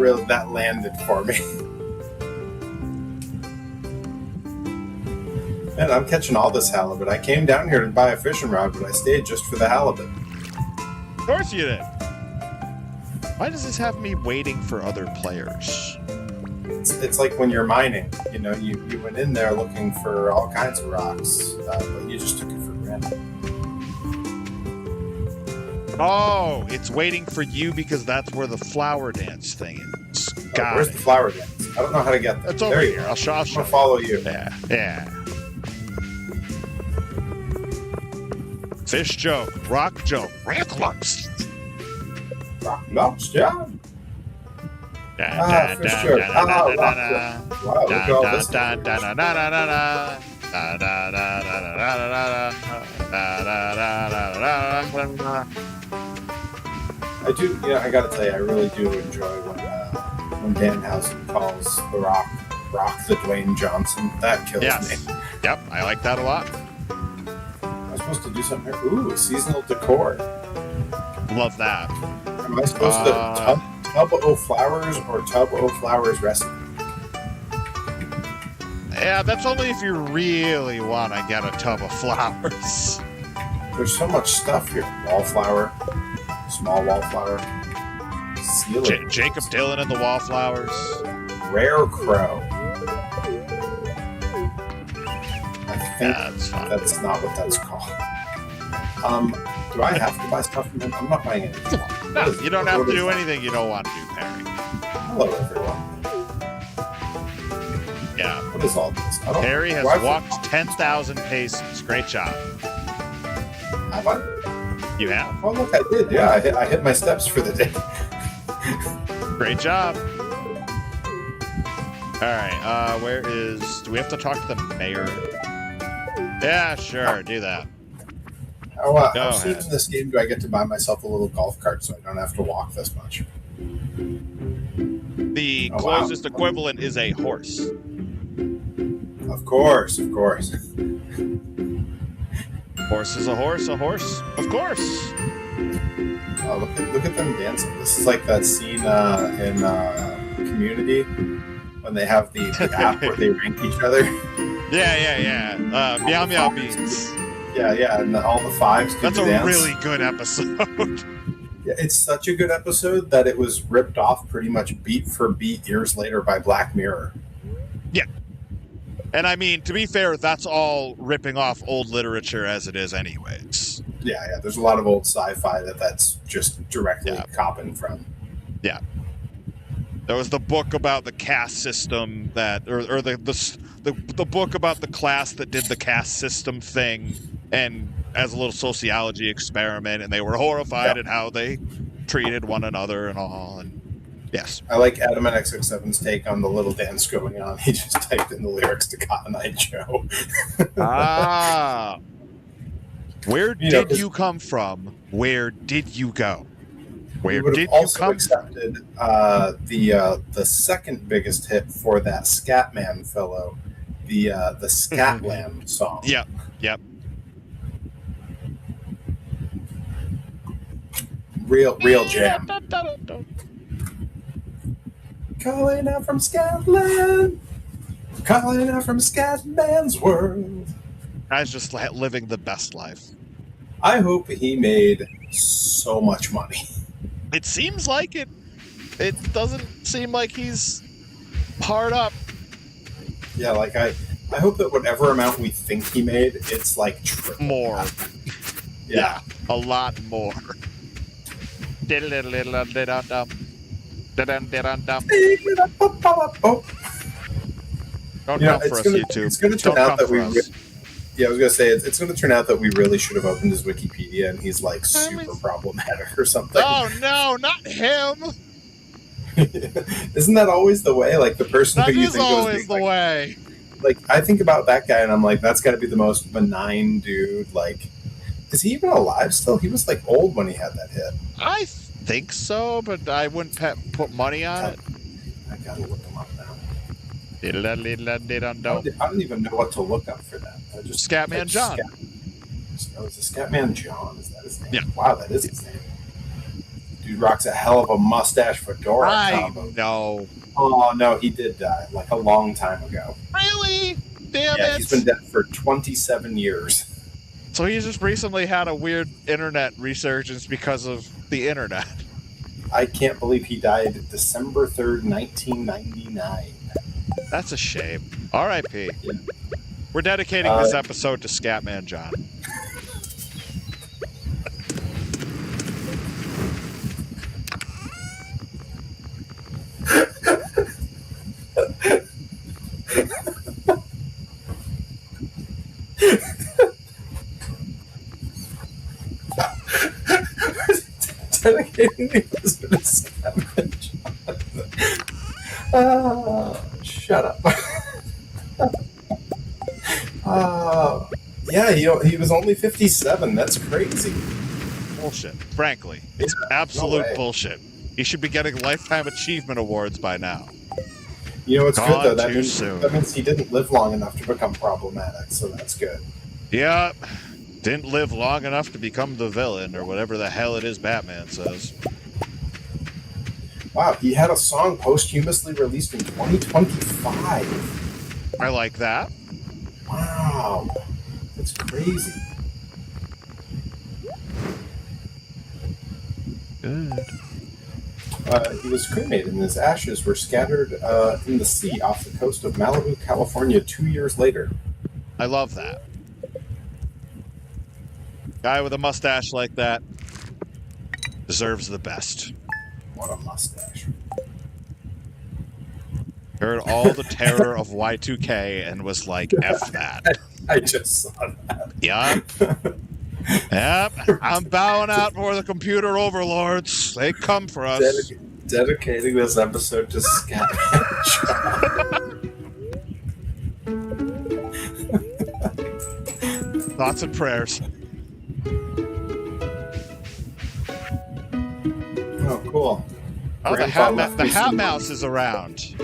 landed for me. And I'm catching all this halibut. I came down here to buy a fishing rod, but I stayed just for the halibut. Of course you did. Why does this have me waiting for other players? It's like when you're mining. You know, you went in there looking for all kinds of rocks, but you just took it for granted. Oh, it's waiting for you because that's where the flower dance thing is. Where's the flower dance? I don't know how to get there. It's over here. I'll show I'm gonna follow you. Yeah. Fish joke, rock joke, rock lumps. Rock lumps, yeah. Fish joke. Rock joke. Wow, look at all this. I do, I gotta tell you, I really do enjoy when Danhausen calls the Rock the Dwayne Johnson. That kills me. Yep, I like that a lot. I'm supposed to do something here. Ooh, seasonal decor. Love that. Am I supposed to tub o' flowers or tub o' flowers recipe? Yeah, that's only if you really want to get a tub of flowers. There's so much stuff here. Wallflower, small wallflower, ceiling. Jacob Dylan and the wallflowers. Rare crow. I think that's not what that's called. Do I have to buy stuff from him? I'm not buying anything. No, you don't have to do anything you don't want to do, Perry. Hello, everyone. Yeah. What is all this? Perry has walked 10,000 paces. Great job. Have I? You have? Oh, look, I did. Yeah, I hit my steps for the day. Great job. All right. Do we have to talk to the mayor? Yeah, sure. Do that. How soon in this game do I get to buy myself a little golf cart so I don't have to walk this much? The closest equivalent is a horse. Of course. Horse is a horse, of course. Oh, look at them dancing. This is like that scene in Community when they have the app where they rank each other. Yeah. Meow Meow Beans. Yeah, and all the fives do That's the a dance. really good episode. Yeah, it's such a good episode that it was ripped off pretty much beat for beat years later by Black Mirror. Yeah. And I mean, to be fair, that's all ripping off old literature as it is anyways. Yeah, there's a lot of old sci-fi that's just directly copying from. Yeah. There was the book about the caste system or the book about the class that did the caste system thing, and as a little sociology experiment, and they were horrified at how they treated one another and all. And yes, I like Adam and XX7's take on the little dance going on. He just typed in the lyrics to Cotton Eye Joe. Where did you come from? Where did you go? Where would did have also you come accepted the second biggest hit for that Scatman fellow, the Scatland song. Yep. Real jam. Calling out from Scotland, calling out from Scatman's world. Guy's just living the best life. I hope he made so much money. It seems like it. It doesn't seem like he's hard up. Yeah, like I hope that whatever amount we think he made, it's like triple. More. Yeah, a lot more. Don't come for us, YouTube. It's going to turn out that Yeah, I was gonna say it's gonna turn out that we really should have opened his Wikipedia, and he's like super problematic or something. Oh no, not him! Isn't that always the way? Like the person That who you is think always the like, way. Like I think about that guy, and I'm like, that's got to be the most benign dude. Like, is he even alive still? He was like old when he had that hit. I think so, but I wouldn't put money on it. I gotta look him up now. I don't even know what to look up for that. I just Scatman John. Oh, is it Scatman John? Is that his name? Yeah. Wow, that is his name. Dude rocks a hell of a mustache fedora combo. No. Oh no, he did die like a long time ago. Really? Damn it! He's been dead for 27 years. So he just recently had a weird internet resurgence because of the internet. I can't believe he died December 3rd, 1999. That's a shame. R.I.P. Yeah. We're dedicating this episode to Scatman John. Dedicating the episode to Scatman John. Shut up. Yeah, he was only 57. That's crazy. Bullshit. Frankly, it's absolute bullshit. He should be getting Lifetime Achievement Awards by now. You know what's good though? That means he didn't live long enough to become problematic, so that's good. Yeah, didn't live long enough to become the villain or whatever the hell it is Batman says. Wow, he had a song posthumously released in 2025. I like that. Wow, that's crazy. Good. He was cremated and his ashes were scattered in the sea off the coast of Malibu, California 2 years later. I love that. Guy with a mustache like that deserves the best. What a mustache. Heard all the terror of Y2K and was like, F that. I just saw that. Yep. Yep. I'm bowing out for the computer overlords. They come for us. Dedicating this episode to Scatman John. Thoughts and prayers. Oh, cool. Oh, the Hat Mouse is around.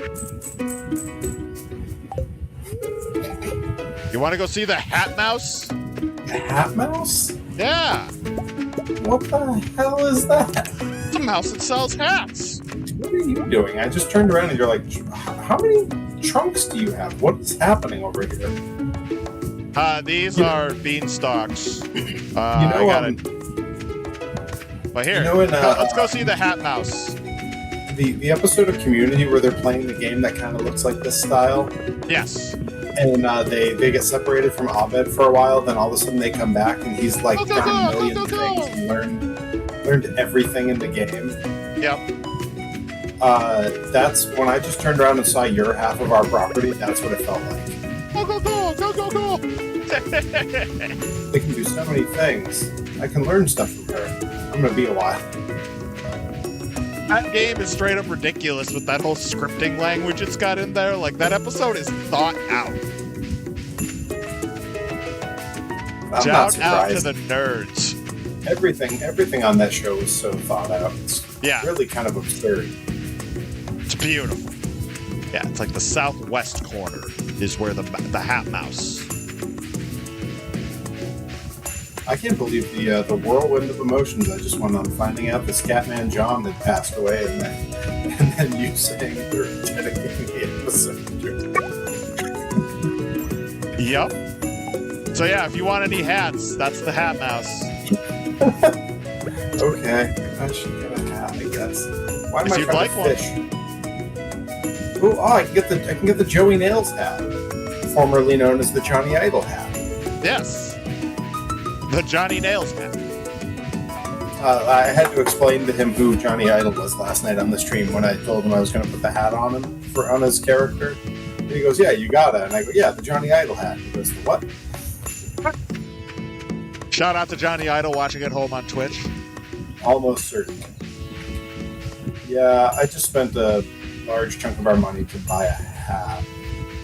You want to go see the Hat Mouse? The Hat Mouse? Yeah. What the hell is that? It's a mouse that sells hats. What are you doing? I just turned around and you're like, how many trunks do you have? What is happening over here? These are beanstalks. I got it. But here, let's go see the Hat Mouse. The episode of Community where they're playing the game that kind of looks like this style. Yes. And they get separated from Abed for a while, then all of a sudden they come back and he's like done a million things and learned everything in the game. Yep. That's when I just turned around and saw your half of our property, that's what it felt like. Go. They can do so many things. I can learn stuff from her. I'm gonna be a while. That game is straight up ridiculous with that whole scripting language it's got in there. Like, that episode is thought out. Shout out to the nerds. Everything on that show is so thought out. It's really kind of absurd. It's beautiful. Yeah, it's like the southwest corner is where the Hat Mouse. I can't believe the whirlwind of emotions I just went on finding out that Scatman John had passed away, and then you saying you're dedicating the episode. Yep. So yeah, if you want any hats, that's the Hat Mouse. Okay, I should get a hat, I guess. Why am I trying like to fish? Oh, I can get the Joey Nails hat, formerly known as the Johnny Idol hat. Yes. The Johnny Nails hat. I had to explain to him who Johnny Idol was last night on the stream when I told him I was going to put the hat on him on his character. And he goes, "Yeah, you got it." And I go, "Yeah, the Johnny Idol hat." He goes, "The what?" Shout out to Johnny Idol watching at home on Twitch. Almost certainly. Yeah, I just spent a large chunk of our money to buy a hat.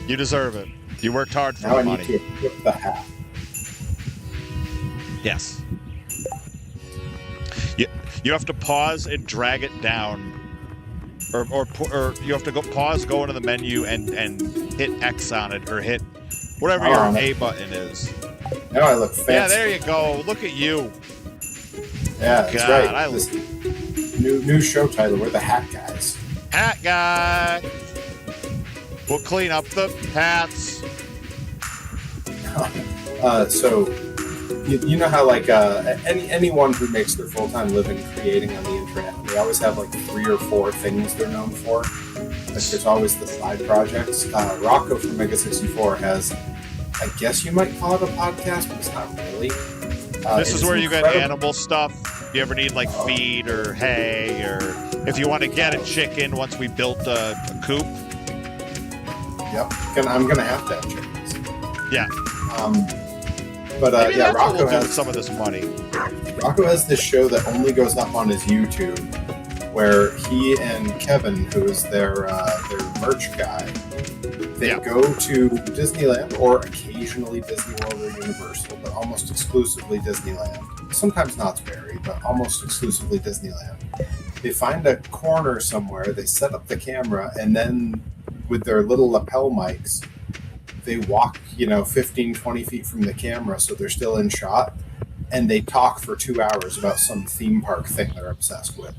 You deserve it. You worked hard for Now the I money. need to equip the hat. Yes. You have to pause and drag it down, or you have to pause, go into the menu, and hit X on it, or hit whatever your A button is. Now I look fancy. Yeah, there you go. Look at you. Yeah, that's God, right. This new show title. We're the Hat Guys. Hat guy. We'll clean up the hats. So, you know how like anyone who makes their full-time living creating on the internet, they always have like 3 or 4 things they're known for. Like there's always the side projects. Rocco from Mega64 has, I guess you might call it a podcast, but it's not really. This is where you get animal stuff. You ever need like feed or hay, or if you want to get a chicken once we built a coop. Yep, I'm gonna have to have chickens. Yeah. But yeah, Rocco has some of this money. Rocco has this show that only goes up on his YouTube, where he and Kevin, who is their merch guy, they go to Disneyland or occasionally Disney World or Universal, but almost exclusively Disneyland. Sometimes Knott's Berry, but almost exclusively Disneyland. They find a corner somewhere, they set up the camera, and then with their little lapel mics, they walk, 15, 20 feet from the camera so they're still in shot, and they talk for 2 hours about some theme park thing they're obsessed with.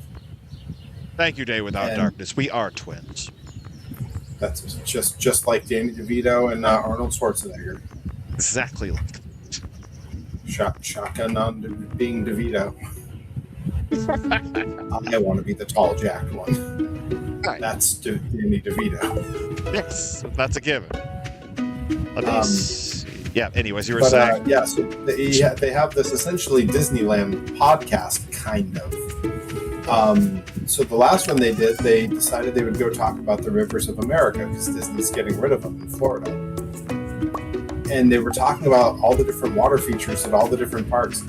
Thank you, Day Without Darkness. We are twins. That's just like Danny DeVito and Arnold Schwarzenegger. Exactly like Shotgun on being DeVito. I want to be the tall, jacked one. Right. That's Danny DeVito. Yes, that's a given. Yeah, anyways, you were saying. Yeah, so they have this essentially Disneyland podcast, kind of. So the last one they did, they decided they would go talk about the rivers of America because Disney's getting rid of them in Florida. And they were talking about all the different water features at all the different parks.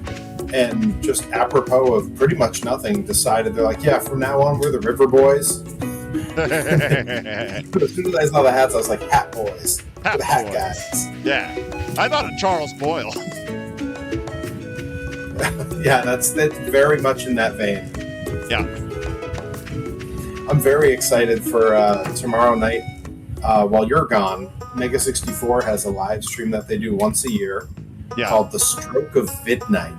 And just apropos of pretty much nothing, decided they're like, yeah, from now on, we're the River Boys. As soon as I saw the hats, I was like, Hat Boys. The Hat Guys. Yeah. I thought of Charles Boyle. Yeah, that's very much in that vein. Yeah. I'm very excited for tomorrow night. While you're gone, Mega64 has a live stream that they do once a year called The Stroke of Midnight.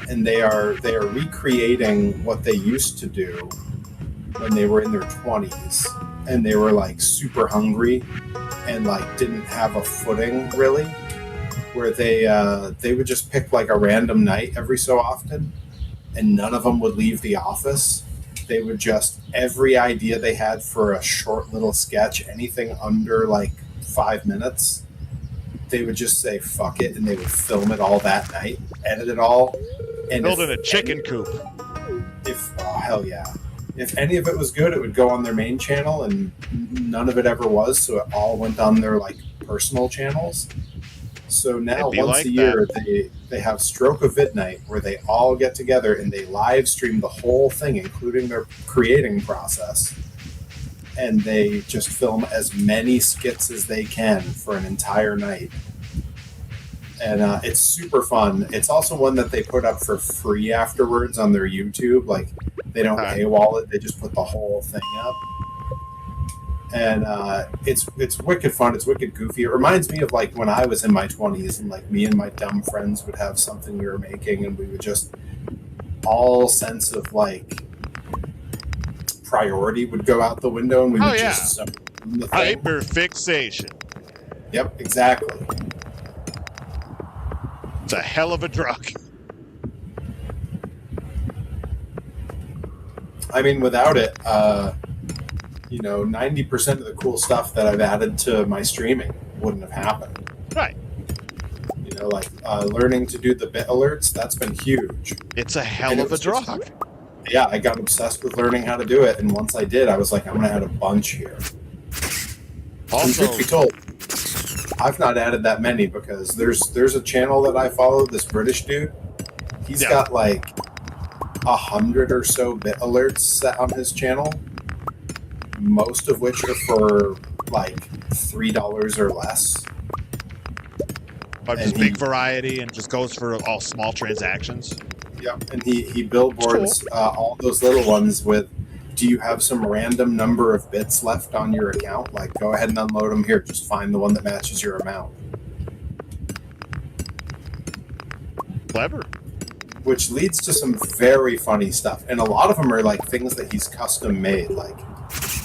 And they are recreating what they used to do when they were in their 20s and they were like super hungry and like didn't have a footing really, where they would just pick like a random night every so often and none of them would leave the office. They would just, every idea they had for a short little sketch, anything under like 5 minutes, they would just say fuck it and they would film it all that night, edit it all, and building a chicken coop. Hell yeah. If any of it was good, it would go on their main channel, and none of it ever was, so it all went on their like personal channels. So now once a year they have Stroke of Midnight, where they all get together and they live stream the whole thing, including their creating process. And they just film as many skits as they can for an entire night. And it's super fun. It's also one that they put up for free afterwards on their YouTube. Like, they don't paywall it. They just put the whole thing up. And it's wicked fun. It's wicked goofy. It reminds me of, like, when I was in my 20s and, like, me and my dumb friends would have something we were making and we would just, all sense of, like, priority would go out the window and we would just hyperfixation. Yep, exactly. It's a hell of a drug. I mean, without it, 90% of the cool stuff that I've added to my streaming wouldn't have happened. Right. Like learning to do the bit alerts, that's been huge. It's a hell of a drug. Yeah, I got obsessed with learning how to do it, and once I did, I was like, I'm going to add a bunch here. Also, truth be told, I've not added that many because there's a channel that I follow, this British dude. He's got like 100 or so bit alerts set on his channel, most of which are for like $3 or less. But just big variety and just goes for all small transactions. Yep, and he billboards all those little ones with, do you have some random number of bits left on your account? Like, go ahead and unload them here. Just find the one that matches your amount. Clever. Which leads to some very funny stuff. And a lot of them are like things that he's custom made. Like,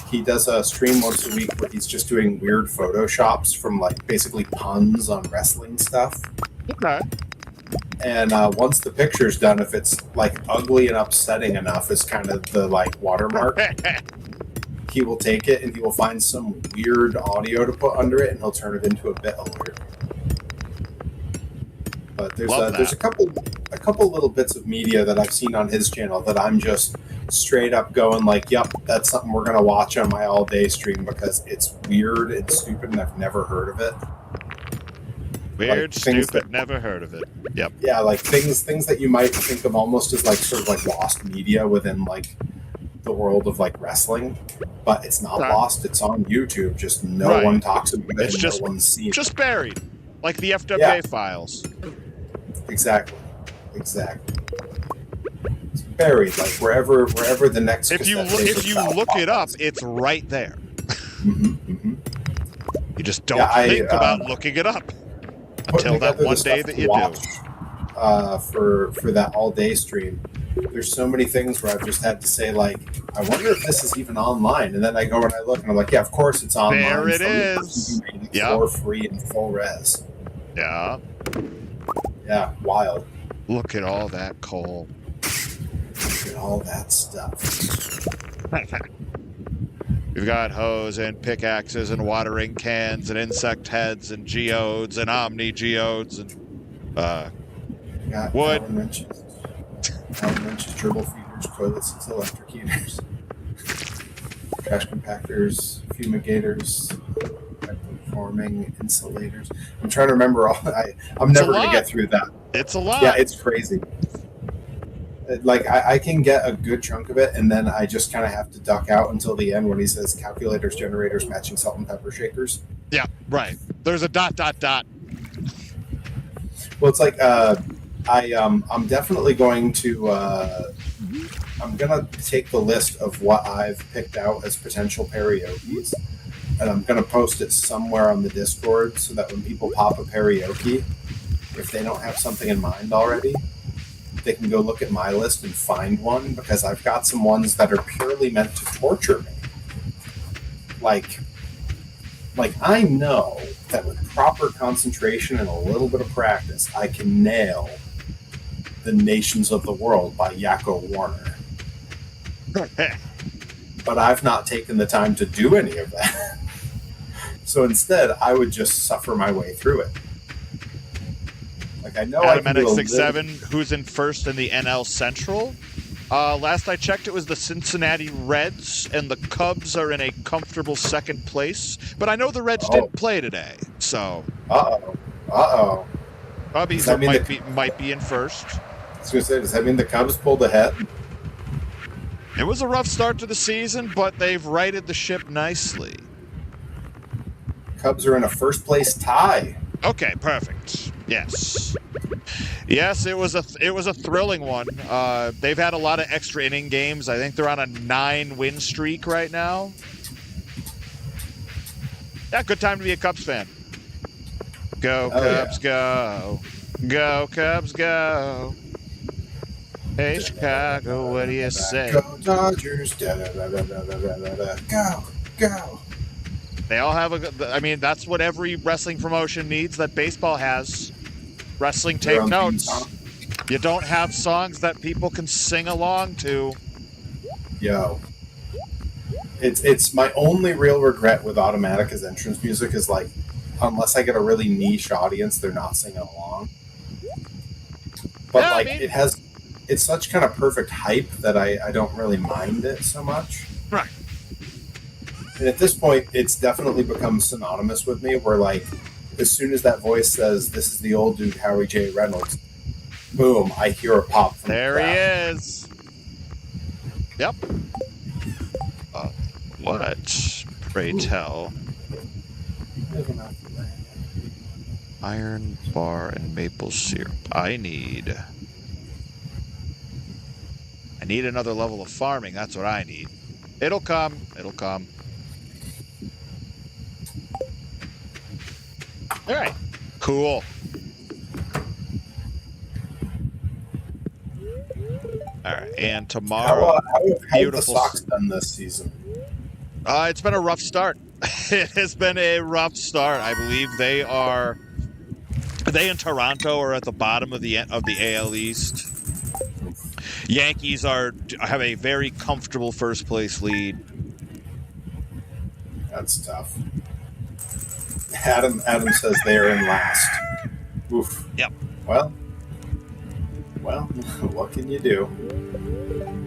he does a stream once a week where he's just doing weird photoshops from like basically puns on wrestling stuff. Okay. And once the picture's done, if it's like ugly and upsetting enough, is kind of the like watermark. He will take it and he will find some weird audio to put under it, and he'll turn it into a bit alert. But there's a couple little bits of media that I've seen on his channel that I'm just straight up going like, yep, that's something we're gonna watch on my all day stream because it's weird and stupid and I've never heard of it. Weird, like stupid, never heard of it. Yep. Yeah, like things that you might think of almost as like sort of like lost media within like the world of like wrestling, but it's not lost. It's on YouTube. Just no one talks about it. It's just, no one's seen just buried, like the FWA files. Exactly. It's buried, like wherever the next. If you look it up, it's right there. You just don't think about looking it up. Until that one day that you do. For that all day stream, there's so many things where I've just had to say like, I wonder if this is even online, and then I go and I look and I'm like, yeah, of course it's online. There it is. For free and full res. Yeah. Yeah, wild. Look at all that coal. Look at all that stuff. We've got hose and pickaxes and watering cans and insect heads and geodes and omni geodes and wood. Allen wrenches, dribble feeders, toilets, and electric heaters. Trash compactors, fumigators, forming insulators. I'm trying to remember all. I'm never going to get through that. It's a lot. Yeah, it's crazy. Like, I can get a good chunk of it, and then I just kind of have to duck out until the end when he says calculators, generators, matching salt and pepper shakers. Yeah, right. There's a ... Well, it's like I'm definitely going to I'm gonna take the list of what I've picked out as potential karaoke's, and I'm gonna post it somewhere on the Discord so that when people pop a karaoke, if they don't have something in mind already, they can go look at my list and find one, because I've got some ones that are purely meant to torture me. Like I know that with proper concentration and a little bit of practice, I can nail The Nations of the World by Yakko Warner. But I've not taken the time to do any of that. So instead, I would just suffer my way through it. Like, I know Adam NX67, who's in first in the NL Central. Last I checked, it was the Cincinnati Reds, and the Cubs are in a comfortable second place. But I know the Reds didn't play today, so. Cubbies might be in first. I was going to say, does that mean the Cubs pulled ahead? It was a rough start to the season, but they've righted the ship nicely. Cubs are in a first place tie. Okay, perfect. Yes. Yes, it was a thrilling one. They've had a lot of extra inning games. I think they're on a 9-win streak right now. Yeah, good time to be a Cubs fan. Go Cubs, go. Go Cubs, go. Hey, Chicago, what do you say? Go Dodgers, go, go. They all have that's what every wrestling promotion needs that baseball has. Wrestling take notes. You don't have songs that people can sing along to. Yo. It's my only real regret with Automatica's entrance music is, like, unless I get a really niche audience, they're not singing along. But it's such kind of perfect hype that I don't really mind it so much. Right. And at this point, it's definitely become synonymous with me, where, like, as soon as that voice says, "This is the old dude, Howie J. Reynolds," boom! I hear a pop from There the he crowd. is. Yep. What? Pray tell. Iron bar and maple syrup. I need another level of farming. That's what I need. It'll come. It'll come. All right. Cool. All right. And tomorrow, How have the beautiful. Sox done this season? It's been a rough start. It has been a rough start. I believe they and Toronto are at the bottom of the AL East. Yankees have a very comfortable first place lead. That's tough. Adam says they are in last. Oof. Yep. Well, what can you do?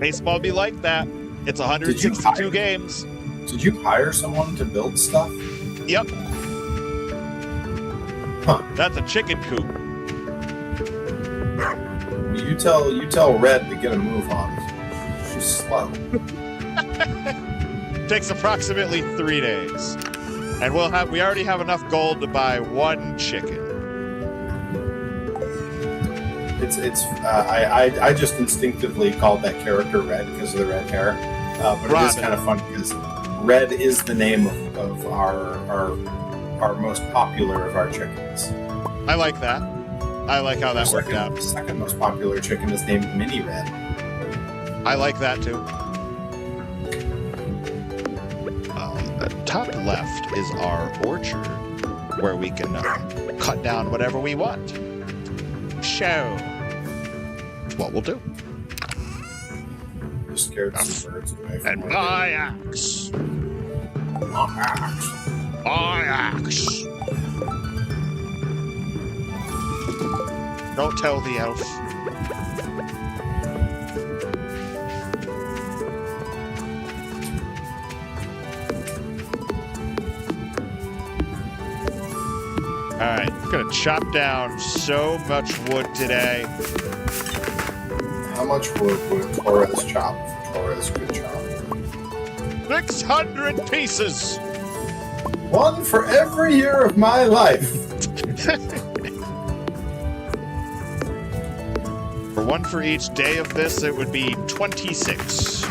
Baseball be like that. It's 162 games. Did you hire someone to build stuff? Yep. Huh. That's a chicken coop. You tell Red to get a move on. She's slow. Takes approximately 3 days. And we already have enough gold to buy 1 chicken. I just instinctively called that character Red because of the red hair. But Robin. It is kind of funny because Red is the name of our most popular of our chickens. I like that. I like how that worked out. The second most popular chicken is named Mini Red. I like that too. The top left is our orchard, where we can cut down whatever we want. Show. That's what we'll do. You scared some birds away from and my axe. My axe. Don't tell the elf. Alright, I'm gonna chop down so much wood today. How much wood would Torres chop if Torres could chop? 600 pieces! One for every year of my life. For one for each day of this, it would be 26.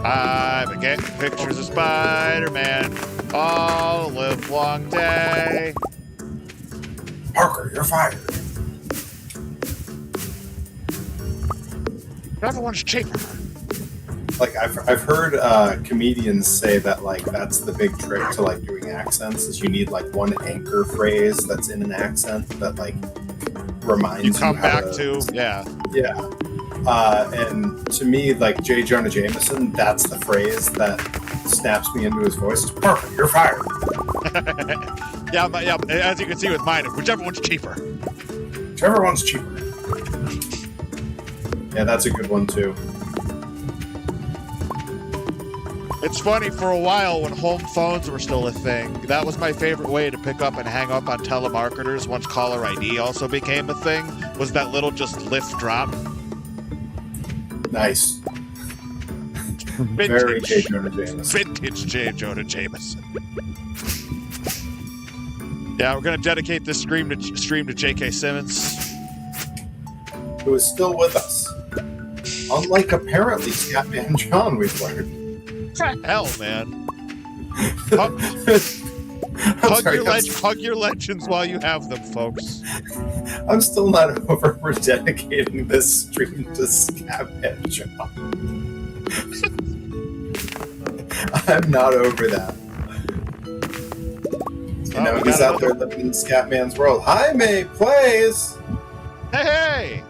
I've been getting pictures of Spider-Man all live long day. Parker, you're fired. Everyone's cheaper. Like I've heard comedians say that like that's the big trick to like doing accents is you need like one anchor phrase that's in an accent that like reminds you come how back to yeah. And to me, like J. Jonah Jameson, that's the phrase that snaps me into his voice. It's Parker, you're fired. yeah. As you can see with mine, whichever one's cheaper. Whichever one's cheaper. Yeah, that's a good one too. It's funny, for a while when home phones were still a thing, that was my favorite way to pick up and hang up on telemarketers once caller ID also became a thing, was that little just lift drop. Nice. Vintage, very J. Jonah Jameson. Vintage J. Jonah Jameson. Yeah, we're going to dedicate this stream to J.K. Simmons. Who is still with us. Unlike apparently Scatman John, we've learned. Hell, man. Hug your legends while you have them, folks. I'm still not over for dedicating this stream to Scatman John. I'm not over that. You know, he's out there living in Scatman's world. Jaime plays! Hey!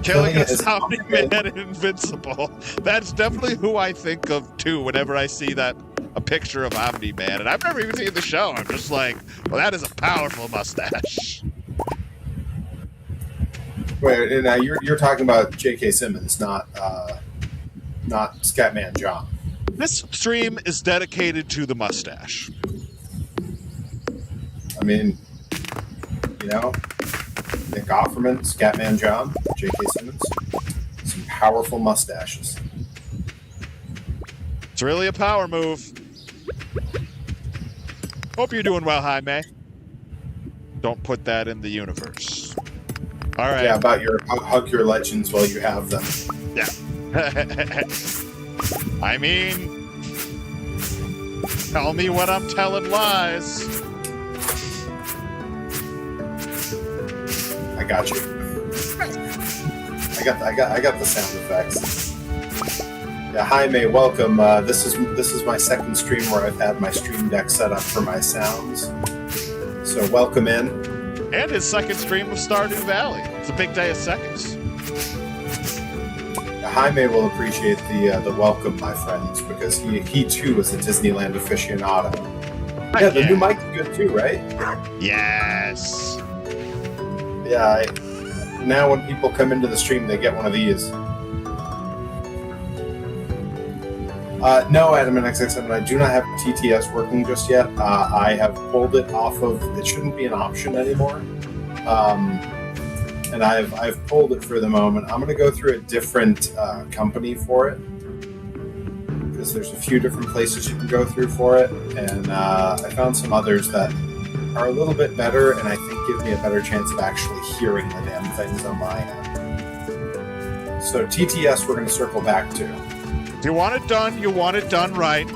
Killing a zombie man invincible. That's definitely who I think of too whenever I see a picture of Omni Man. And I've never even seen the show. I'm just like, well, that is a powerful mustache. Wait, now you're talking about J.K. Simmons, not Scatman John. This stream is dedicated to the mustache. I mean, you know, Nick Offerman, Scatman John, J.K. Simmons, some powerful mustaches. It's really a power move. Hope you're doing well, Jaime. Don't put that in the universe. All right. Yeah, about your hug your legends while you have them. Yeah. I mean, tell me when I'm telling lies. I got you. I got the sound effects. Yeah, Jaime, welcome. This is my second stream where I've had my stream deck set up for my sounds. So welcome in. And his second stream of Stardew Valley. It's a big day of seconds. Jaime will appreciate the welcome, my friends, because he too is a Disneyland aficionado. Yeah, the new mic's good too, right? Yes. Yeah. Now when people come into the stream, they get one of these. No, Adam and XX7, I do not have TTS working just yet. I have pulled it off of. It shouldn't be an option anymore. And I've pulled it for the moment. I'm going to go through a different company for it because there's a few different places you can go through for it, and I found some others that are a little bit better, and I think give me a better chance of actually hearing the damn things on my end. So TTS, we're going to circle back to. If you want it done, you want it done right.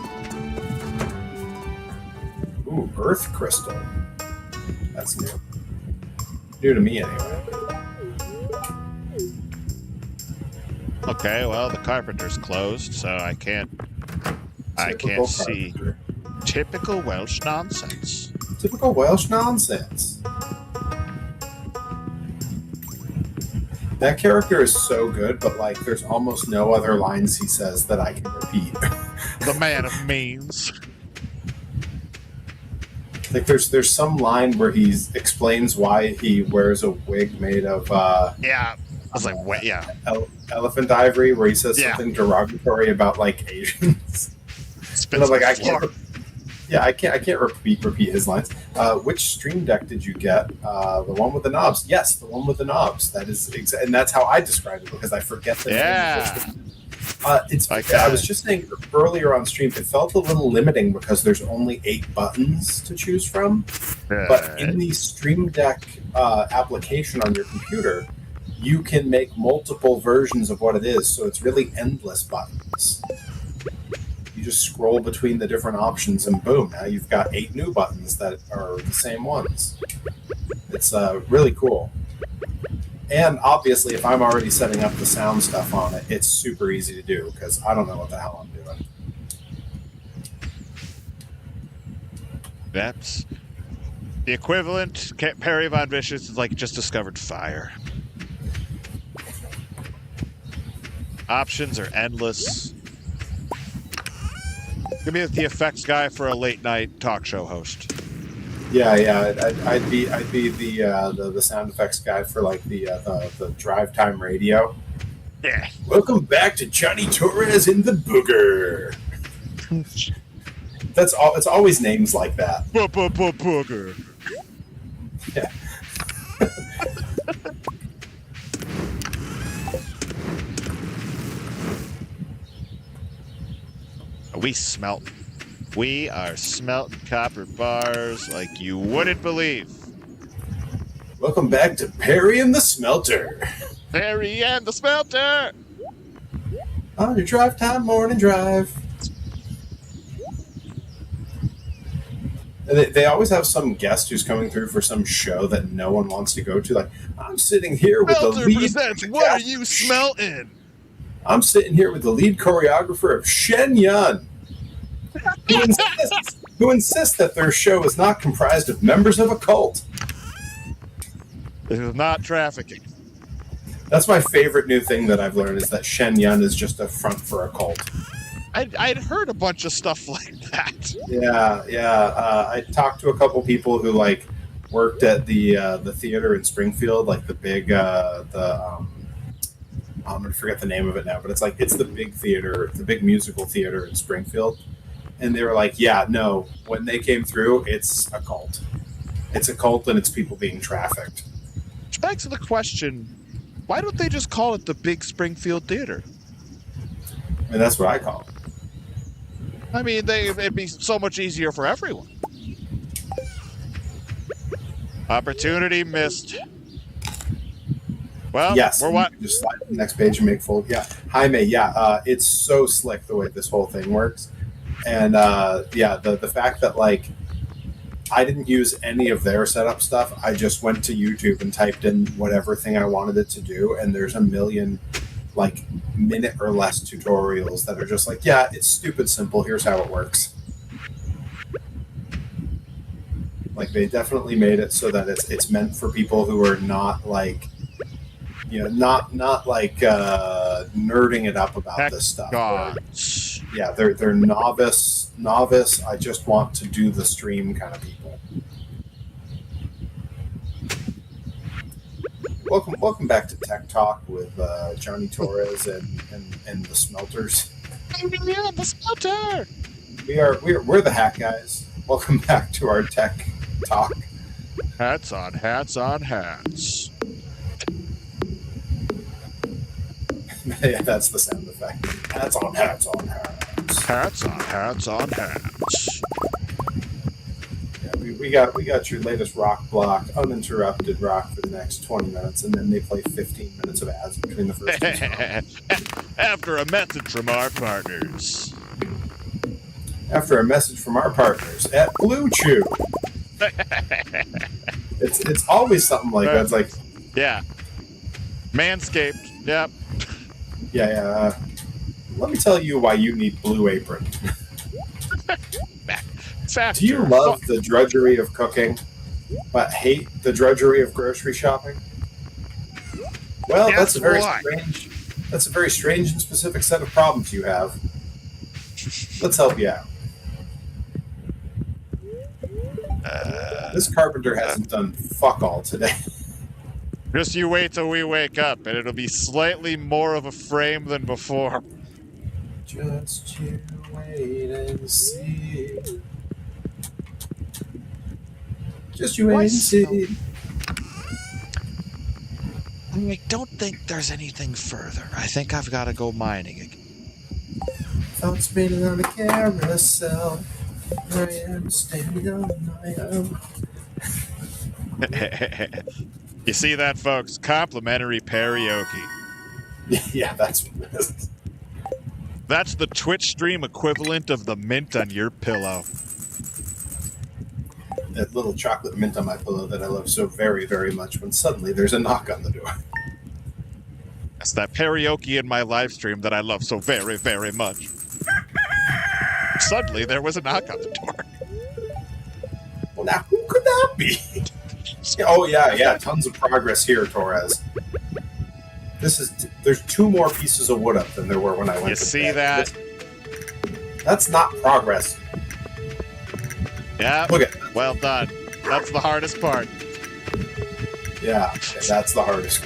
Ooh, Earth Crystal. That's new. New to me, anyway. Okay, well, the carpenter's closed, so I can't see. Typical Welsh nonsense. Typical Welsh nonsense. That character is so good, but like, there's almost no other lines he says that I can repeat. The man of means. Like, there's some line where he explains why he wears a wig made of yeah. I was like, what? Yeah. Elephant ivory, where he says something derogatory about like Asians. And I'm like, I can't repeat his lines. Which stream deck did you get? The one with the knobs. Yes, the one with the knobs. That is and that's how I describe it because I forget that. Yeah. It's. I was just saying earlier on stream, it felt a little limiting because there's only 8 buttons to choose from. But in the Stream Deck application on your computer, you can make multiple versions of what it is. So it's really endless buttons. You just scroll between the different options, and boom! Now you've got 8 new buttons that are the same ones. It's really cool. And obviously, if I'm already setting up the sound stuff on it, it's super easy to do because I don't know what the hell I'm doing. That's the equivalent. Perry Von Vicious is like just discovered fire. Options are endless. Give me the effects guy for a late night talk show host. Yeah. I'd be the sound effects guy for like the drive time radio. Yeah. Welcome back to Johnny Torres in the Booger. That's all. It's always names like that. Booger. Yeah. We are smelting copper bars like you wouldn't believe. Welcome back to Perry and the Smelter. Perry and the Smelter! On your drive time morning drive. They always have some guest who's coming through for some show that no one wants to go to. Like, I'm sitting here with the lead. Presents, what are you smelting? I'm sitting here with the lead choreographer of Shen Yun, who insists that their show is not comprised of members of a cult. This is not trafficking. That's my favorite new thing that I've learned is that Shen Yun is just a front for a cult. I'd heard a bunch of stuff like that. Yeah. I talked to a couple people who like worked at the theater in Springfield, like the big I'm gonna forget the name of it now, but it's the big theater, the big musical theater in Springfield, and they were like, yeah, no, when they came through, it's a cult. It's a cult, and it's people being trafficked. Which begs the question: why don't they just call it the Big Springfield Theater? I mean, that's what I call it. I mean, it'd be so much easier for everyone. Opportunity missed. Well, Yes, we're what? just slide to the next page and make full. Yeah, Jaime. Yeah, it's so slick the way this whole thing works, and the fact that like I didn't use any of their setup stuff. I just went to YouTube and typed in whatever thing I wanted it to do, and there's a million like minute or less tutorials that are just like, yeah, it's stupid simple. Here's how it works. Like they definitely made it so that it's meant for people who are not like, not like nerding it up about this stuff. God. Yeah, they're novice. I just want to do the stream kind of people. Welcome back to Tech Talk with Johnny Torres and the Smelters. Yeah, the Smelter. We're the Hack Guys. Welcome back to our Tech Talk. Hats on hats on hats. Yeah, that's the sound effect. Hats on hats on hats. Hats on hats on hats. Yeah, we got your latest rock block, uninterrupted rock for the next 20 minutes, and then they play 15 minutes of ads between the first two songs. After a message from our partners. After a message from our partners at Blue Chew. It's always something like that. It's like, yeah, Manscaped. Yep. Yeah. Let me tell you why you need Blue Apron. Do you love the drudgery of cooking, but hate the drudgery of grocery shopping? Well, that's a very strange and specific set of problems you have. Let's help you out. This carpenter hasn't done fuck all today. Just you wait till we wake up, and it'll be slightly more of a frame than before. Just you wait and see. Just you wait and see. I don't think there's anything further. I think I've got to go mining again. I'm spinning on a carousel. I am standing on my own. You see that, folks? Complimentary karaoke. Yeah, that's what it is. That's the Twitch stream equivalent of the mint on your pillow. That little chocolate mint on my pillow that I love so very, very much when suddenly there's a knock on the door. That's that karaoke in my live stream that I love so very, very much. Suddenly there was a knock on the door. Well, now who could that be? Oh, yeah. Tons of progress here, Torres. There's 2 more pieces of wood up than there were when I went to bed. You see that? That's not progress. Yeah. Look at that. Well done. That's the hardest part. Yeah, that's the hardest.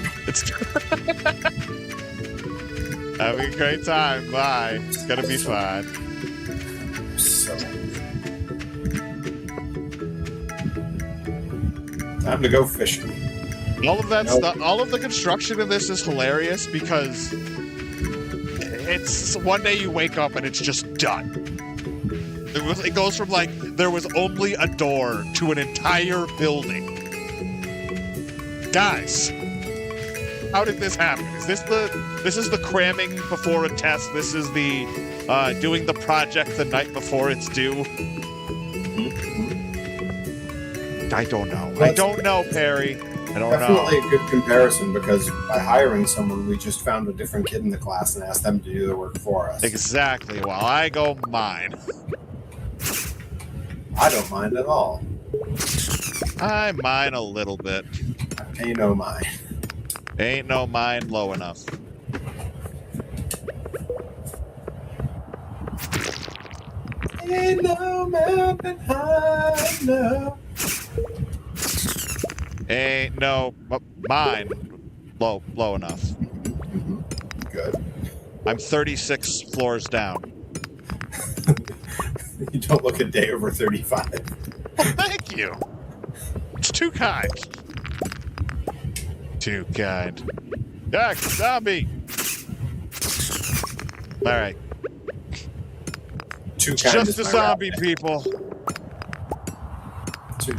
Having a great time. Bye. It's gonna be fun. So, time to go fishing. All of that stuff, all of the construction in this is hilarious because it's one day you wake up and it's just done. It goes from like there was only a door to an entire building. Guys, how did this happen? This is the cramming before a test? This is the doing the project the night before it's due? I don't know. I don't know, Perry. I don't know. Definitely a good comparison because by hiring someone, we just found a different kid in the class and asked them to do the work for us. Exactly. While I go mine. I don't mind at all. I mine a little bit. I pay no mind. Ain't no mine low enough. Ain't no mountain high enough. Ain't no mine. Low enough. Mm-hmm. Good. I'm 36 floors down. You don't look a day over 35. Well, thank you. It's too kind. Too kind. Jack, zombie. All right. Too kind Just is a my zombie, rap name. people.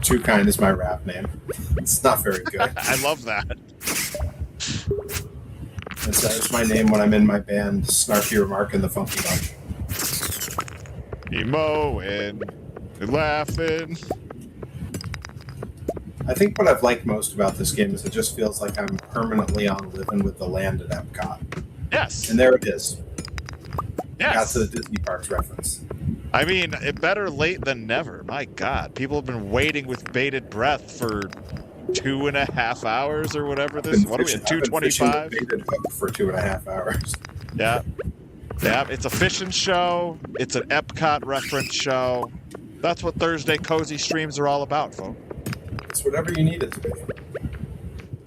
Too kind is my rap name. It's not very good. I love that. That's my name when I'm in my band, Snarky Remark and the Funky Bunch. Emo and laughing. I think what I've liked most about this game is it just feels like I'm permanently on Living with the Land at Epcot. Yes. And there it is. Yes. Got to the Disney Parks reference. I mean, better late than never. My God. People have been waiting with bated breath for 2.5 hours or whatever this. What are we at? 2:25? Baited hook for 2.5 hours. Yeah. Yeah. It's a fishing show. It's an Epcot reference show. That's what Thursday cozy streams are all about, folks. It's whatever you need it to be.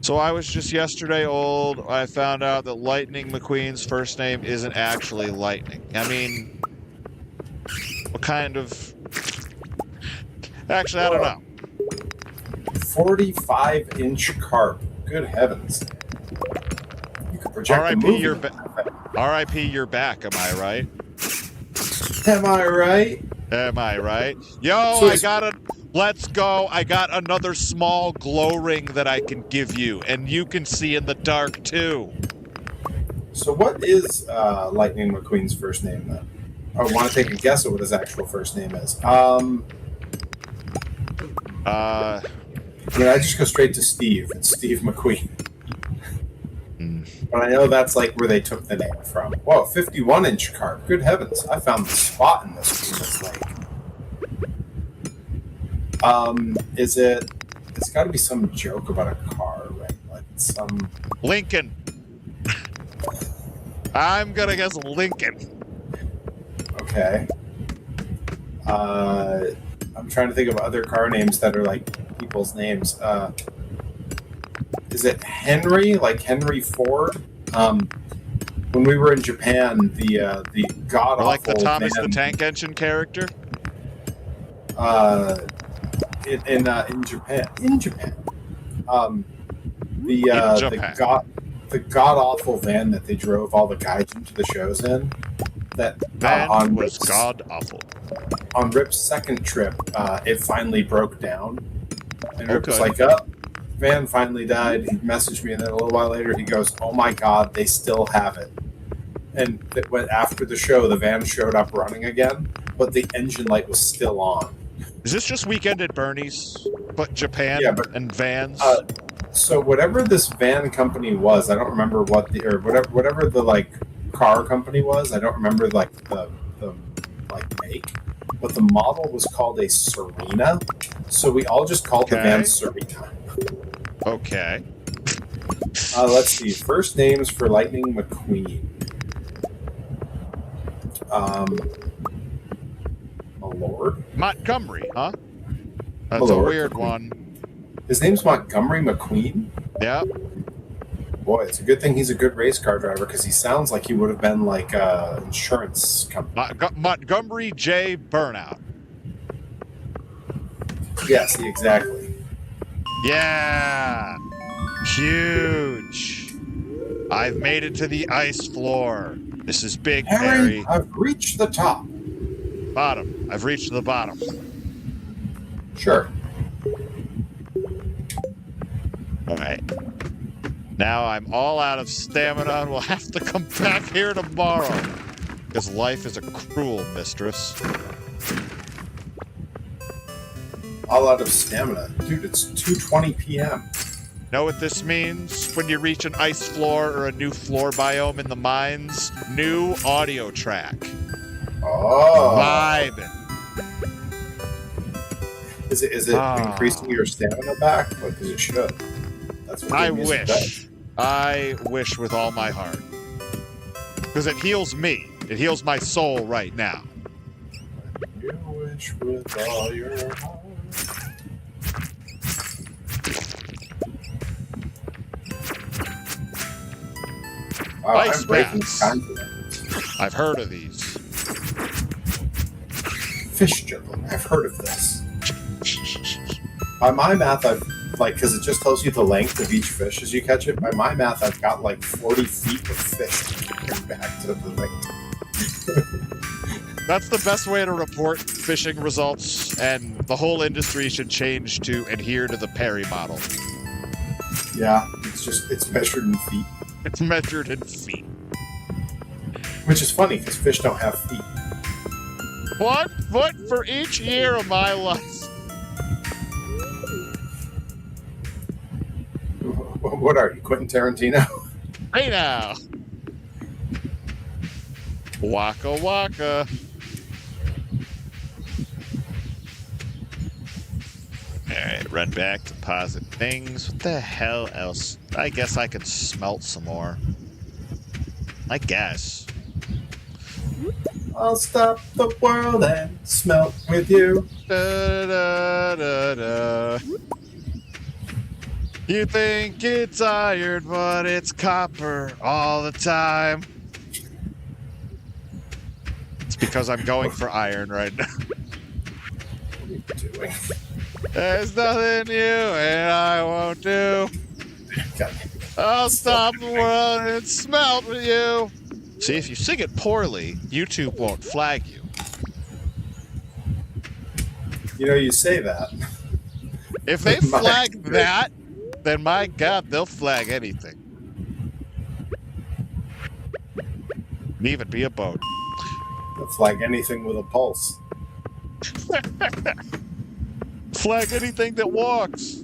So I was just yesterday old. I found out that Lightning McQueen's first name isn't actually Lightning. I mean, what kind of... Actually, I don't know. 45-inch carp. Good heavens. You could project R.I.P. the movie. R.I.P. You're back, am I right? Am I right? Am I right? Yo, So I got a... Let's go. I got another small glow ring that I can give you, and you can see in the dark, too. So what is Lightning McQueen's first name, then? I want to take a guess at what his actual first name is. I mean, I just go straight to Steve. It's Steve McQueen. But I know that's like where they took the name from. Whoa, 51-inch carp. Good heavens. I found the spot in this lake. It's got to be some joke about a car, right? Like some... Lincoln. I'm going to guess Lincoln. Okay. I'm trying to think of other car names that are like people's names. Is it Henry? Like Henry Ford? When we were in Japan, the god awful Like the Thomas van, the Tank Engine character? in Japan. In Japan. The god awful van that they drove all the guys into the shows in. That Van was god awful. On Rip's second trip, it finally broke down, and Rip was Okay. like, "Oh, van finally died." He messaged me, and then a little while later, he goes, "Oh my god, they still have it." And it went after the show. The van showed up running again, but the engine light was still on. Is this just Weekend at Bernie's, but Japan and vans? So whatever this van company was, I don't remember whatever the like car company was. I don't remember like the like make, but the model was called a Serena. So we all just called the van Serena. Okay. Let's see. First names for Lightning McQueen. Lord Montgomery, huh? That's Lord a weird McQueen. one. His name's Montgomery McQueen. Yeah. Boy, it's a good thing he's a good race car driver because he sounds like he would have been like an insurance company. Montgomery J. Burnout. Yes, exactly. Yeah. Huge. I've made it to the ice floor. This is big, Harry. I've reached the top. Bottom. I've reached the bottom. Sure. All right. Now I'm all out of stamina and will have to come back here tomorrow. Because life is a cruel mistress. All out of stamina. Dude, it's 2:20 p.m. Know what this means? When you reach an ice floor or a new floor biome in the mines, new audio track. Oh. Vibing. Is it increasing your stamina back? Like, as it should. That's what I the music does. wish. I wish with all my heart. Because it heals me. It heals my soul right now. You wish with all your heart. Wow, Ice I'm breaking baths. time for them. I've heard of these. Fish juggling. I've heard of this. By my math, I've because it just tells you the length of each fish as you catch it. By my math, I've got like 40 feet of fish to bring back to the thing. That's the best way to report fishing results, and the whole industry should change to adhere to the Perry model. Yeah, it's measured in feet, It's measured in feet. which is funny because fish don't have feet. 1 foot for each year of my life. What are you, Quentin Tarantino? Hey now. Waka waka. Alright, run back, deposit things. What the hell else? I guess I could smelt some more. I guess. I'll stop the world and smelt with you. Da, da, da, da. You think it's iron, but it's copper all the time. It's because I'm going for iron right now. What are you doing? There's nothing you and I won't do. I'll stop the world and smelt with you. See, if you sing it poorly, YouTube won't flag you. You know, you say that. If they flag that, then my God, they'll flag anything. Can even be a boat. They'll flag anything with a pulse. Flag anything that walks.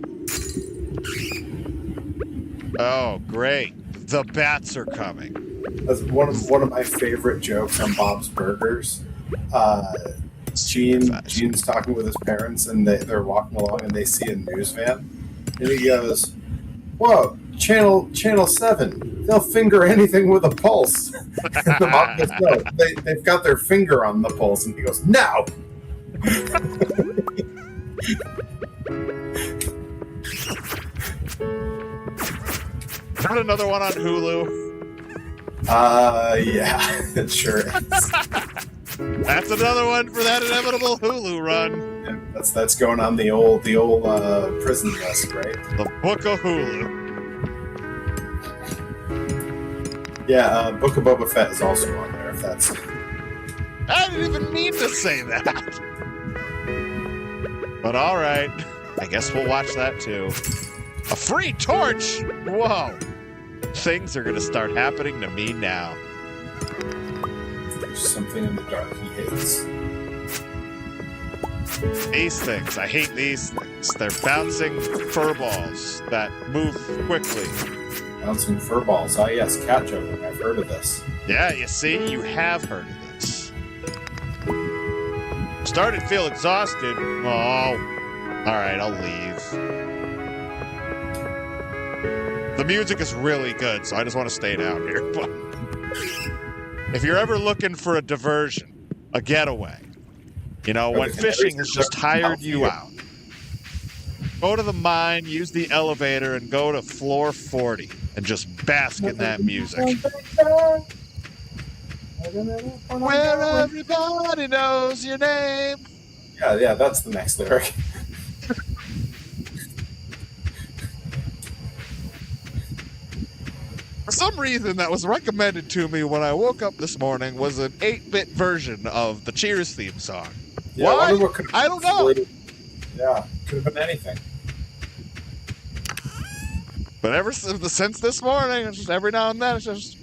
Oh, great. The bats are coming. That's one of my favorite jokes on Bob's Burgers. Gene's talking with his parents, and they're walking along, and they see a news van, and he goes, "Whoa, channel 7! They'll finger anything with a pulse." And the mom goes, "No, they've got their finger on the pulse," and he goes, "No." Is that another one on Hulu? Yeah, it sure is. That's another one for that inevitable Hulu run. Yeah, that's going on the old prison list, right? The Book of Hulu. Yeah, Book of Boba Fett is also on there. If that's I didn't even mean to say that. But all right, I guess we'll watch that too. A free torch! Whoa. Things are gonna start happening to me now. there's something in the dark he hates. These things, I hate these things. They're bouncing fur balls that move quickly. Bouncing fur balls. Ah, yes, cat juggling. I've heard of this. Yeah, you see, you have heard of this. Started to feel exhausted. Oh, all right, I'll leave. The music is really good, so I just want to stay down here. But if you're ever looking for a diversion, a getaway, you know, when fishing has just tired you out, go to the mine, use the elevator, and go to floor 40 and just bask in that music. Where everybody knows your name. Yeah, that's the next lyric. For some reason, that was recommended to me when I woke up this morning was an 8-bit version of the Cheers theme song. Yeah, Why? I don't know. Yeah, could have been anything. But ever since this morning, it's just every now and then, it's just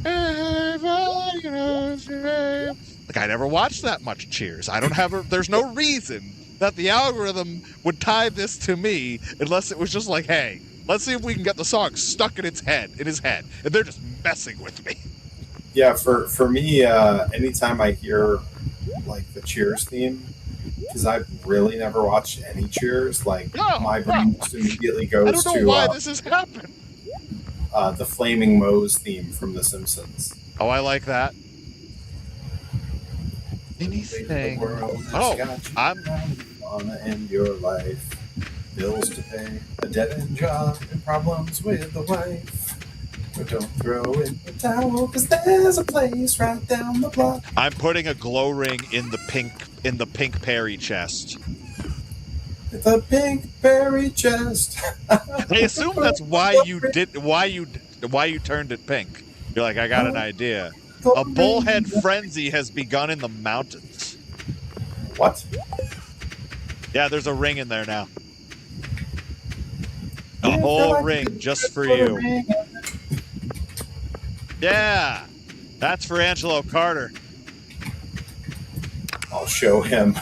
everybody knows your name. Like, I never watched that much Cheers. I don't have there's no reason that the algorithm would tie this to me unless it was just like, hey, let's see if we can get the song stuck in his head, and they're just messing with me. Yeah, for me, anytime I hear like the Cheers theme, because I've really never watched any Cheers, like my brain just immediately goes I don't know to why this has happened. The Flaming Moe's theme from The Simpsons. Oh, I like that. Anything. I'm Wanna end your life. Bills to pay, a dead-end job, and problems with the wife. But don't throw in the towel, because there's a place right down the block. I'm putting a glow ring in the pink Perry chest. It's a pink berry chest. I assume that's why you turned it pink. You're like, I got an idea. A bullhead frenzy has begun in the mountains. What? Yeah, there's a ring in there now. A whole ring just for you. Yeah, that's for Angelo Carter. I'll show him.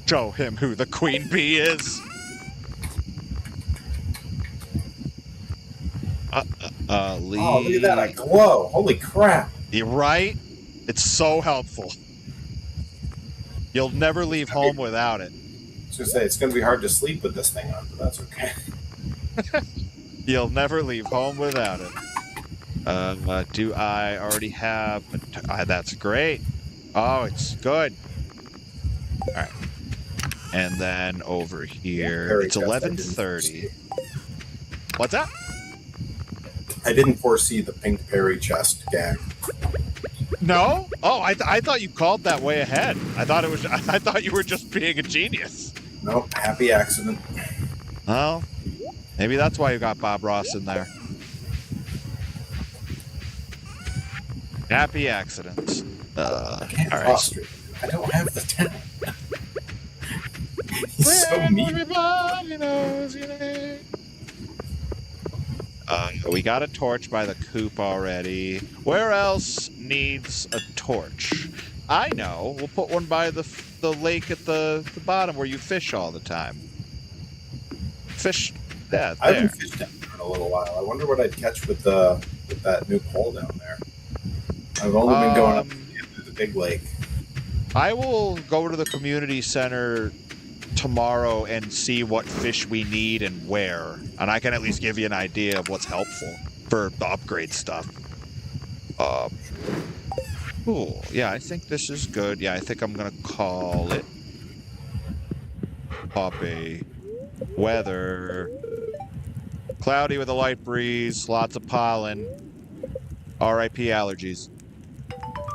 Show him who the queen bee is. Lee. Oh, look at that, a glow. Holy crap. You're right. It's so helpful. You'll never leave home without it. I was going to say, it's going to be hard to sleep with this thing on, but that's okay. You'll never leave home without it. Do I already have... that's great. Oh, it's good. All right. And then over here, it's 11:30. What's that? I didn't foresee the pink Perry chest gag. No? Oh, I thought you called that way ahead. I thought you were just being a genius. Nope, happy accident. Well, maybe that's why you got Bob Ross in there. Happy accidents. I can't all right. frustrate. I don't have the talent. He's so mean. Everybody knows your name. We got a torch by the coop already. Where else needs a torch? I know. We'll put one by the lake at the bottom where you fish all the time. Fish. Yeah, I there. haven't fished down there in a little while. I wonder what I'd catch with that new pole down there. I've only been going up to the big lake. I will go to the community center tomorrow and see what fish we need and where, and I can at least give you an idea of what's helpful for the upgrade stuff. Cool. Yeah, I think this is good. Yeah, I think I'm gonna call it Poppy. Weather cloudy with a light breeze, lots of pollen. R.I.P. allergies.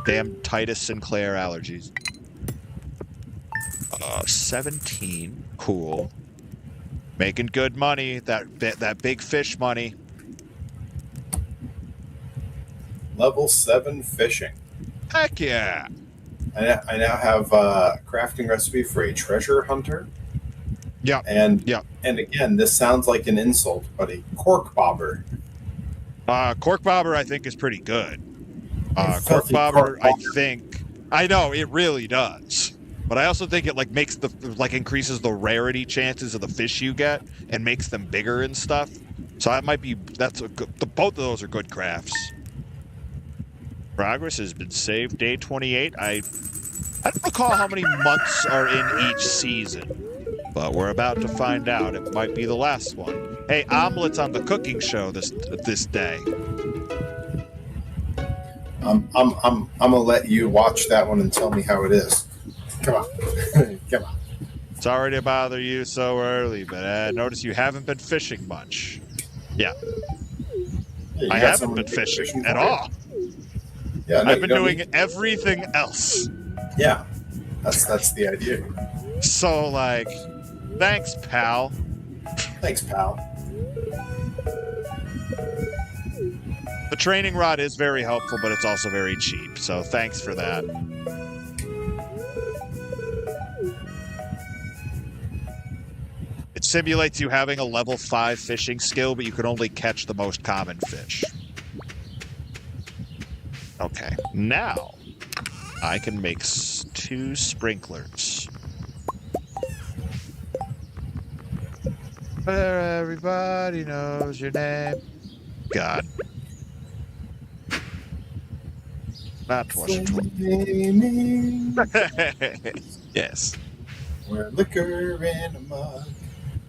Damn Titus Sinclair allergies. 17. Cool. Making good money. That big fish money. Level 7 fishing. Heck yeah. I now have a crafting recipe for a treasure hunter. Yeah. And yeah. And again, this sounds like an insult, but a cork bobber. Cork bobber, I think, is pretty good. Cork bobber, I think. I know it really does. But I also think it makes increases the rarity chances of the fish you get and makes them bigger and stuff. So that might be both of those are good crafts. Progress has been saved. Day 28. I don't recall how many months are in each season, but we're about to find out. It might be the last one. Hey, omelets on the cooking show this day. I'm gonna let you watch that one and tell me how it is. Come on. Come on. Sorry to bother you so early, but notice you haven't been fishing much. Yeah. I haven't been fishing at all. Yeah, no, I've been doing everything else. Yeah. That's the idea. So, thanks, pal. Thanks, pal. The training rod is very helpful, but it's also very cheap. So thanks for that. It simulates you having a level 5 fishing skill, but you can only catch the most common fish. Okay, now I can make 2 sprinklers. Where everybody knows your name. God. Not 2020. Yes. Where liquor in a mug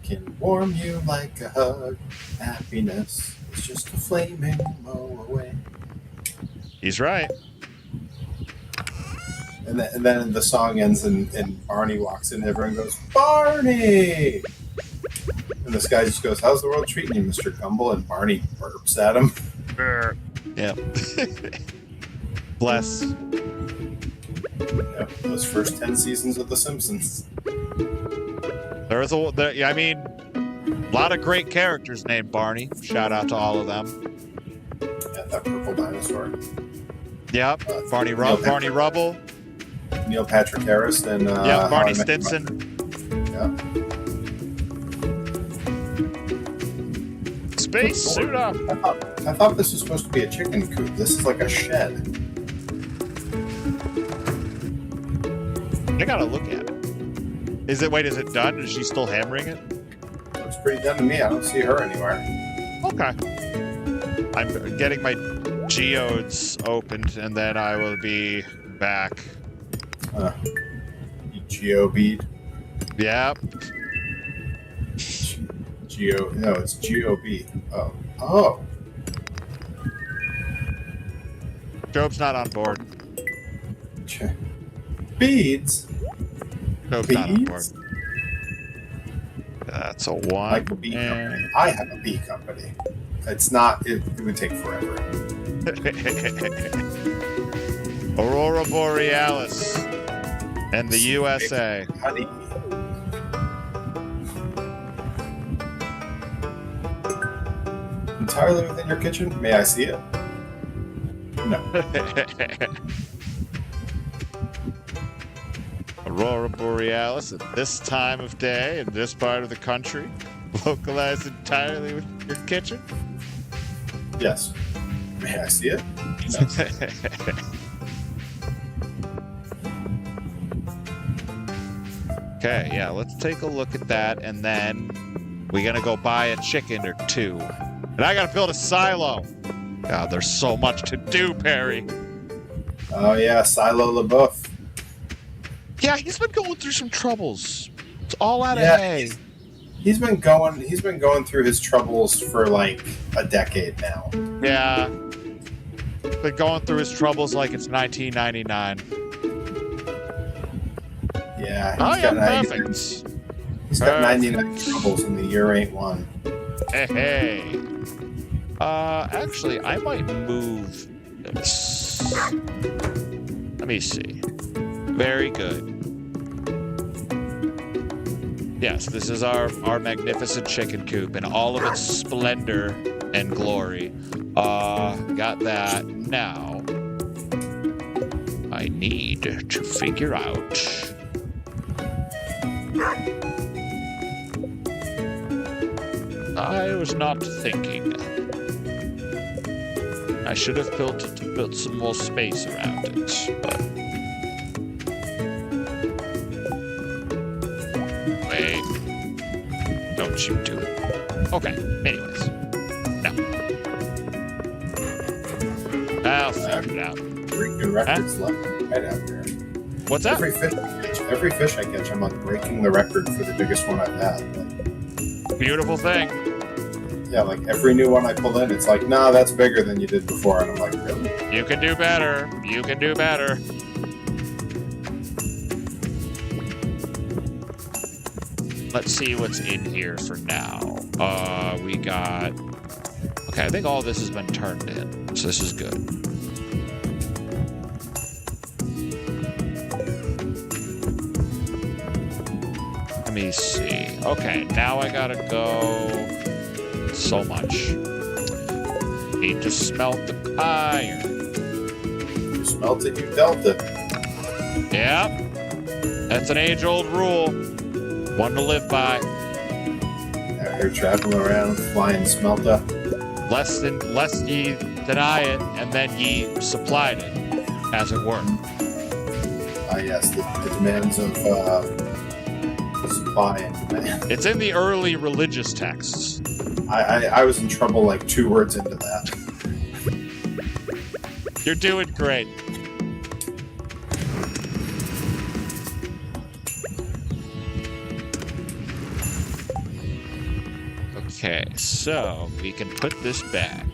can warm you like a hug. Happiness is just a flaming mow away. He's right. And then the song ends and Barney walks in and everyone goes, Barney! And And this guy just goes, "How's the world treating you, Mr. Gumble?" And Barney burps at him. Yeah. Bless. Yep, those first 10 seasons of The Simpsons. A lot of great characters named Barney. Shout out to all of them. Yeah, that purple dinosaur. Yep. Barney Rubble. Neil Patrick Harris and Barney Stinson. Yeah. Space suit up. I thought this was supposed to be a chicken coop. This is like a shed. I gotta look at it. Is it done? Is she still hammering it? Looks pretty done to me. I don't see her anywhere. Okay. I'm getting my geodes opened, and then I will be back. Geobead. Yep. No, it's Geobead. Oh. Job's not on board. Beads? Job's not on board. That's a 1. Like a bee company. I have a bee company. It's not, it would take forever. Aurora Borealis and the USA. Honey. Entirely within your kitchen? May I see it? No. Aurora Borealis at this time of day in this part of the country, localized entirely with your kitchen? Yes. May I see it? No. Okay, yeah, let's take a look at that, and then we're gonna go buy a chicken or 2. And I gotta build a silo. God, there's so much to do, Perry. Oh yeah, Silo LaBeouf. Yeah, he's been going through some troubles. It's all out of hay. He's been going through his troubles for like a decade now. Yeah. Been going through his troubles like it's 1999. Yeah, perfect. He's got 99 troubles and the year ain't one. Hey. Actually, I might move this. Let me see. Very good. Yes, this is our magnificent chicken coop in all of its splendor and glory. Got that. Now, I need to figure out. I was not thinking. I should have built some more space around it, but wait. Don't you do it. Okay, anyways. No. I'll figure it out. Breaking records left right out there. What's that? Every fish I catch, I'm like breaking the record for the biggest one I've had. Like, beautiful thing. Yeah, like every new one I pull in, it's like, nah, that's bigger than you did before. And I'm like, really? You can do better. You can do better. Let's see what's in here for now. We got... Okay, I think all this has been turned in, so this is good. Let me see. Okay, now I gotta go... So much. Need to smelt the iron. You smelt it, you dealt it. Yep. That's an age-old rule. One to live by. Out here traveling around, flying smelta. Lest ye deny it, and then ye supplied it, as it were. Yes, the demands of supply and demand. It's in the early religious texts. I was in trouble like 2 words into that. You're doing great. Okay, so we can put this back.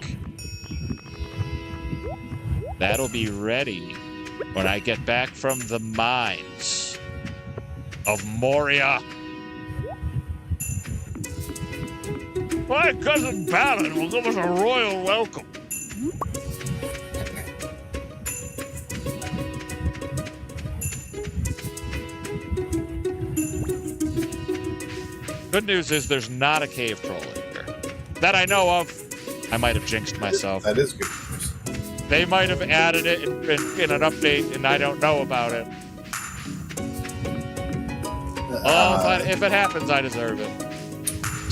That'll be ready when I get back from the mines of Moria. my cousin Balin will give us a royal welcome. Good news is there's not a cave troll in here. That I know of. I might have jinxed myself. That is good news. They might have added it in an update and I don't know about it. If it happens, I deserve it.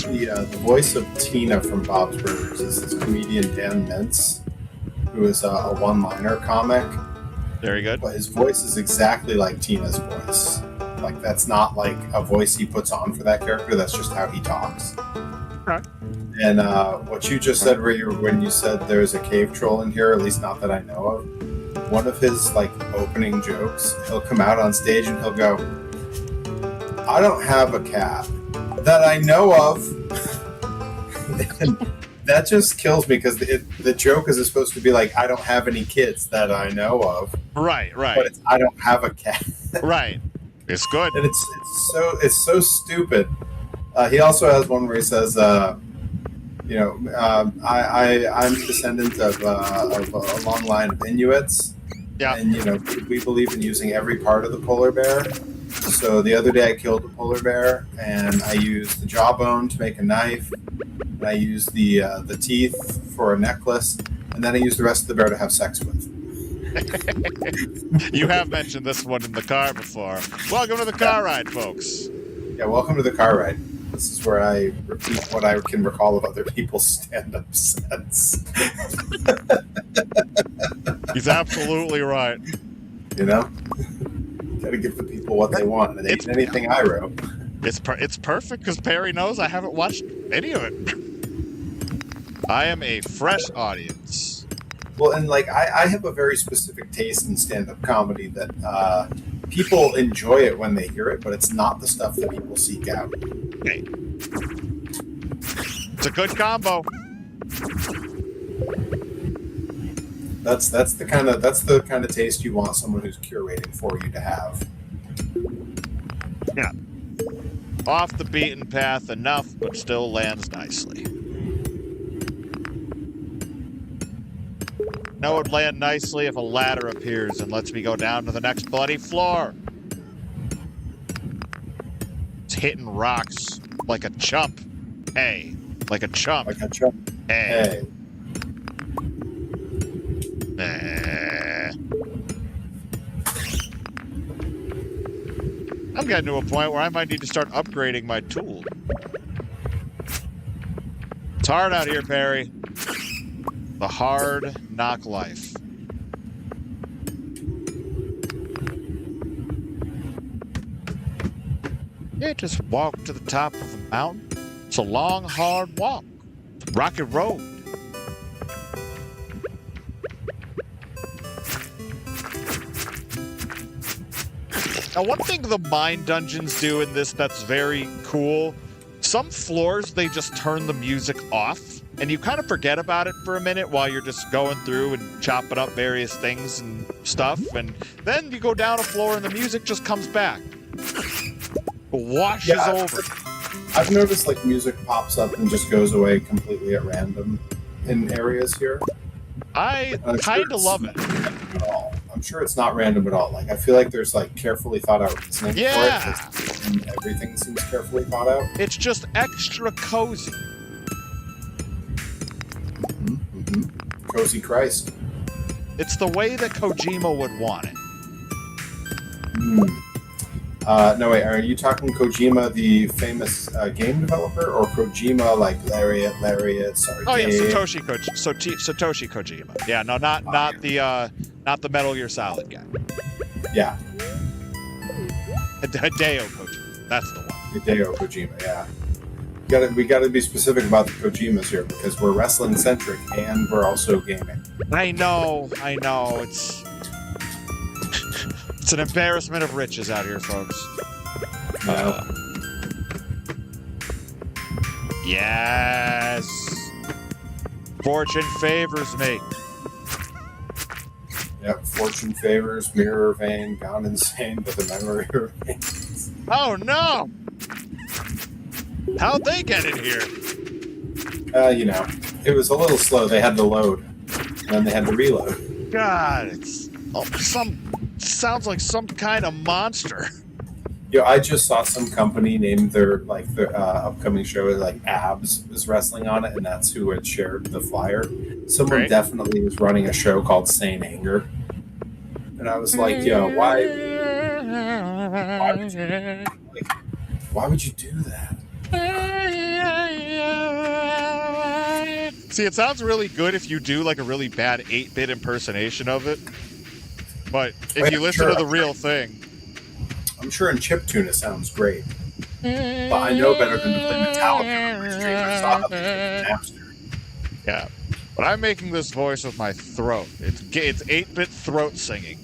The voice of Tina from Bob's Burgers is this comedian Dan Mintz, who is a one-liner comic. Very good. But his voice is exactly like Tina's voice. Like, that's not like a voice he puts on for that character. That's just how he talks. Okay. And what you just said, when you said there's a cave troll in here, at least not that I know of, one of his like opening jokes, he'll come out on stage and he'll go, "I don't have a cat that I know of." And that just kills me because the joke is supposed to be like, "I don't have any kids that I know of." Right. But it's, "I don't have a cat." Right. It's good. And it's so stupid. He also has one where he says, I'm a descendant of a long line of Inuits. Yeah. And, we believe in using every part of the polar bear. So the other day I killed a polar bear, and I used the jawbone to make a knife, and I used the teeth for a necklace, and then I used the rest of the bear to have sex with. You have mentioned this one in the car before. Welcome to the car ride, folks. Yeah, welcome to the car ride. This is where I repeat what I can recall of other people's stand-up sets. He's absolutely right. Gotta give the people what they want. And it ain't anything I wrote. It's perfect because Perry knows I haven't watched any of it. I am a fresh audience. Well, and I have a very specific taste in stand-up comedy that people enjoy it when they hear it, but it's not the stuff that people seek out. Hey. It's a good combo. That's the kind of taste you want someone who's curating for you to have. Yeah. Off the beaten path enough, but still lands nicely. Know it would land nicely if a ladder appears and lets me go down to the next bloody floor. It's hitting rocks like a chump. Hey. Like a chump. Like a chump. Hey. I'm getting to a point where I might need to start upgrading my tool. It's hard out here, Perry. The hard knock life. Yeah, just walk to the top of a mountain. It's a long, hard walk. Rocky road. Now, one thing the mine dungeons do in this that's very cool, some floors, they just turn the music off, and you kind of forget about it for a minute while you're just going through and chopping up various things and stuff, and then you go down a floor and the music just comes back. Washes over. I've noticed music pops up and just goes away completely at random in areas here. I kind of love it. I'm sure it's not random at all. I feel like there's carefully thought out reasoning for it. And everything seems carefully thought out. It's just extra cozy. Cozy Christ. It's the way that Kojima would want it. No, wait, are you talking Kojima, the famous game developer, or Kojima Lariat, sorry. Oh yeah, Satoshi Kojima. Yeah, no, not the Metal Gear Solid guy. Yeah. Hideo Kojima. That's the one. Hideo Kojima, yeah. We gotta be specific about the Kojimas here because we're wrestling centric and we're also gaming. I know. It's an embarrassment of riches out here, folks. Yes. Fortune favors me. Yep, fortune favors, mirror vein, gone insane, but the memory remains. Oh no! How'd they get in here? You know, it was a little slow. They had to load, and then they had to reload. God, it's sounds like some kind of monster. I just saw some company name their upcoming show like Abs is wrestling on it, and that's who had shared the flyer. Someone Great. definitely was running a show called Sane Anger, and I was like, why would you do that? See, it sounds really good if you do like a really bad 8-bit impersonation of it. But if you listen to the real thing... I'm sure in chiptune it sounds great. But I know better than to play Metallica on my stream. I saw how they did Napster. Yeah. But I'm making this voice with my throat. It's 8-bit throat singing.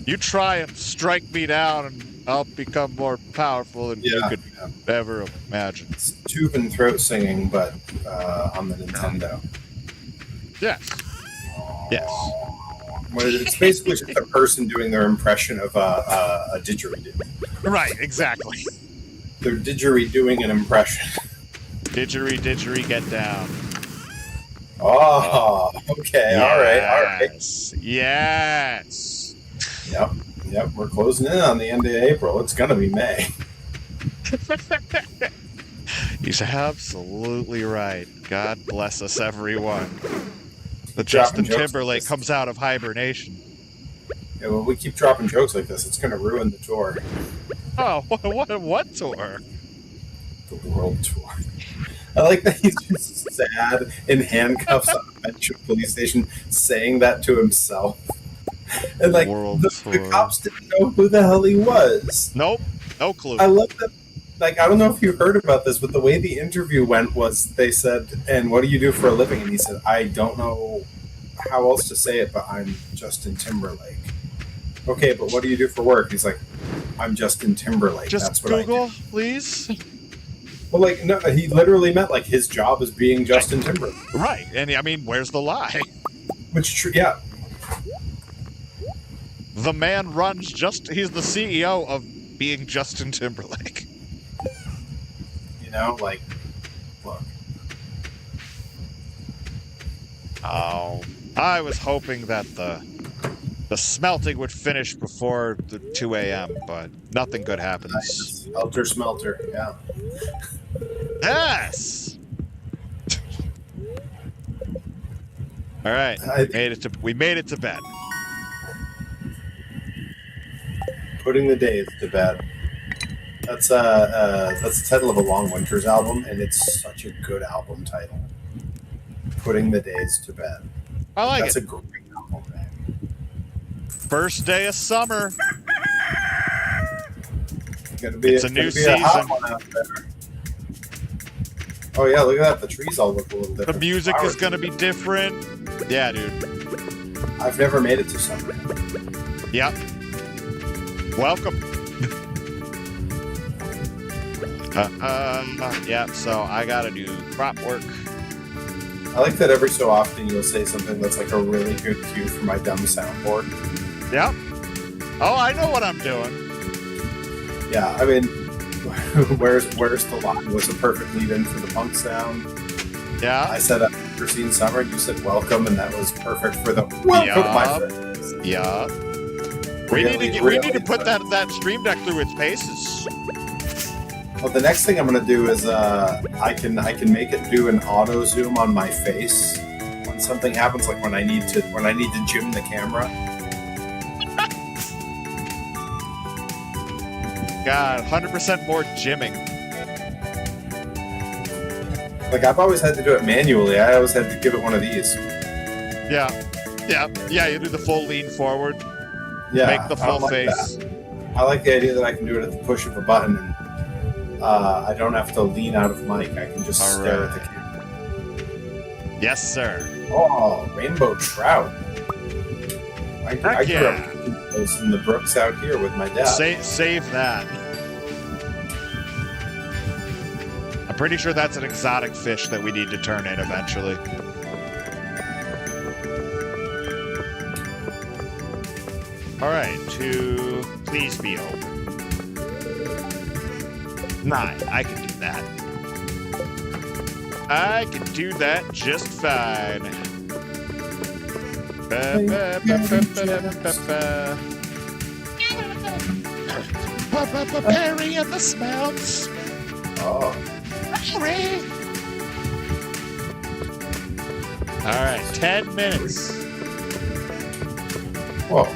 You try and strike me down and I'll become more powerful than you could ever imagine. It's tube and throat singing, but on the Nintendo. Yes. Yes. Well, it's basically just a person doing their impression of a didgeridoo. Right, exactly. They're didgeridooing an impression. Didgeridoo, get down. Oh, okay, yes. all right. Yes. Yep, we're closing in on the end of April. It's gonna be May. He's absolutely right. God bless us, everyone. The Justin Timberlake comes out of hibernation. Yeah, well, we keep dropping jokes like this. It's gonna ruin the tour. Oh, what tour? The world tour. I like that he's just sad in handcuffs on a bench at a police station saying that to himself. And like the cops didn't know who the hell he was. Nope, no clue. I love that. Like, I don't know if you heard about this, but the way the interview went was they said, "And what do you do for a living?" And he said, "I don't know how else to say it, but I'm Justin Timberlake." Okay, but what do you do for work? He's like, "I'm Justin Timberlake." Just That's what Google, I do. please. Well, like, no, he literally meant like his job is being Justin Timberlake. Right, and I mean, where's the lie? Which, yeah. The man runs he's the CEO of being Justin Timberlake. You know, like, look. Oh, I was hoping that the smelting would finish before the 2 a.m., but nothing good happens. Helter Smelter, yeah. Yes! All right, we made it to bed. Putting the Days to Bed. That's the title of a Long Winters album, and it's such a good album title. Putting the Days to Bed. I like That's it. That's a great album name. First day of summer. It's a new season. Hot one out there. Oh yeah, look at that. The trees all look a little different. The music is going to be different. Yeah, dude. I've never made it to summer. Yep. Welcome. Yeah, so I gotta do crop work. I like that every so often you'll say something that's like a really good cue for my dumb soundboard. Yep. Oh, I know what I'm doing. Yeah, I mean, where's the line was a perfect lead-in for the punk sound. Yeah. I said I've never seen summer, you said welcome, and that was perfect for the welcome, my friends. Yeah. We need to put that stream deck through its paces. Well, the next thing I'm going to do is I can make it do an auto zoom on my face when something happens, like when I need to jim the camera. God, 100% more gymming. Like I've always had to do it manually. I always had to give it one of these. Yeah. You do the full lean forward. Yeah, make the full face. That. I like the idea that I can do it at the push of a button, and I don't have to lean out of mic. I can just stare at the camera. Yes, sir. Oh, rainbow trout! I grew up in the brooks out here with my dad. Save that. I'm pretty sure that's an exotic fish that we need to turn in eventually. All right, please be open. 9, I can do that. I can do that just fine. Ba, ba, ba, ba, ba, ba, ba. Perry and the Smelts. Oh. Perry. All right, 10 minutes. Whoa.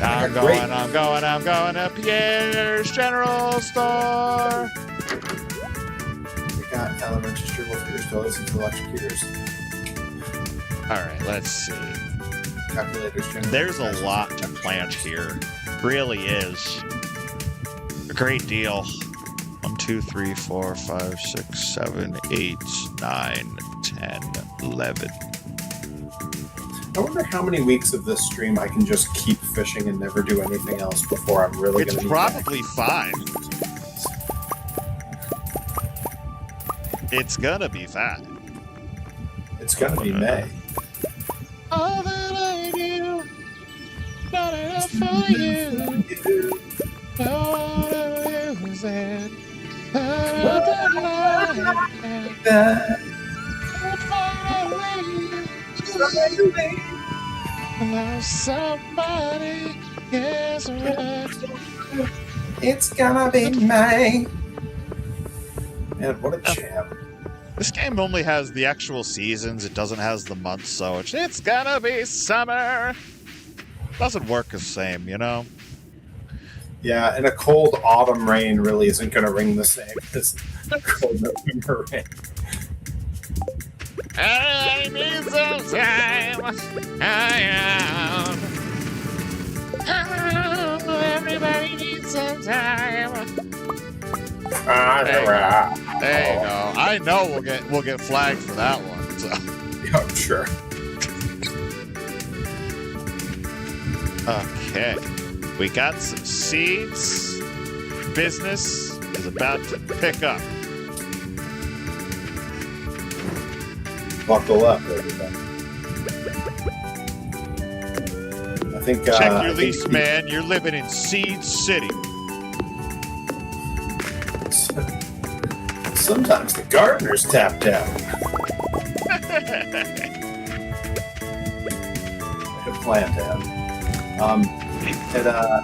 I'm going to Pierre's General Store. We got elementary triple feeders, toilets, and electrocutors. All right, let's see. Calculators. There's a lot to plant here. Really is. A great deal. 1, 2, 3, 4, 5, 6, 7, 8, 9, 10, 11. I wonder how many weeks of this stream I can just keep fishing and never do anything else before I'm really going to It's probably 5. It's gonna be 5. It's going to be May. All that I do, not enough for you. No one lose it. Love somebody, yes, right. It's gonna be May. Man, what a champ. This game only has the actual seasons. It doesn't has the months, so it's gonna be summer. Doesn't work the same, you know? Yeah, and a cold autumn rain really isn't going to ring the same as a cold November rain. I need some time. Everybody needs some time. There you go. I know we'll get flagged for that one. So. Yeah, I'm sure. Okay, we got some seeds. Business is about to pick up. Buckle up, everybody. I think. Check your lease, man. You're living in Seed City. Sometimes the gardener's tapped out. A plant out.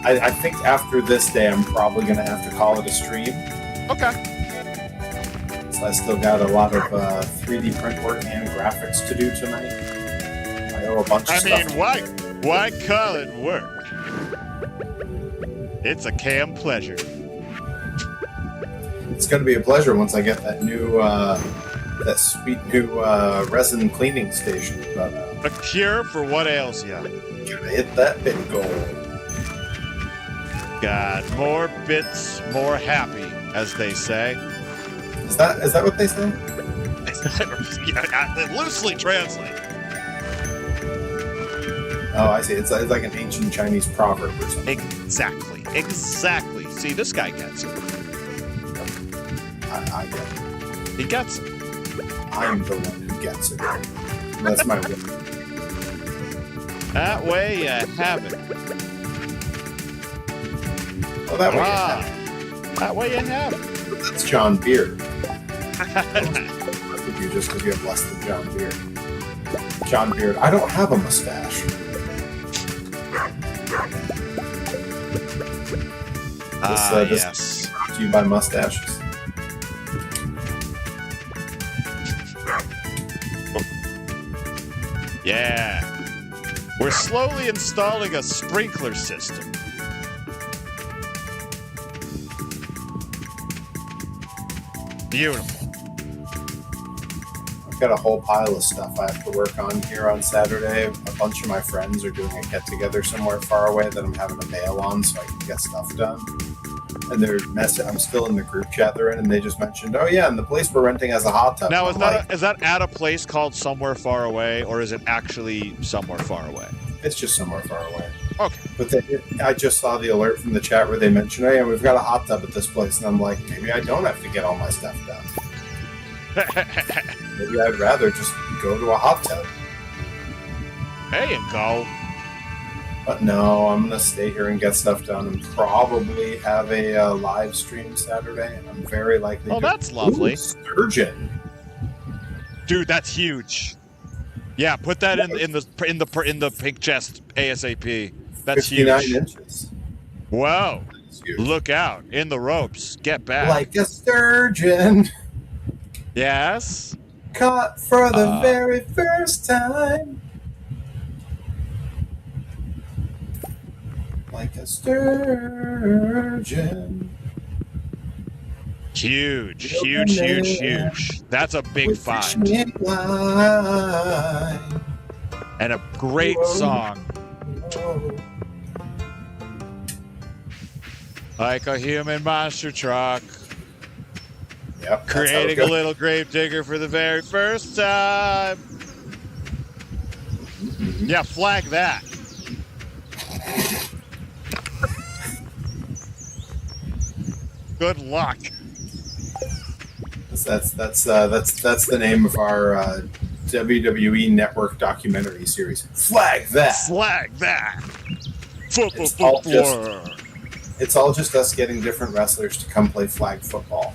I think after this day, I'm probably going to have to call it a stream. Okay. So I still got a lot of 3D print work and graphics to do tonight. I owe a bunch of stuff. Why call it work? It's a cam pleasure. It's going to be a pleasure once I get that new, that sweet new resin cleaning station. But a cure for what ails you. Gotta hit that bit goal. God, more bits, more happy, as they say. Is that what they say? Yeah, loosely translate. Oh, I see. It's like an ancient Chinese proverb or something. Exactly. See, this guy gets it. I get it. He gets it. I'm the one who gets it. That's my win. That way you have it. Oh, that way you have it. That way you have it. That's John Beard. Look you just because you have less than John Beard. John Beard. I don't have a mustache. This yes. is brought to you by mustaches. Yeah. We're slowly installing a sprinkler system. Beautiful. I've got a whole pile of stuff I have to work on here on Saturday. A bunch of my friends are doing a get-together somewhere far away that I'm having to bail on so I can get stuff done. And I'm still in the group chat they're in, and they just mentioned, oh yeah, and the place we're renting has a hot tub. Now, is that at a place called Somewhere Far Away, or is it actually somewhere far away? It's just somewhere far away. Okay. But I just saw the alert from the chat where they mentioned, oh yeah, we've got a hot tub at this place. And I'm like, maybe I don't have to get all my stuff done. Maybe I'd rather just go to a hot tub. There you go. But no, I'm going to stay here and get stuff done and probably have a live stream Saturday. And I'm very likely to... that's lovely. Ooh, sturgeon. Dude, that's huge. Yeah, put that in the pink chest ASAP. That's 59 huge. inches. Whoa. It's huge. Look out. In the ropes. Get back. Like a sturgeon. Yes. Caught for the very first time. Like a sturgeon. Huge, huge, huge, huge. That's a big find. And a great song. Like a human monster truck. Yep, Creating a little grave digger for the very first time. Yeah, flag that. Good luck. That's the name of our WWE Network documentary series. Flag that. Flag that. It's all just us getting different wrestlers to come play flag football.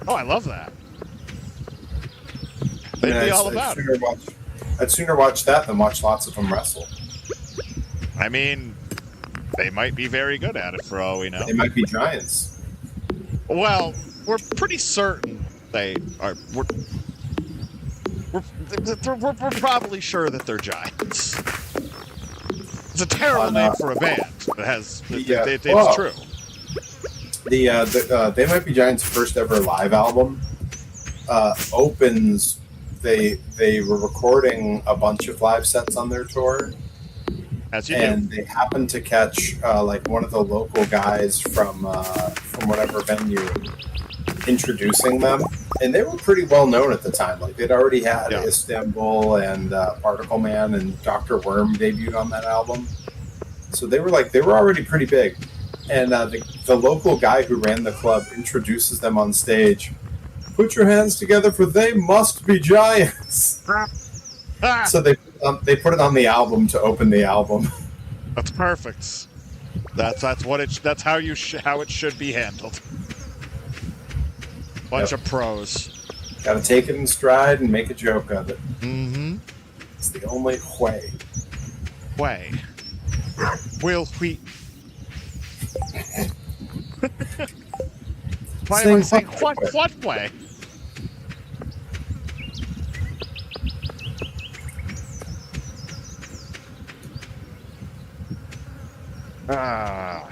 Oh, I love that. They'd be all about it. I'd sooner watch that than watch lots of them wrestle. I mean, they might be very good at it for all we know. They might be giants. Well, we're pretty certain they are. We're probably sure that they're giants. It's a terrible name for a band. It has. It's true. The They Might Be Giants' first ever live album opens. They were recording a bunch of live sets on their tour, as you and do. they happened to catch like one of the local guys from whatever venue introducing them, and they were pretty well known at the time. Like they'd already had Istanbul and Particle Man and Dr. Worm debuted on that album, so they were already pretty big. And the local guy who ran the club introduces them on stage. Put your hands together, for they must be giants. So they put it on the album to open the album. That's perfect. That's how it should be handled. Bunch of pros. Got to take it in stride and make a joke of it. Mm-hmm. It's the only way. Will we? Why Sing am I saying what way?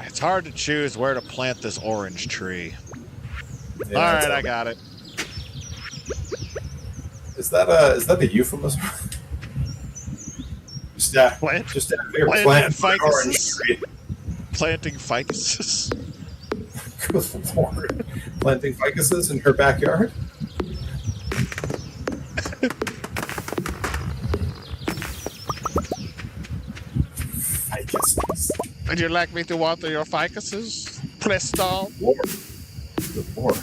It's hard to choose where to plant this orange tree. Yeah, all right, I got it. Is that a euphemism? Planting ficuses. Planting ficuses. Good Lord. Planting ficuses in her backyard? Ficuses. Would you like me to water your ficuses, Presto? Good Lord.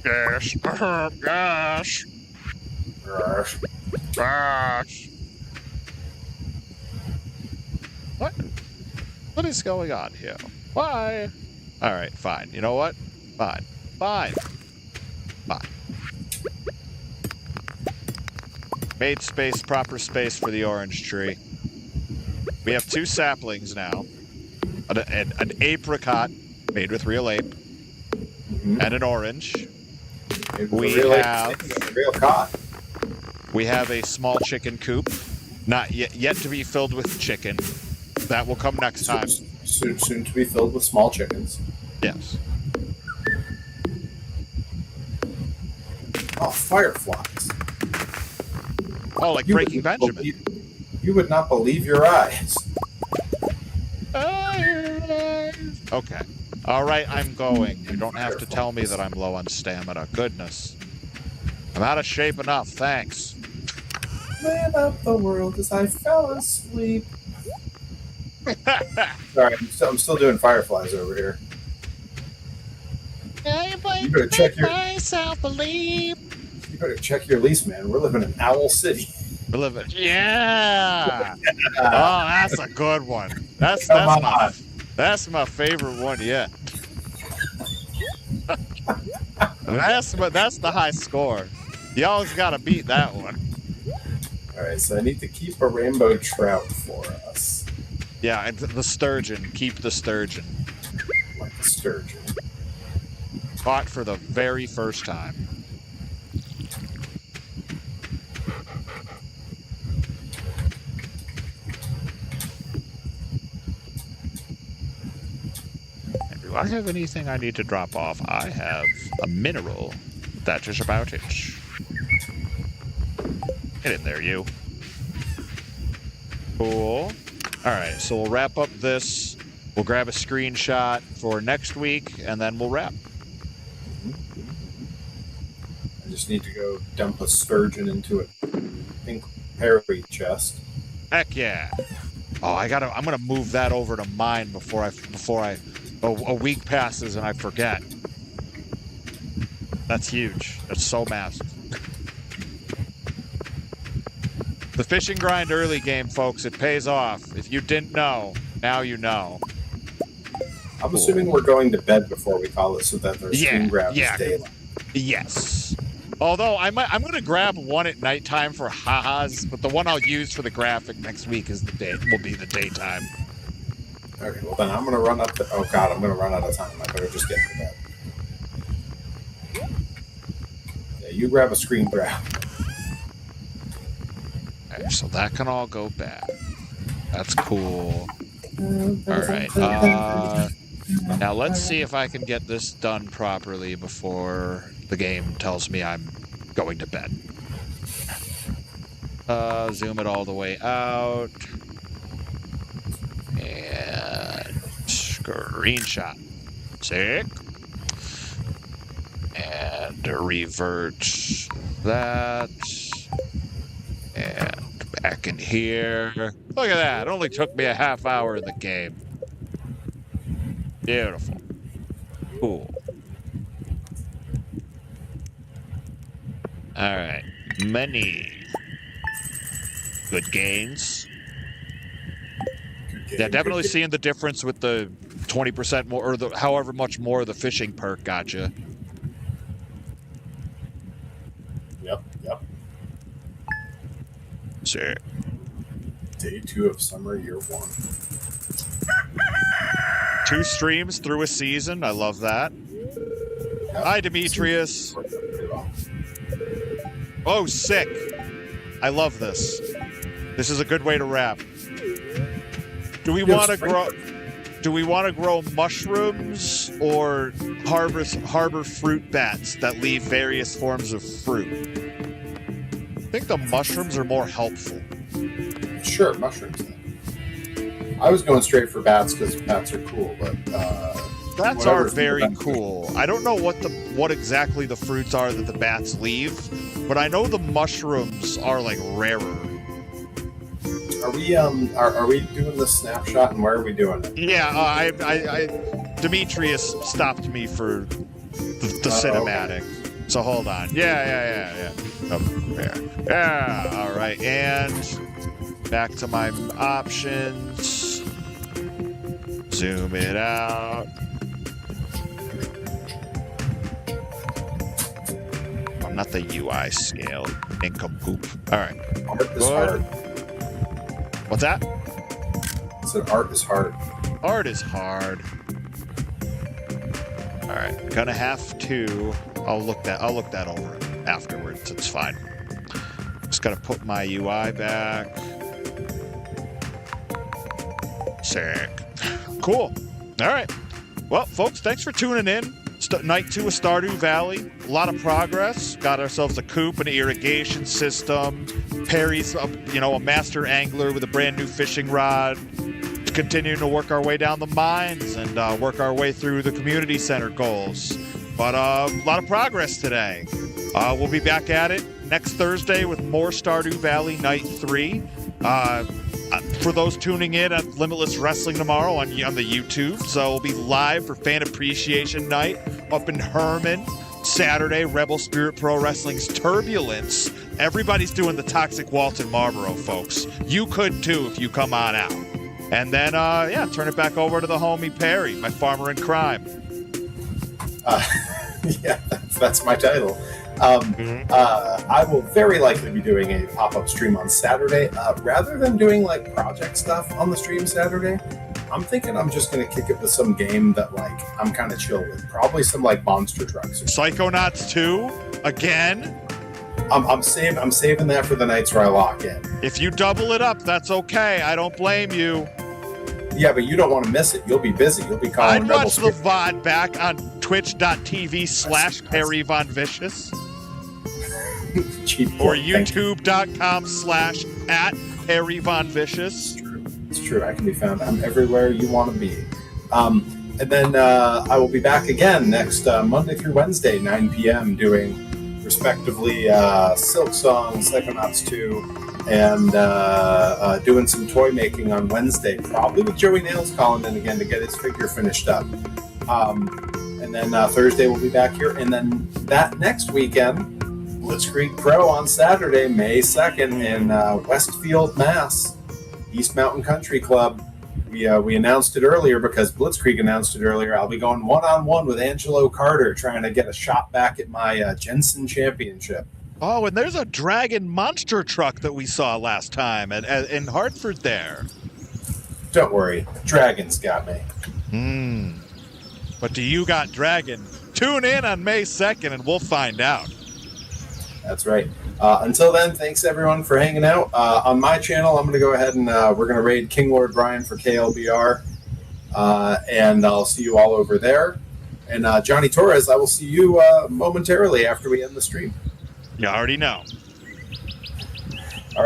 Yes. Gosh. Gosh. What is going on here? Why? All right, fine. You know what? Fine. Made space, proper space for the orange tree. We have 2 saplings now. An apricot made with real ape. Mm-hmm. And an orange. We have a real cot. We have a small chicken coop. Not yet to be filled with chicken. That will come next time. Soon to be filled with small chickens. Yes. Oh, fireflies. Oh, like Breaking Benjamin. You would not believe your eyes. Okay. All right, I'm going. You don't have to tell me that I'm low on stamina. Goodness. I'm out of shape enough, thanks. Man up the world as I fell asleep. Sorry, I'm still doing fireflies over here. You better check your lease, man. We're living in Owl City. We're living. Yeah. Oh, that's a good one. That's my favorite one yet. That's the high score. You always gotta beat that one. All right, so I need to keep a rainbow trout for us. Yeah, and the sturgeon. Keep the sturgeon. Like a sturgeon. Caught for the very first time. And do I have anything I need to drop off? I have a mineral. That is about it. Get in there, you. Cool. All right, so we'll wrap up this. We'll grab a screenshot for next week, and then we'll wrap. I just need to go dump a sturgeon into a pink Perry chest. Heck yeah! Oh, I'm gonna move that over to mine before a week passes and I forget. That's huge. That's so massive. The fishing grind early game, folks, it pays off. If you didn't know, now you know. I'm assuming we're going to bed before we call it so that there's screen grab is daylight. Yes. Although I'm going to grab one at nighttime for ha-has, but the one I'll use for the graphic next week will be the daytime. Okay, well then I'm going to run up to... Oh god, I'm going to run out of time. I better just get to bed. Yeah, you grab a screen grab. Okay, so that can all go back. That's cool. All right. Now let's see if I can get this done properly before the game tells me I'm going to bed. Zoom it all the way out. And screenshot. Sick. And revert that. And back in here. Look at that. It only took me a half hour in the game. Beautiful. Cool. All right. Many good gains. Yeah, definitely seeing the difference with the 20% more, or however much more the fishing perk got you. Yep. Sure. Day 2 of summer, year 1. 2 streams through a season. I love that. Yep. Hi, Demetrius. Oh, sick. I love this. This is a good way to wrap. Do we want to grow mushrooms or harbor fruit bats that leave various forms of fruit? I think the mushrooms are more helpful. Sure, mushrooms. I was going straight for bats because bats are cool, but bats are very cool. I don't know what exactly the fruits are that the bats leave, but I know the mushrooms are like rarer. Are we doing the snapshot, and where are we doing it? Yeah, Demetrius stopped me for the cinematic. Okay. So hold on. Yeah. Up there. Yeah. All right, and back to my options. Zoom it out. I'm not the UI scale. Nincompoop. All right. Art is hard. What's that? I said art is hard. Art is hard. All right, gonna have to. I'll look that over afterwards. It's fine. Just gotta put my UI back. Sick. Cool. All right. Well, folks, thanks for tuning in. Night 2 of Stardew Valley. A lot of progress. Got ourselves a coop, an irrigation system. Perry's, a master angler with a brand new fishing rod. Continuing to work our way down the mines and work our way through the community center goals. But a lot of progress today. We'll be back at it next Thursday with more Stardew Valley Night 3. For those tuning in at Limitless Wrestling tomorrow on the YouTube. So we'll be live for Fan Appreciation Night up in Herman. Saturday, Rebel Spirit Pro Wrestling's Turbulence. Everybody's doing the Toxic Walton Marlboro, folks. You could too if you come on out. And then, turn it back over to the homie Perry, my farmer in crime. Yeah, that's my title. I will very likely be doing a pop-up stream on Saturday. Rather than doing like project stuff on the stream Saturday, I'm thinking I'm just going to kick it with some game that like I'm kind of chill with. Probably some like monster trucks. Psychonauts 2 again. I'm saving that for the nights where I lock in. If you double it up, that's okay. I don't blame you. Yeah, but you don't want to miss it. You'll be busy. You'll be calling. I'd watch the VOD back on twitch.tv/Perry Von Vicious. Or youtube.com/@Perry Von Vicious. It's true. I can be found. I'm everywhere you want to be. And then I will be back again next Monday through Wednesday, 9 p.m. doing respectively Silk Song, Psychonauts 2, and doing some toy making on Wednesday, probably with Joey Nails calling in again to get his figure finished up. And then Thursday we'll be back here. And then that next weekend, Blitzkrieg Pro on Saturday, May 2nd in Westfield, Mass. East Mountain Country Club. We announced it earlier because Blitzkrieg announced it earlier. I'll be going one-on-one with Angelo Carter trying to get a shot back at my Jensen Championship. Oh, and there's a dragon monster truck that we saw last time in Hartford there. Don't worry. Dragon's got me. But do you got dragon? Tune in on May 2nd and we'll find out. That's right. Until then, thanks everyone for hanging out. On my channel, I'm going to go ahead and we're going to raid King Lord Brian for KLBR. And I'll see you all over there. And Johnny Torres, I will see you momentarily after we end the stream. You already know.